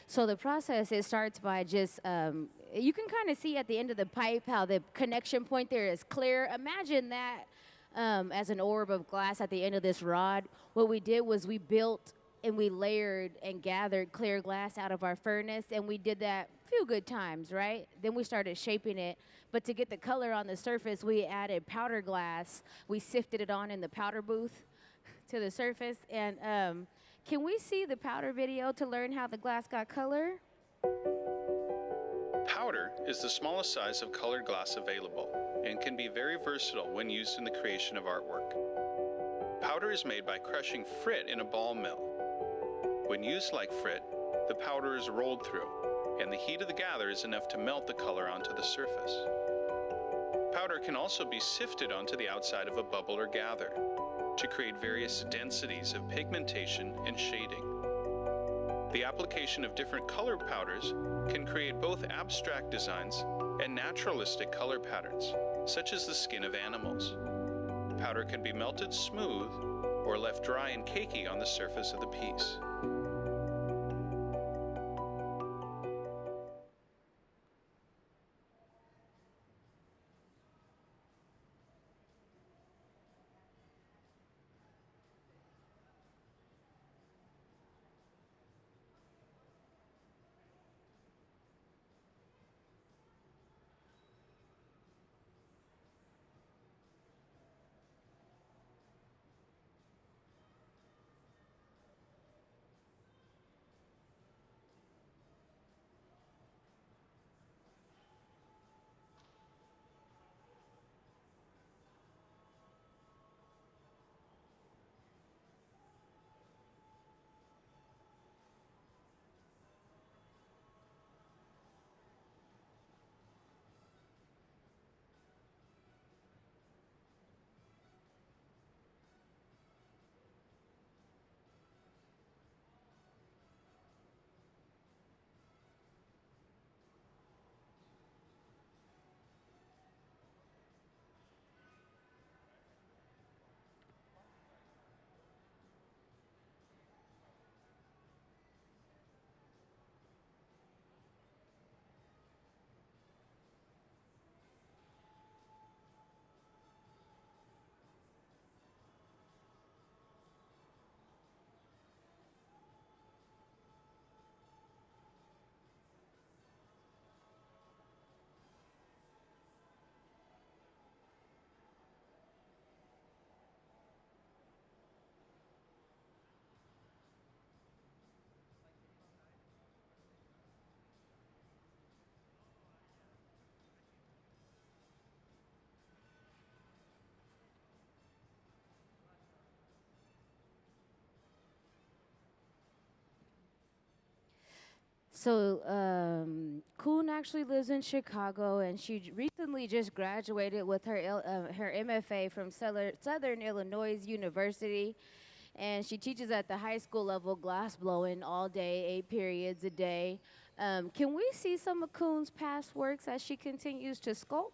So the process, it starts by just, you can kind of see at the end of the pipe how the connection point there is clear. Imagine that as an orb of glass at the end of this rod. What we did was we built and we layered and gathered clear glass out of our furnace, and we did that a few good times, right? Then we started shaping it. But to get the color on the surface, we added powder glass. We sifted it on in the powder booth to the surface. And can we see the powder video to learn how the glass got color? Powder is the smallest size of colored glass available and can be very versatile when used in the creation of artwork. Powder is made by crushing frit in a ball mill. When used like frit, the powder is rolled through, and the heat of the gather is enough to melt the color onto the surface. Powder can also be sifted onto the outside of a bubble or gather to create various densities of pigmentation and shading. The application of different color powders can create both abstract designs and naturalistic color patterns, such as the skin of animals. Powder can be melted smooth or left dry and cakey on the surface of the piece. So, Kwun actually lives in Chicago, and she recently just graduated with her MFA from Southern Illinois University, and she teaches at the high school level glass blowing all day, 8 periods a day. Can we see some of Kwun's past works as she continues to sculpt?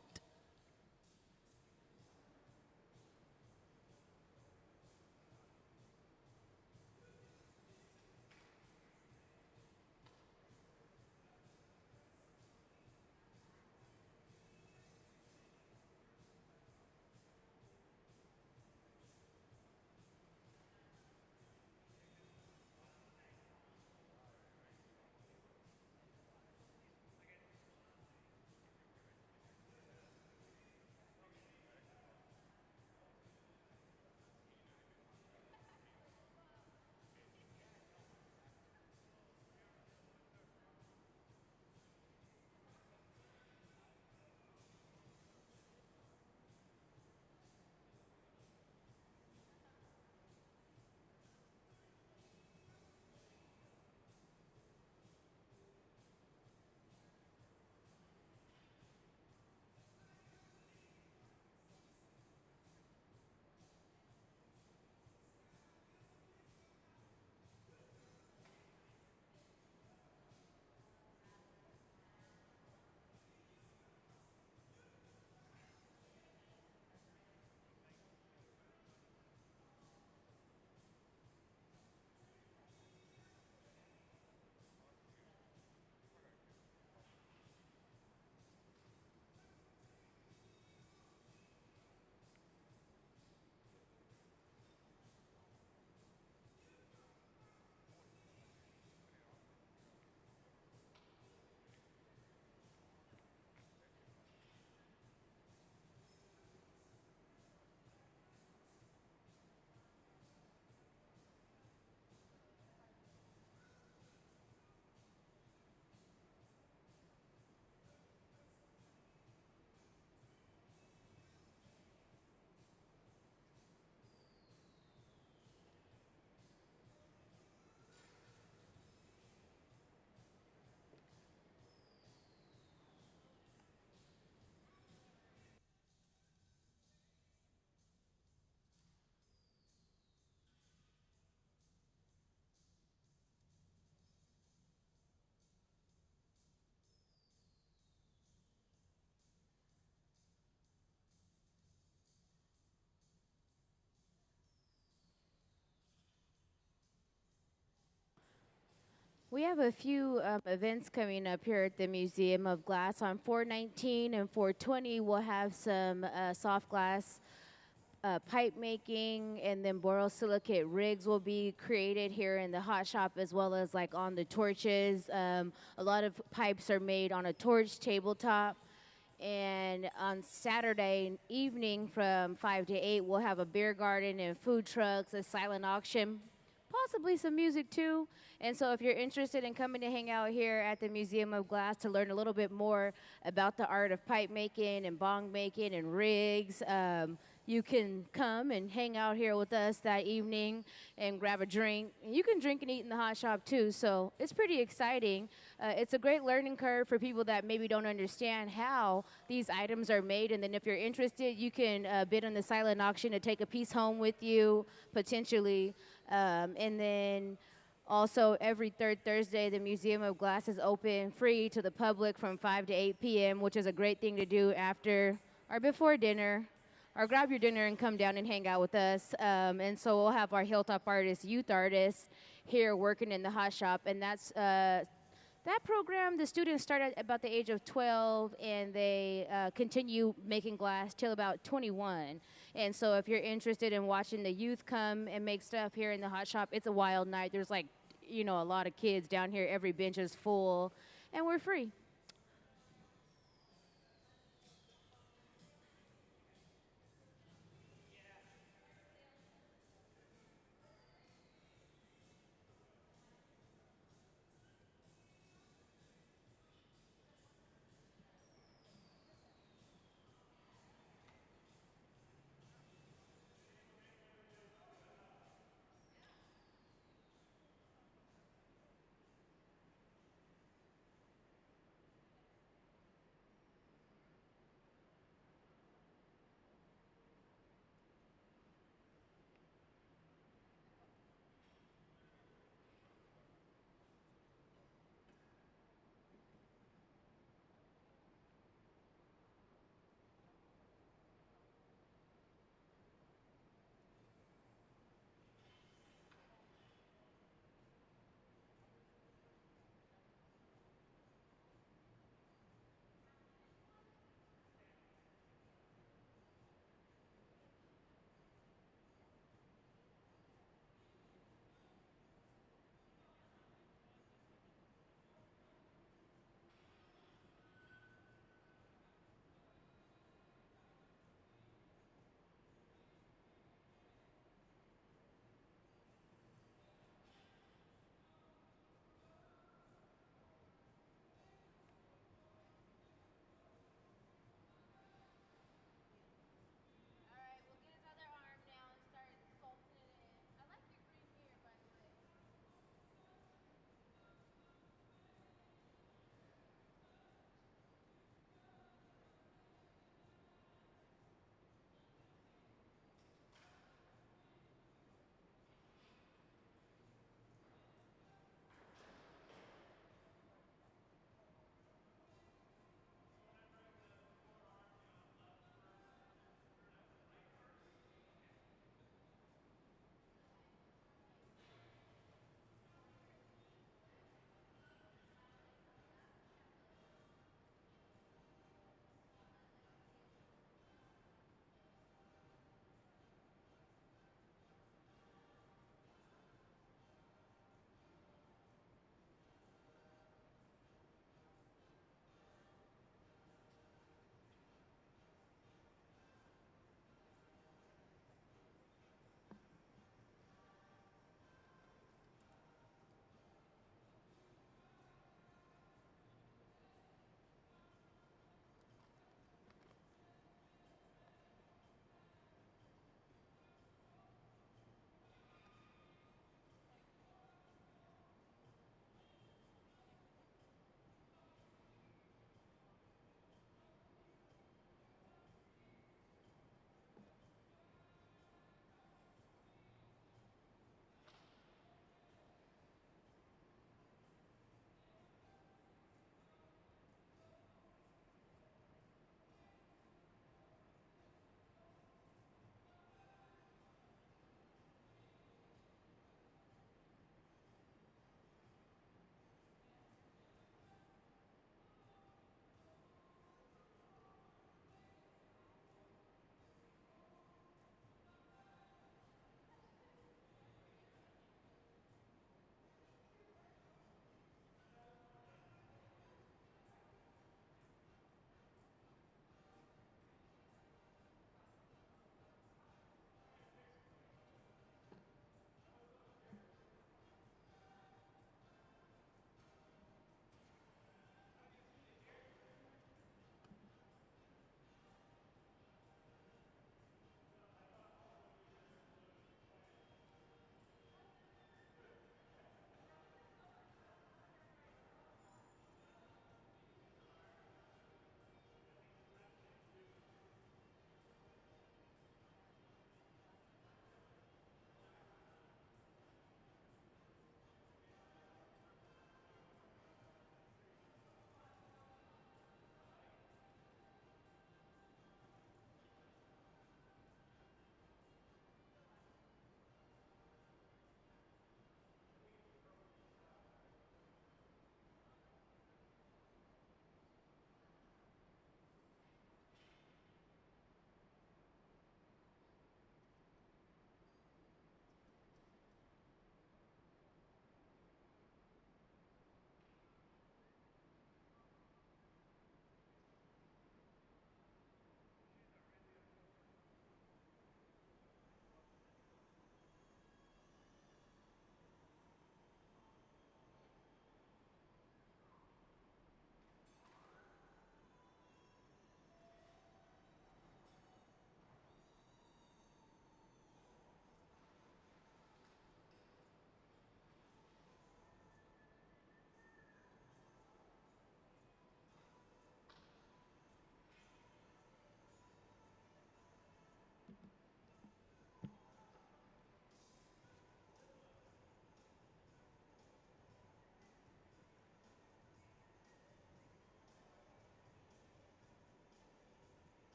We have a few events coming up here at the Museum of Glass. On 419 and 420, we'll have some soft glass pipe making, and then borosilicate rigs will be created here in the hot shop, as well as like on the torches. A lot of pipes are made on a torch tabletop. And on Saturday evening from 5 to 8, we'll have a beer garden and food trucks, a silent auction, possibly some music too. And so if you're interested in coming to hang out here at the Museum of Glass to learn a little bit more about the art of pipe making and bong making and rigs, you can come and hang out here with us that evening and grab a drink. You can drink and eat in the hot shop too, so it's pretty exciting. It's a great learning curve for people that maybe don't understand how these items are made. And then if you're interested, you can bid on the silent auction to take a piece home with you, potentially. And then also every third Thursday, the Museum of Glass is open free to the public from 5 to 8 p.m., which is a great thing to do after or before dinner. Or grab your dinner and come down and hang out with us. And so we'll have our Hilltop artists, youth artists, here working in the hot shop. And that's that program. The students start at about the age of 12, and they continue making glass till about 21. And so if you're interested in watching the youth come and make stuff here in the hot shop, it's a wild night. There's like, a lot of kids down here. Every bench is full, and we're free.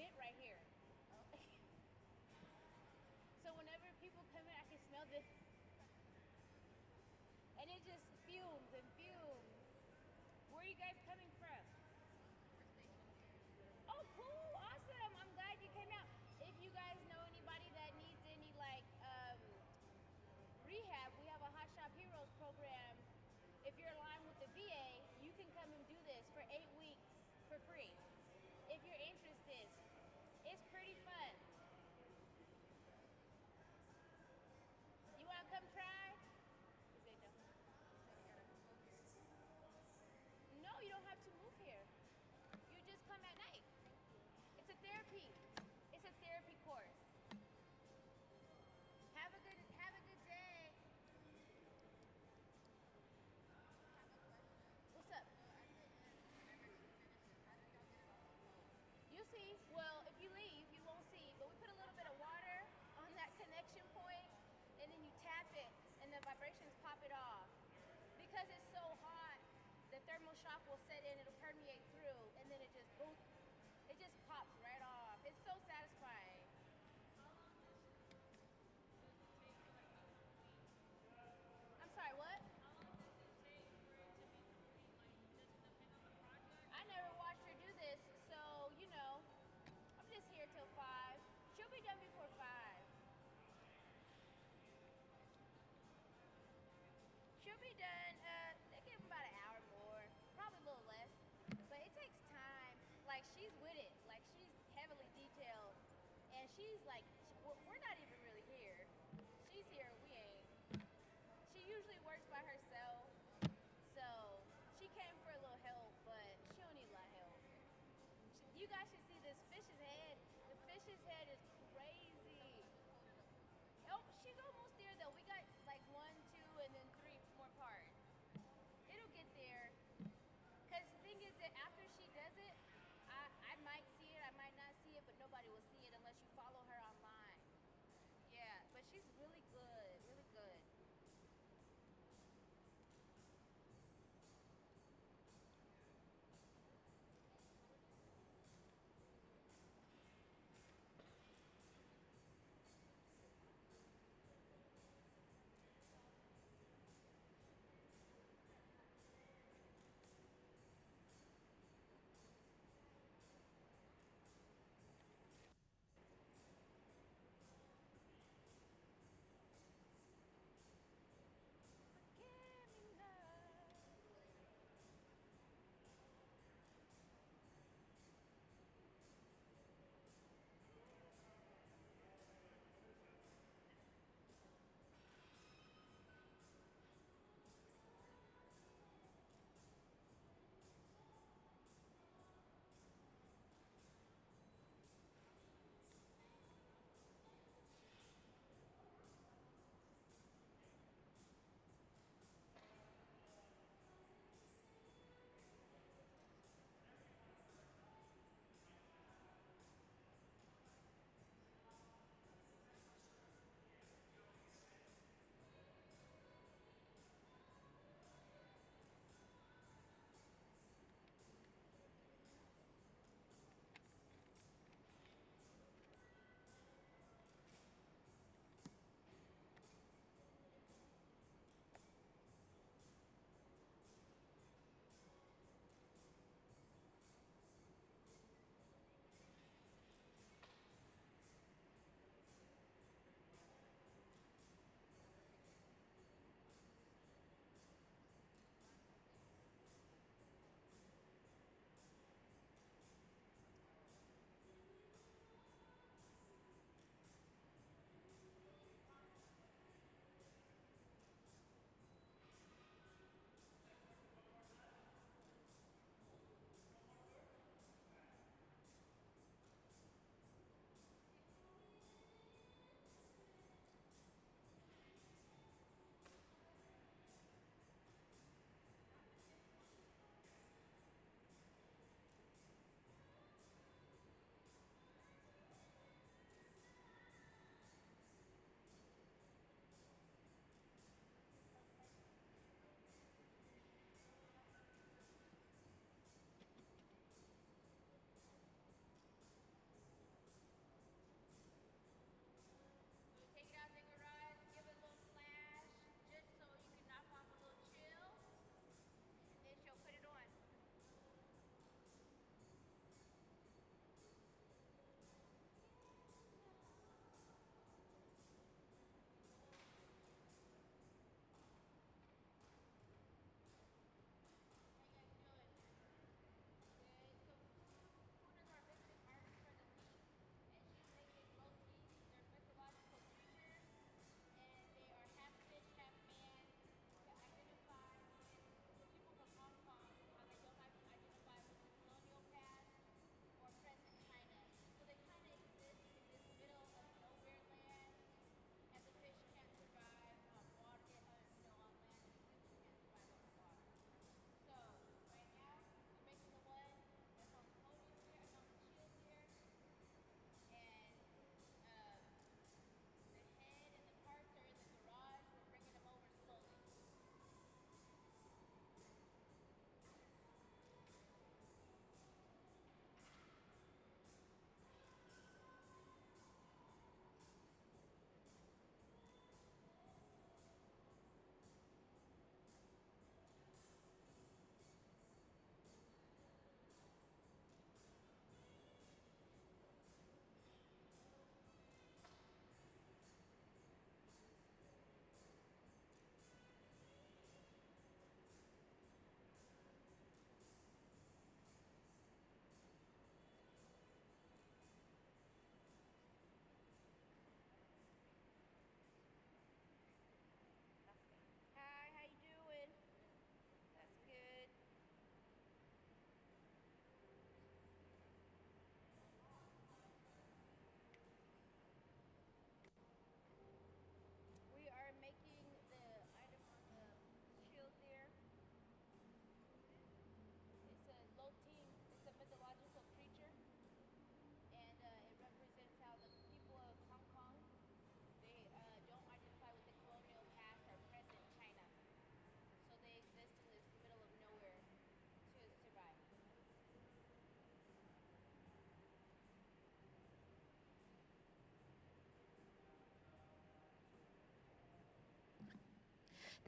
vent right here. So whenever people come in, I can smell this. And it just fumes and fumes. Where are you guys coming from? Oh, cool, awesome. I'm glad you came out. If you guys know anybody that needs any rehab, we have a Hot Shop Heroes program. If you're aligned with the VA, you can come and do this for 8 weeks for free. If you're interested, it's pretty fun. You want to come try? No, you don't have to move here. You just come at night. It's a therapy. It's a therapy course. Have a good day. What's up? You'll see. Well, if you leave, you won't see. But we put a little bit of water on that connection point, and then you tap it, and the vibrations pop it off. Because it's so hot, the thermal shock will set in, it'll permeate through, and then it just boom, it just pops right off. It's so satisfying. I'm sorry, what? I never watched her do this, so, I'm just here till 5. She'll be done before 5. She'll be done, they give them about an hour more, probably a little less, but it takes time. Like, she's with it, like, she's heavily detailed, and she's like, we're not even really here. She's here, we ain't. She usually works by herself, so she came for a little help, but she don't need a lot of help. You guys should see this fish's head. The fish's head is crazy. Oh, she's almost there though. We got like 1, 2, and then 3 more parts. It'll get there. Cause the thing is that after she does it, I might see it, I might not see it, but nobody will see it unless you follow her online.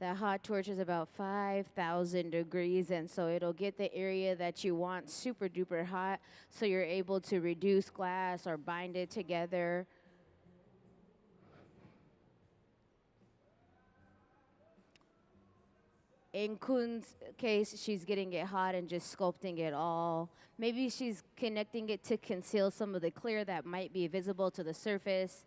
That hot torch is about 5,000 degrees, and so it'll get the area that you want super duper hot, so you're able to reduce glass or bind it together. In Kwun's case, she's getting it hot and just sculpting it all. Maybe she's connecting it to conceal some of the clear that might be visible to the surface.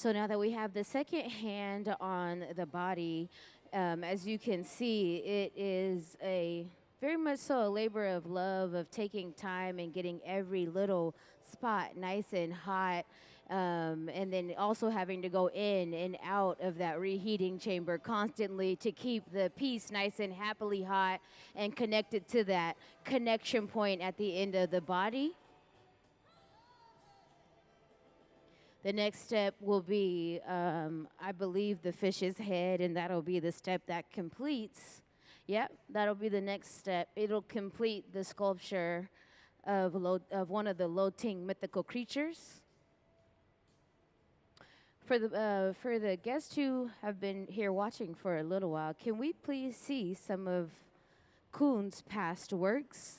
So now that we have the second hand on the body, as you can see, it is a very much so a labor of love, of taking time and getting every little spot nice and hot, and then also having to go in and out of that reheating chamber constantly to keep the piece nice and happily hot and connected to that connection point at the end of the body. The next step will be, I believe, the fish's head, and that'll be the step that completes. Yep, that'll be the next step. It'll complete the sculpture of one of the Lo Ting mythical creatures. For the guests who have been here watching for a little while, can we please see some of Kwun's past works?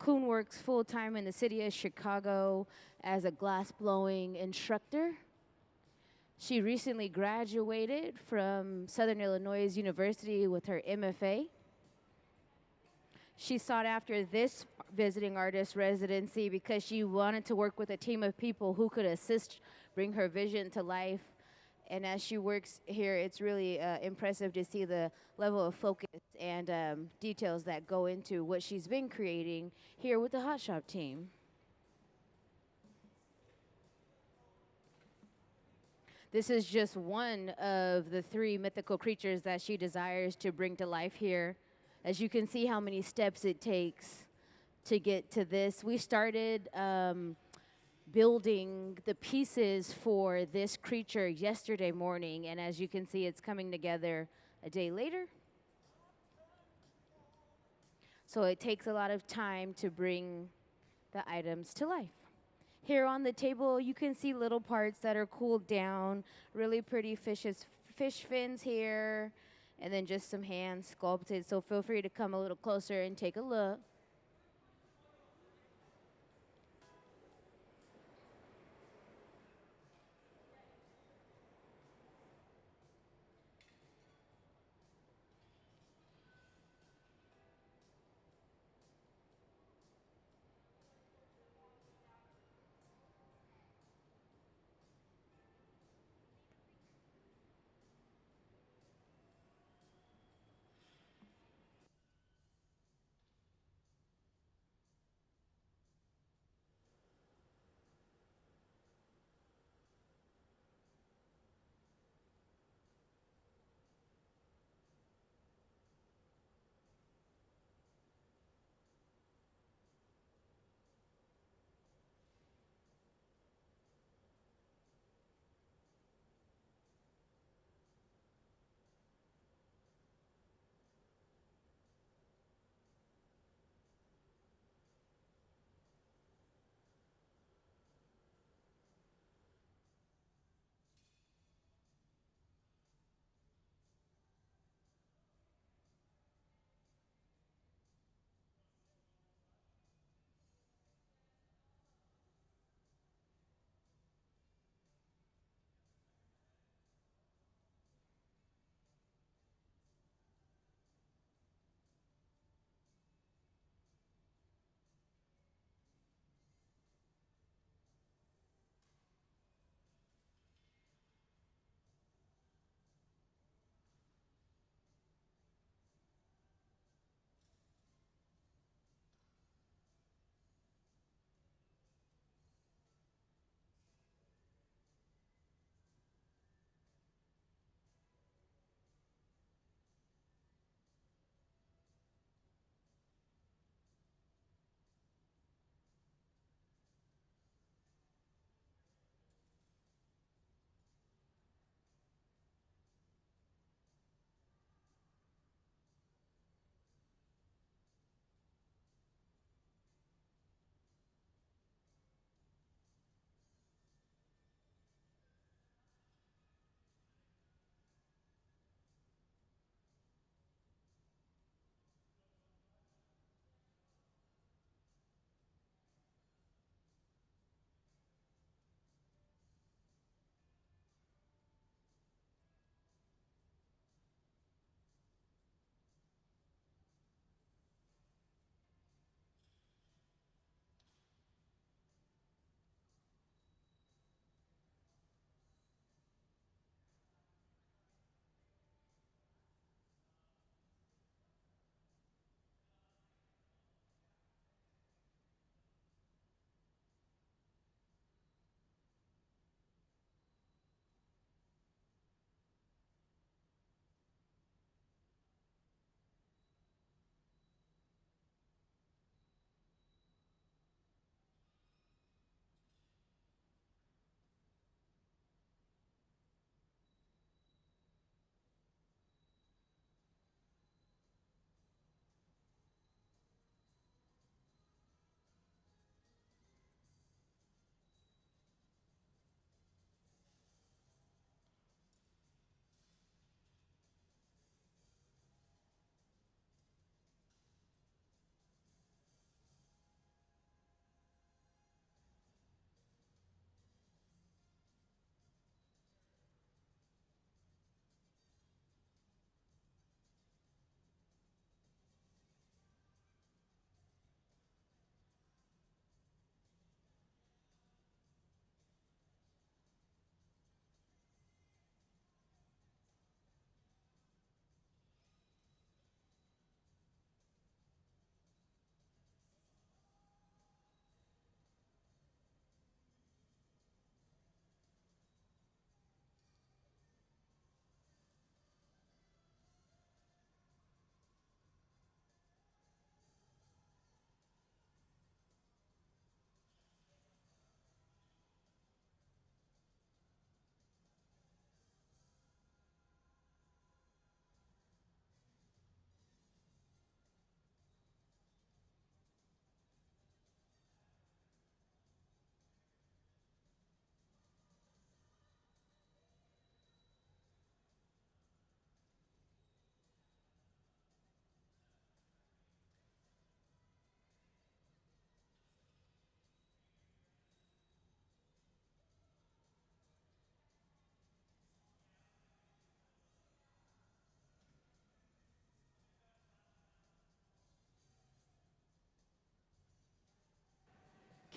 Kwun works full-time in the city of Chicago as a glass-blowing instructor. She recently graduated from Southern Illinois University with her MFA. She sought after this visiting artist residency because she wanted to work with a team of people who could assist bring her vision to life. And as she works here, it's really impressive to see the level of focus and details that go into what she's been creating here with the Hot Shop team. This is just one of the 3 mythical creatures that she desires to bring to life here. As you can see how many steps it takes to get to this. We started building the pieces for this creature yesterday morning, and as you can see, it's coming together a day later. So it takes a lot of time to bring the items to life. Here on the table, you can see little parts that are cooled down, really pretty fish fins here, and then just some hands sculpted. So feel free to come a little closer and take a look.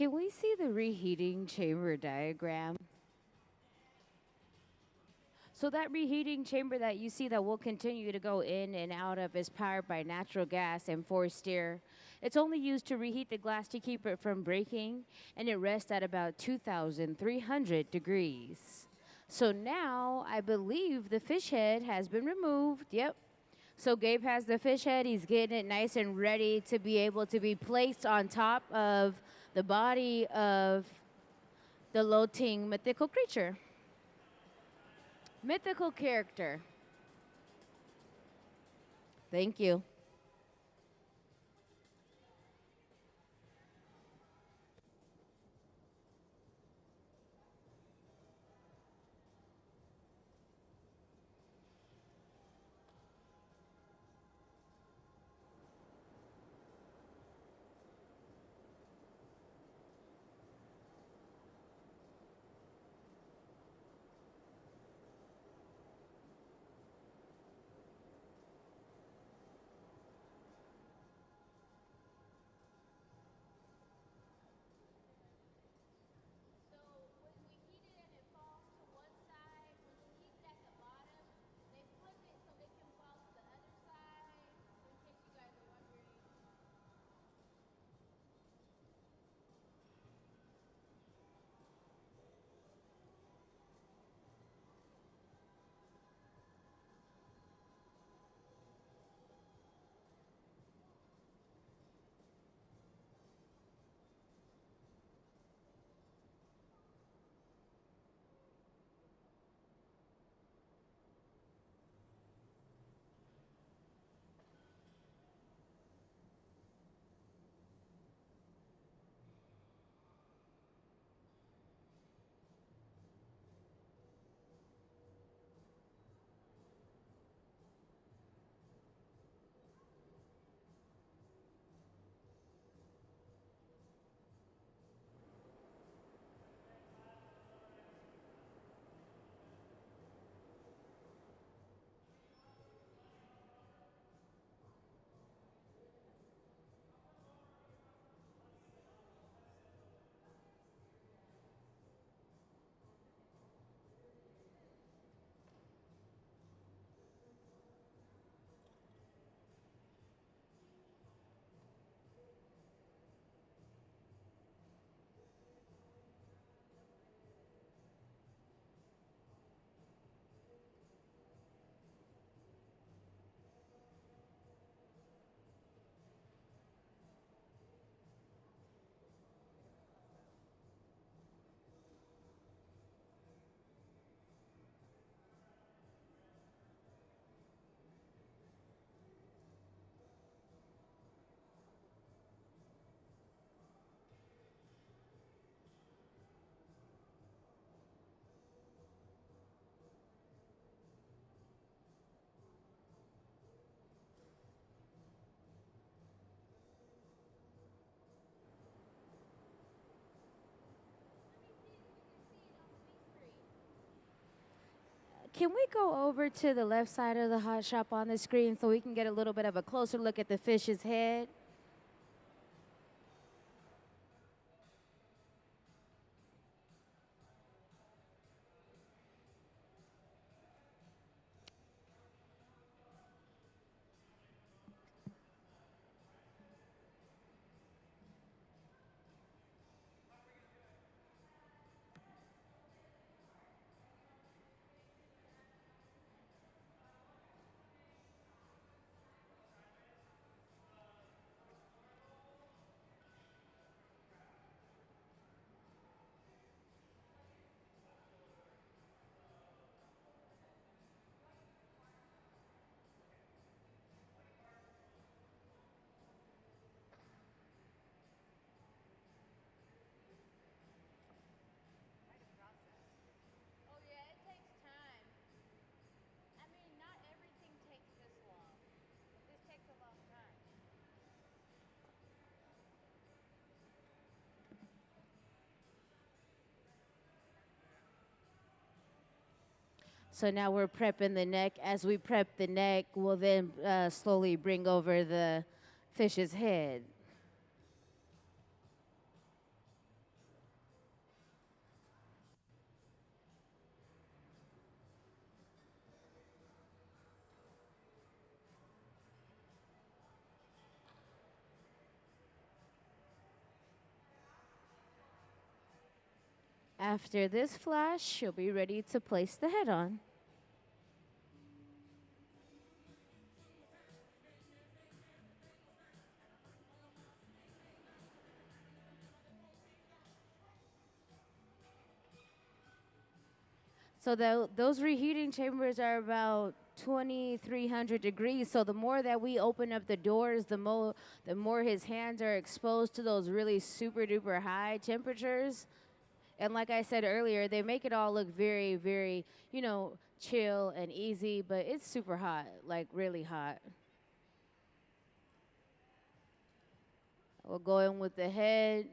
Can we see the reheating chamber diagram? So that reheating chamber that you see that will continue to go in and out of is powered by natural gas and forced air. It's only used to reheat the glass to keep it from breaking, and it rests at about 2,300 degrees. So now I believe the fish head has been removed. Yep. So Gabe has the fish head. He's getting it nice and ready to be able to be placed on top of the body of the Lo Ting mythical creature. Mythical character. Thank you. Can we go over to the left side of the hot shop on the screen so we can get a little bit of a closer look at the fish's head? So now we're prepping the neck. As we prep the neck, we'll then slowly bring over the fish's head. After this flash, you'll be ready to place the head on. So those reheating chambers are about 2,300 degrees. So the more that we open up the doors, the more his hands are exposed to those really super duper high temperatures. And like I said earlier, they make it all look very, very, chill and easy, but it's super hot, like really hot. We'll go in with the head.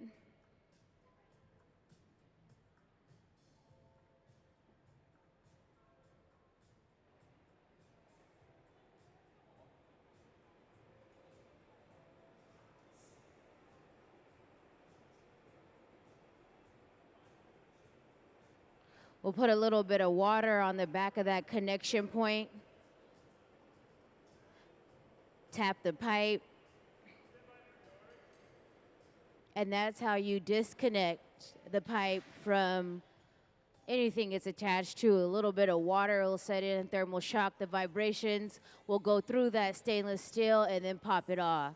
We'll put a little bit of water on the back of that connection point. Tap the pipe. And that's how you disconnect the pipe from anything it's attached to. A little bit of water will set in, thermal shock. The vibrations will go through that stainless steel and then pop it off.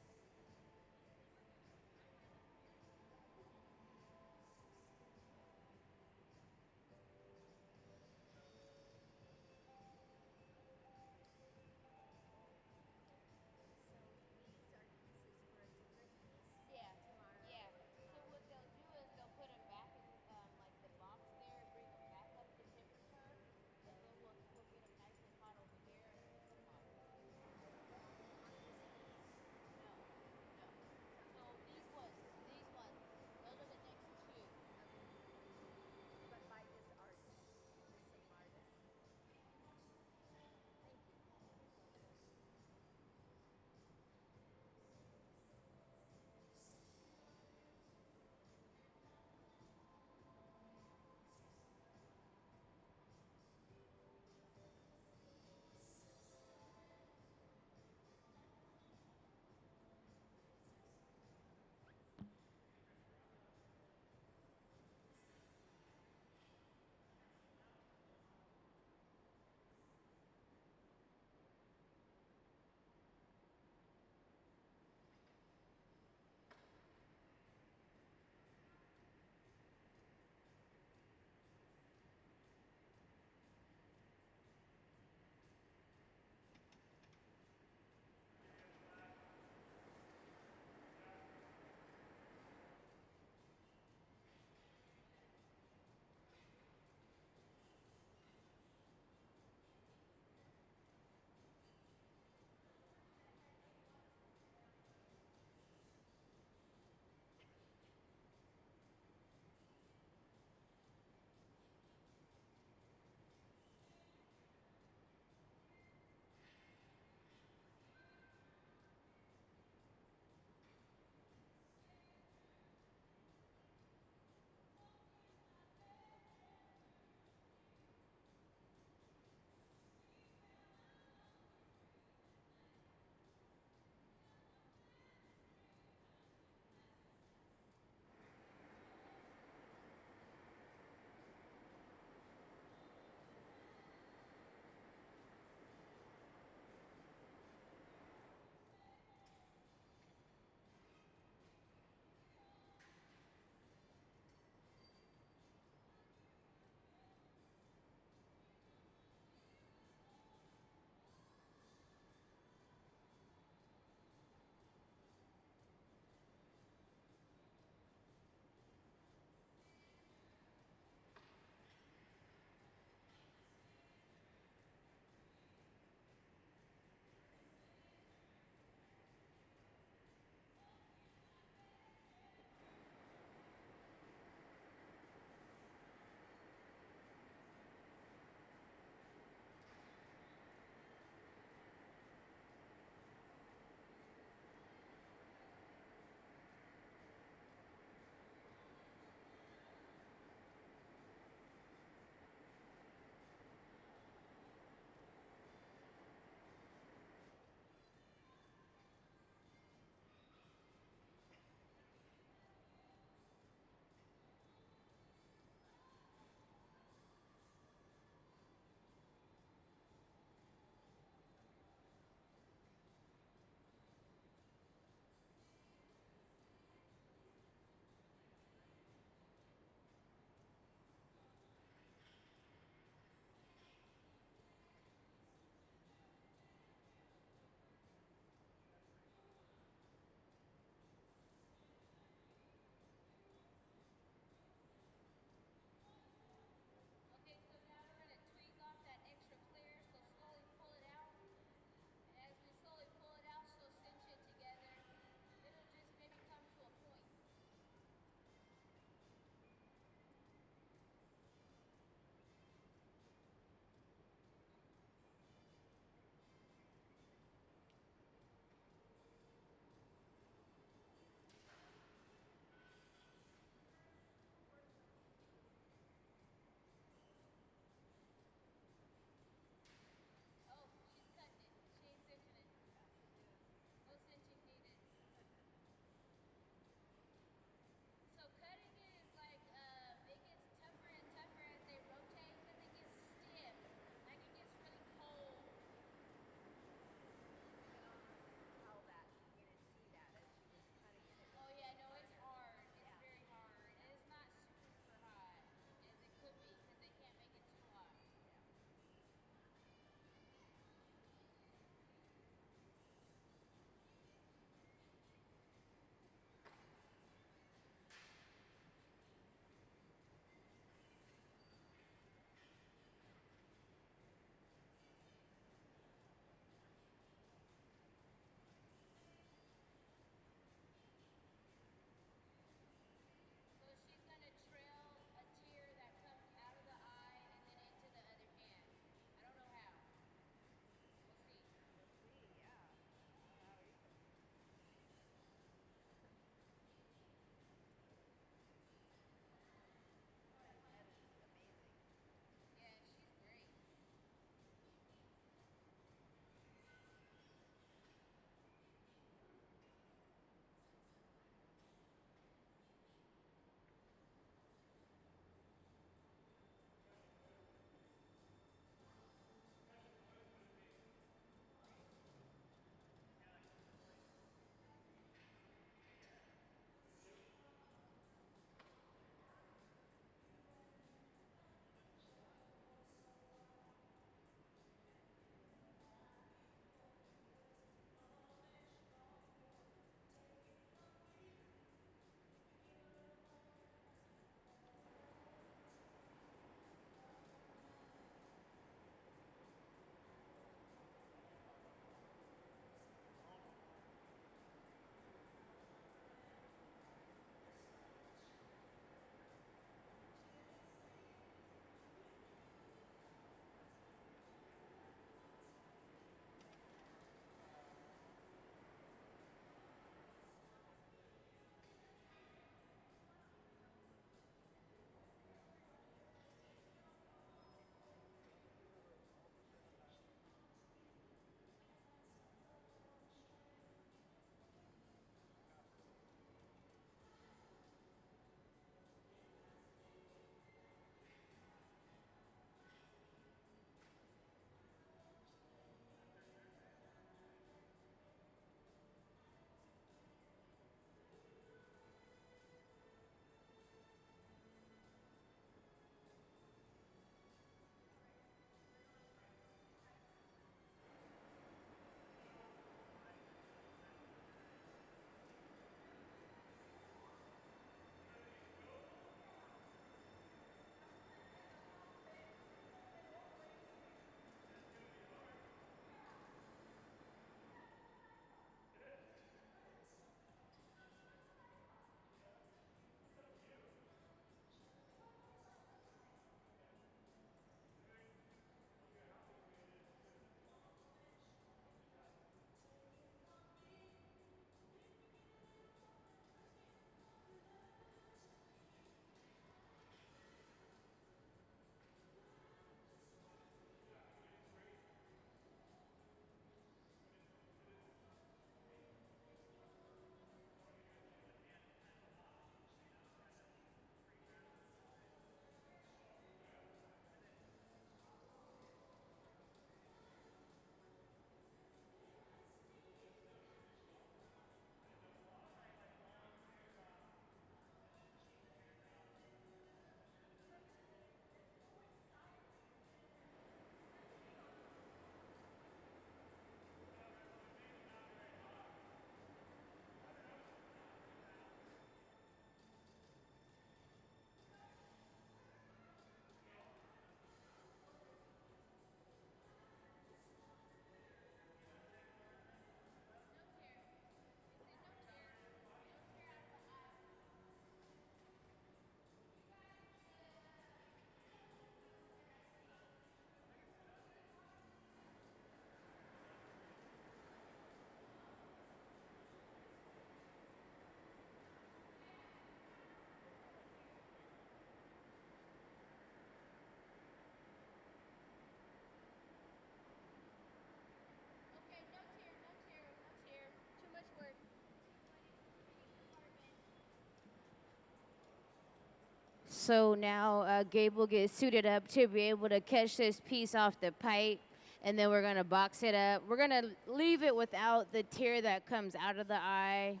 So now Gabe will get suited up to be able to catch this piece off the pipe, and then we're gonna box it up. We're gonna leave it without the tear that comes out of the eye,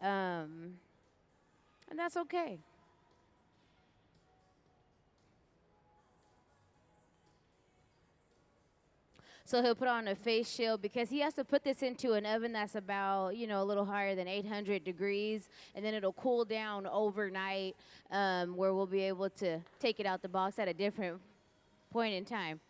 and that's okay. So he'll put on a face shield because he has to put this into an oven that's about, you know, a little higher than 800 degrees. And then it'll cool down overnight where we'll be able to take it out the box at a different point in time.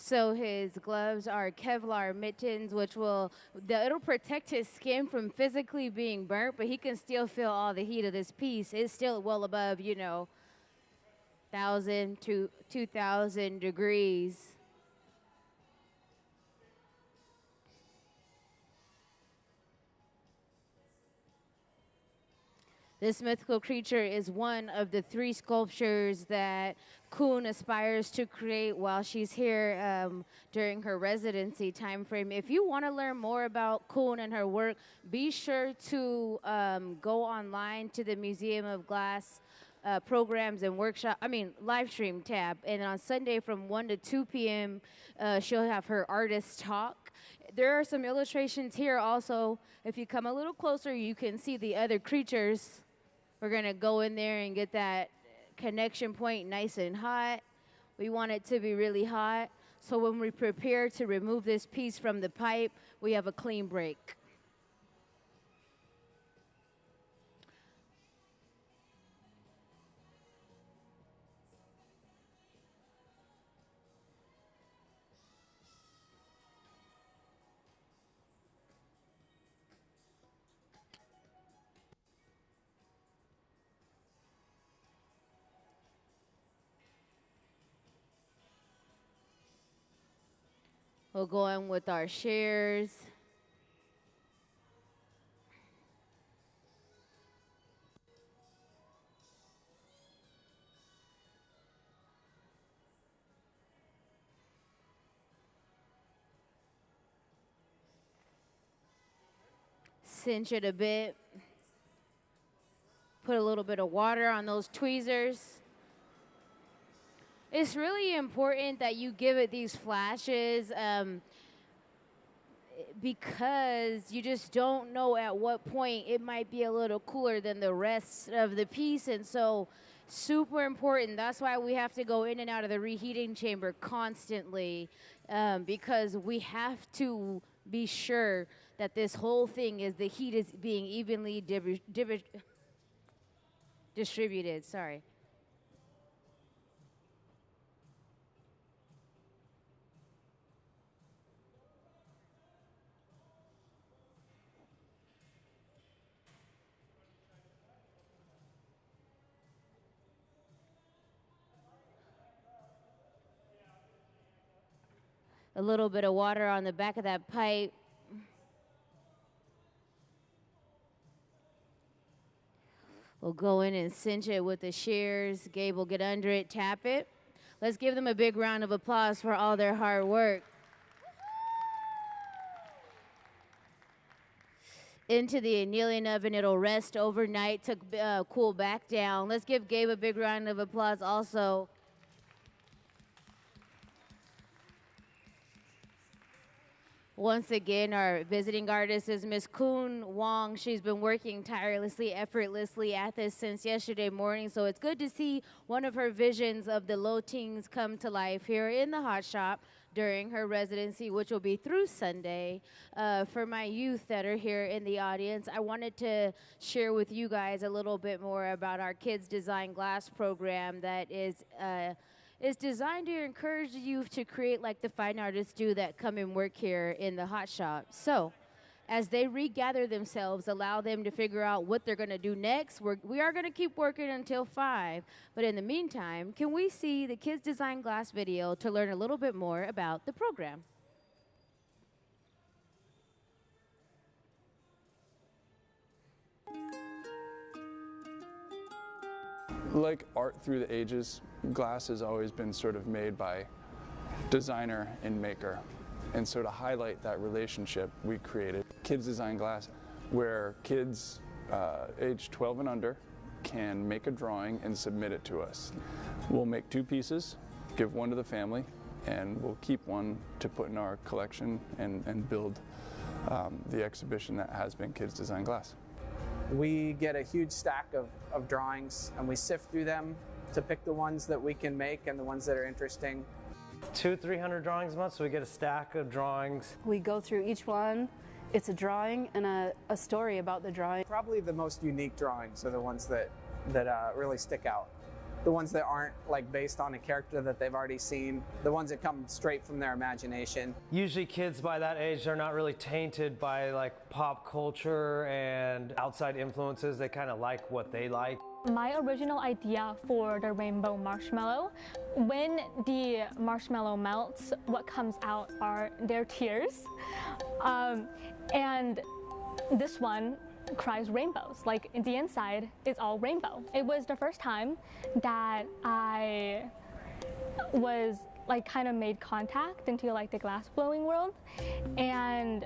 So his gloves are Kevlar mittens, which it'll protect his skin from physically being burnt, but he can still feel all the heat of this piece. It's still well above, you know, 1,000 to 2,000 degrees. This mythical creature is one of the 3 sculptures that Kwun aspires to create while she's here during her residency time frame. If you want to learn more about Kwun and her work, be sure to go online to the Museum of Glass programs and live stream tab. And on Sunday from 1 to 2 p.m., she'll have her artist talk. There are some illustrations here also. If you come a little closer, you can see the other creatures. We're gonna go in there and get that connection point nice and hot. We want it to be really hot. So when we prepare to remove this piece from the pipe, we have a clean break. We'll go in with our shears. Cinch it a bit. Put a little bit of water on those tweezers. It's really important that you give it these flashes because you just don't know at what point it might be a little cooler than the rest of the piece. And so super important. That's why we have to go in and out of the reheating chamber constantly because we have to be sure that this whole thing the heat is being evenly distributed. Sorry. A little bit of water on the back of that pipe. We'll go in and cinch it with the shears. Gabe will get under it, tap it. Let's give them a big round of applause for all their hard work. Into the annealing oven, it'll rest overnight to cool back down. Let's give Gabe a big round of applause also. Once again, our visiting artist is Miss Kwun Wong. She's been working tirelessly, effortlessly at this since yesterday morning. So it's good to see one of her visions of the Lo Tings come to life here in the hot shop during her residency, which will be through Sunday. For my youth that are here in the audience, I wanted to share with you guys a little bit more about our Kids Design Glass program that is designed to encourage the youth to create like the fine artists do that come and work here in the hot shop. So as they regather themselves, allow them to figure out what they're going to do next. We are going to keep working until 5. But in the meantime, can we see the Kids Design Glass video to learn a little bit more about the program? Like art through the ages, glass has always been sort of made by designer and maker. And so to highlight that relationship, we created Kids Design Glass, where kids age 12 and under can make a drawing and submit it to us. We'll make 2 pieces, give one to the family, and we'll keep one to put in our collection and build the exhibition that has been Kids Design Glass. We get a huge stack of drawings, and we sift through them to pick the ones that we can make and the ones that are interesting. 200-300 drawings a month, so we get a stack of drawings. We go through each one. It's a drawing and a story about the drawing. Probably the most unique drawings are the ones that really stick out. The ones that aren't like based on a character that they've already seen. The ones that come straight from their imagination. Usually kids by that age, they're not really tainted by like pop culture and outside influences. They kind of like what they like. My original idea for the rainbow marshmallow, when the marshmallow melts, what comes out are their tears. And this one cries rainbows. Like in the inside, it's all rainbow. It was the first time that I was like kind of made contact into like the glass blowing world. And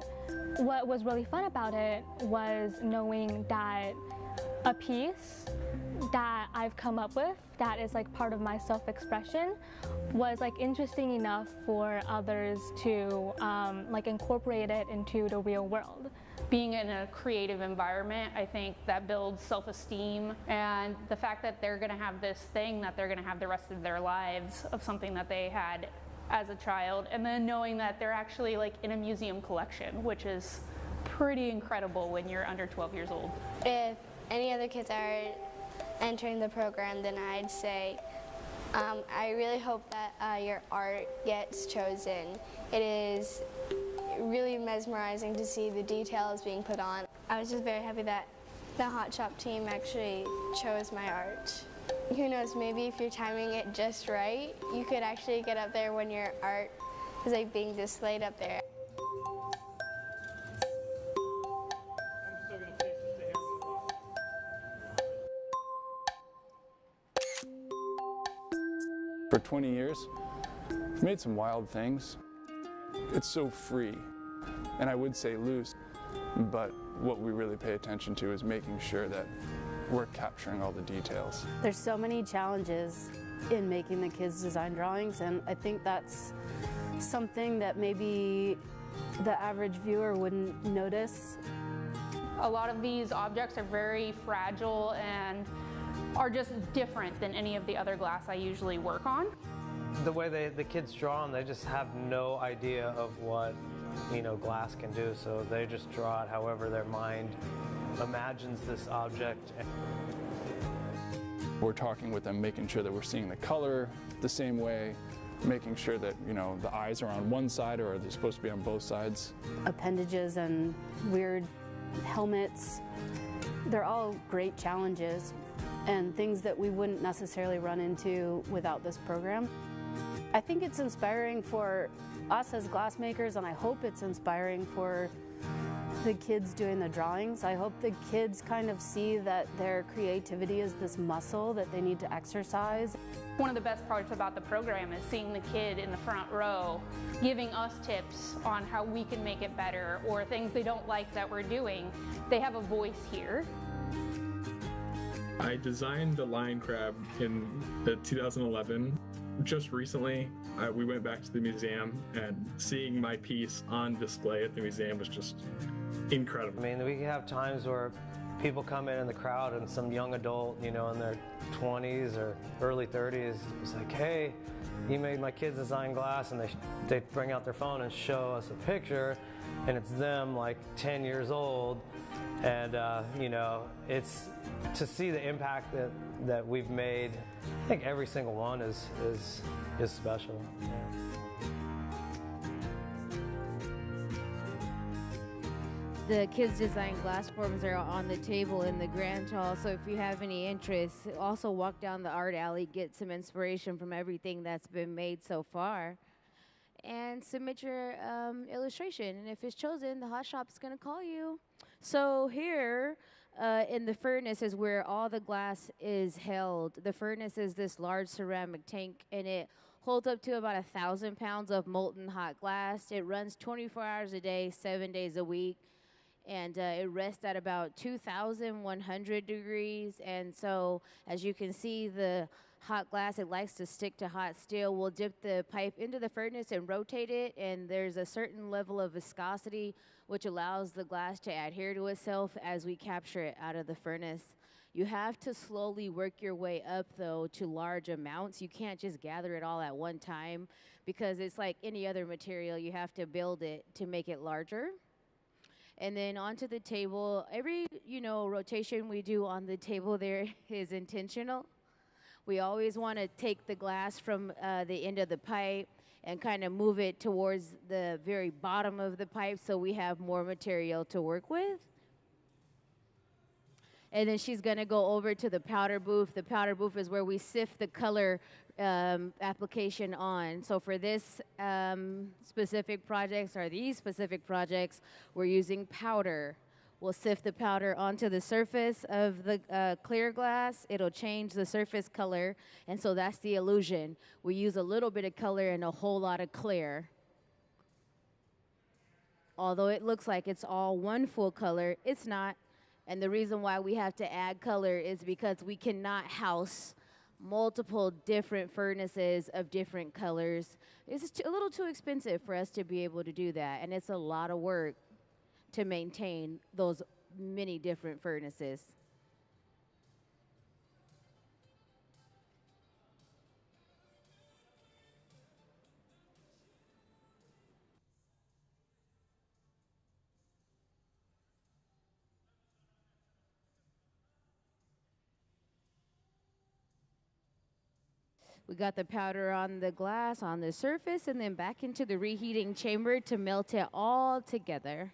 what was really fun about it was knowing that a piece that I've come up with that is like part of my self-expression was like interesting enough for others to like incorporate it into the real world. Being in a creative environment, I think that builds self-esteem, and the fact that they're going to have this thing that they're going to have the rest of their lives of something that they had as a child, and then knowing that they're actually like in a museum collection, which is pretty incredible when you're under 12 years old. If any other kids are entering the program, then I'd say I really hope that your art gets chosen. It is really mesmerizing to see the details being put on. I was just very happy that the Hot Shop team actually chose my art. Who knows, maybe if you're timing it just right, you could actually get up there when your art is like being displayed up there. For 20 years, I've made some wild things. It's so free, and I would say loose, but what we really pay attention to is making sure that we're capturing all the details. There's so many challenges in making the kids design drawings, and I think that's something that maybe the average viewer wouldn't notice. A lot of these objects are very fragile and are just different than any of the other glass I usually work on. The way the kids draw them, they just have no idea of what, glass can do, so they just draw it however their mind imagines this object. We're talking with them, making sure that we're seeing the color the same way, making sure that, the eyes are on one side or are they supposed to be on both sides. Appendages and weird helmets, they're all great challenges and things that we wouldn't necessarily run into without this program. I think it's inspiring for us as glassmakers, and I hope it's inspiring for the kids doing the drawings. I hope the kids kind of see that their creativity is this muscle that they need to exercise. One of the best parts about the program is seeing the kid in the front row giving us tips on how we can make it better or things they don't like that we're doing. They have a voice here. I designed the lion crab in 2011. Just recently, we went back to the museum, and seeing my piece on display at the museum was just incredible. I mean, we have times where people come in the crowd and some young adult, in their 20s or early 30s, is like, hey, you made my kids design glass, and they bring out their phone and show us a picture, and it's them like 10 years old. And, it's to see the impact that we've made. I think every single one is special. Yeah. The Kids Design Glass forms are on the table in the Grand Hall, so if you have any interest, also walk down the art alley, get some inspiration from everything that's been made so far, and submit your illustration. And if it's chosen, the Hot Shop is going to call you. So here, in the furnace is where all the glass is held. The furnace is this large ceramic tank, and it holds up to about 1,000 pounds of molten hot glass. It runs 24 hours a day, 7 days a week, and it rests at about 2,100 degrees. And so, as you can see, the hot glass, it likes to stick to hot steel. We'll dip the pipe into the furnace and rotate it, and there's a certain level of viscosity which allows the glass to adhere to itself as we capture it out of the furnace. You have to slowly work your way up, though, to large amounts. You can't just gather it all at one time because it's like any other material. You have to build it to make it larger. And then onto the table, every, rotation we do on the table there is intentional. We always want to take the glass from the end of the pipe and kind of move it towards the very bottom of the pipe so we have more material to work with. And then she's going to go over to the powder booth. The powder booth is where we sift the color application on. So for this specific projects or these specific projects, we're using powder. We'll sift the powder onto the surface of the clear glass. It'll change the surface color, and so that's the illusion. We use a little bit of color and a whole lot of clear. Although it looks like it's all one full color, it's not. And the reason why we have to add color is because we cannot house multiple different furnaces of different colors. It's a little too expensive for us to be able to do that, and it's a lot of work to maintain those many different furnaces. We got the powder on the glass, on the surface, and then back into the reheating chamber to melt it all together.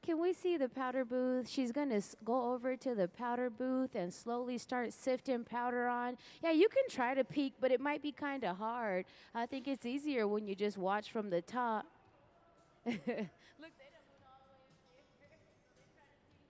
can we see the powder booth? She's going to go over to the powder booth and slowly start sifting powder on. Yeah, you can try to peek, but it might be kind of hard. I think it's easier when you just watch from the top. Look, they don't move all the way up there. They try to see.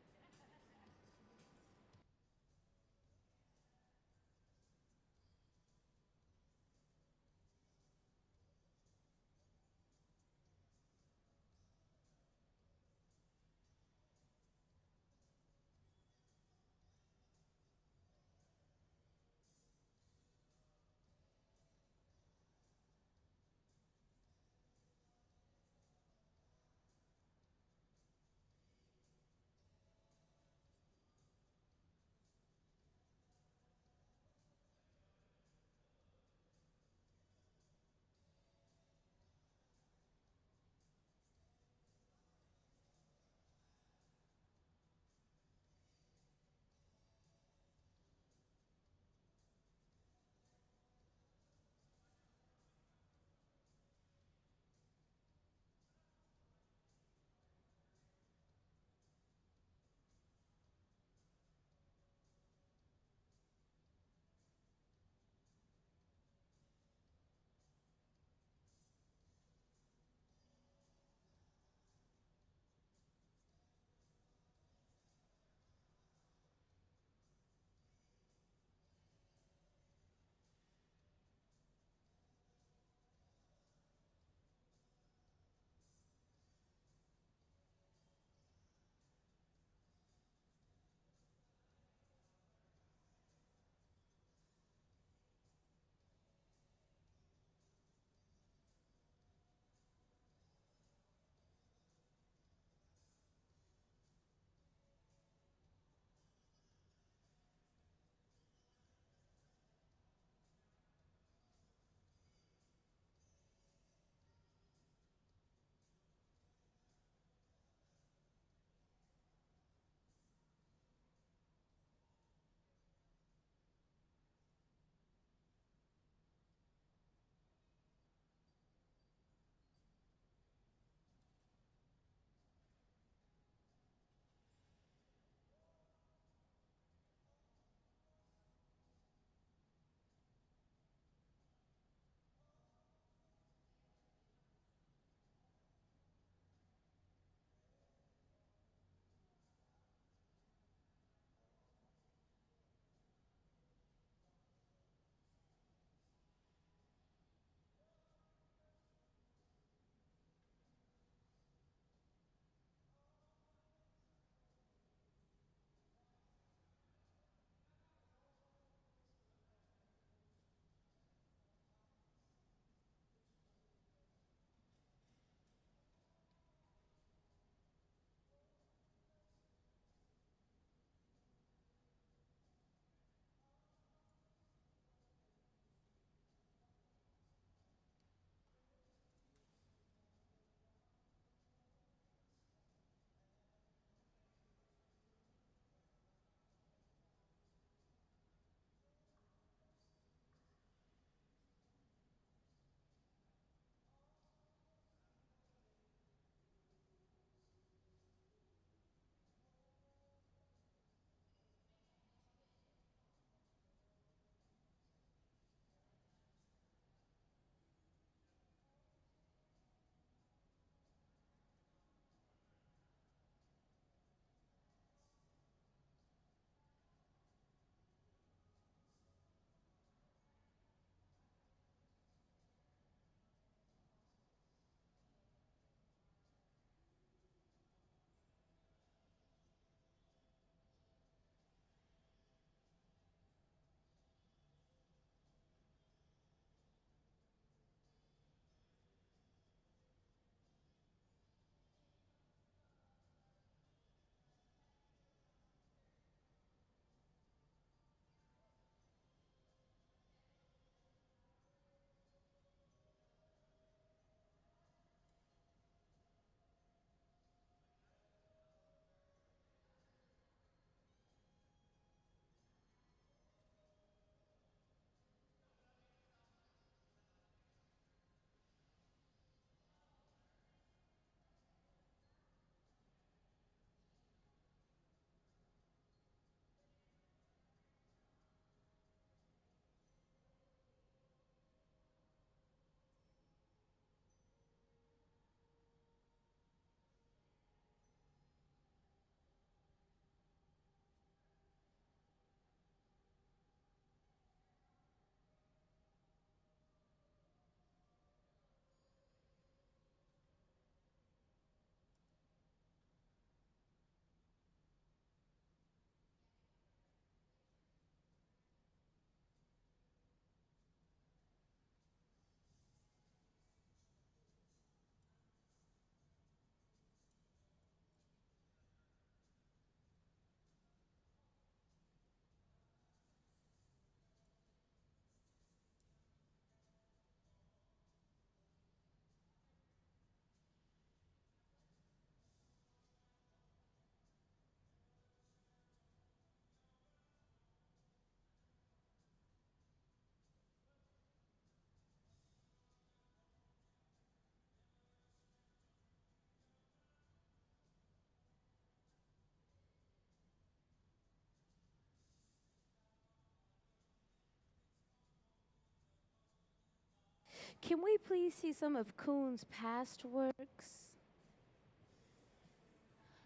Can we please see some of Kwun's past works?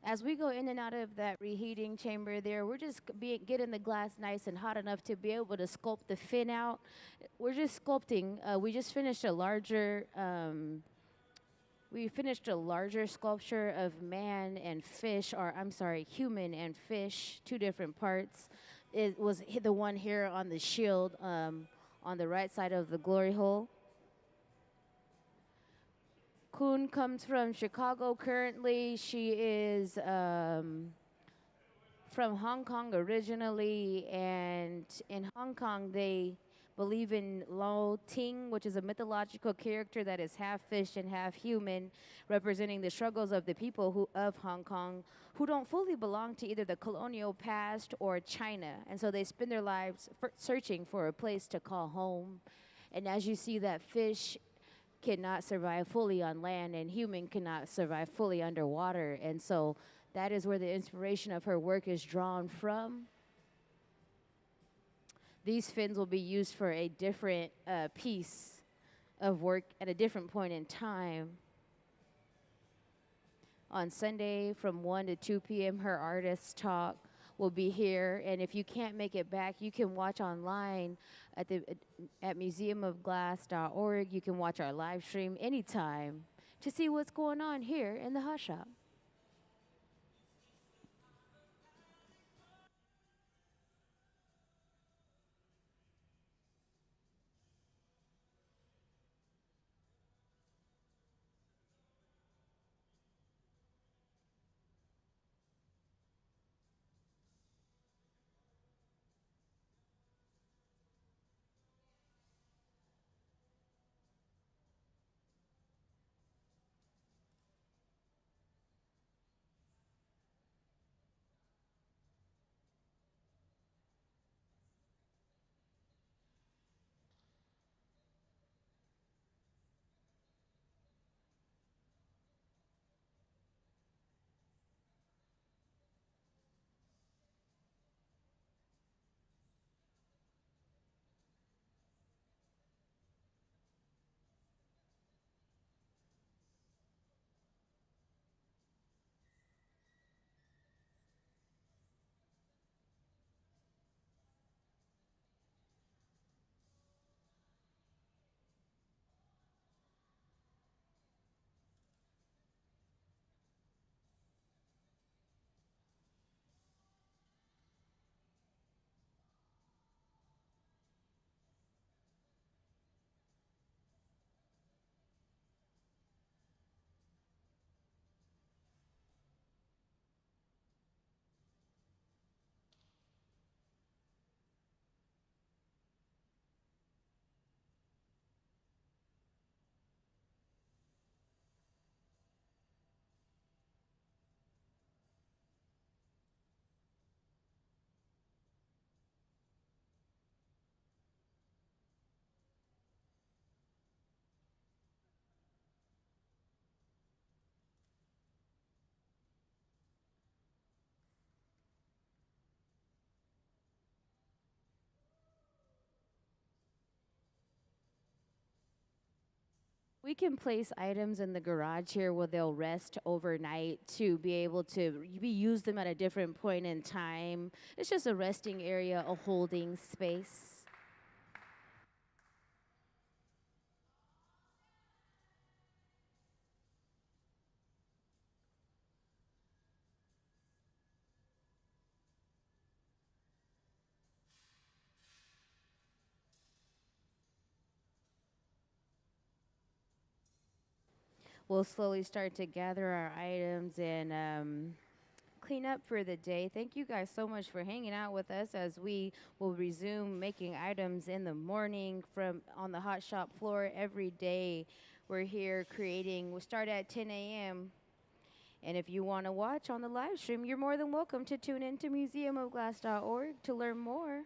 As we go in and out of that reheating chamber there, we're just getting the glass nice and hot enough to be able to sculpt the fin out. We're just sculpting. We just finished a larger sculpture of man and fish, or I'm sorry, human and fish, two different parts. It was the one here on the shield on the right side of the glory hole. Kwun comes from Chicago currently. She is from Hong Kong originally, and in Hong Kong they believe in Lo Ting, which is a mythological character that is half fish and half human, representing the struggles of the people of Hong Kong who don't fully belong to either the colonial past or China. And so they spend their lives searching for a place to call home. And as you see, that fish cannot survive fully on land and human cannot survive fully underwater. And so that is where the inspiration of her work is drawn from. These fins will be used for a different piece of work at a different point in time. On Sunday from 1 to 2 p.m., her artist talk will be here. And if you can't make it back, you can watch online at museumofglass.org. You can watch our live stream anytime to see what's going on here in the Hot Shop. We can place items in the garage here where they'll rest overnight to be able to use them at a different point in time. It's just a resting area, a holding space. We'll slowly start to gather our items and clean up for the day. Thank you guys so much for hanging out with us as we will resume making items in the morning on the hot shop floor every day. We're here creating. We start at 10 a.m. And if you want to watch on the live stream, you're more than welcome to tune in to museumofglass.org to learn more.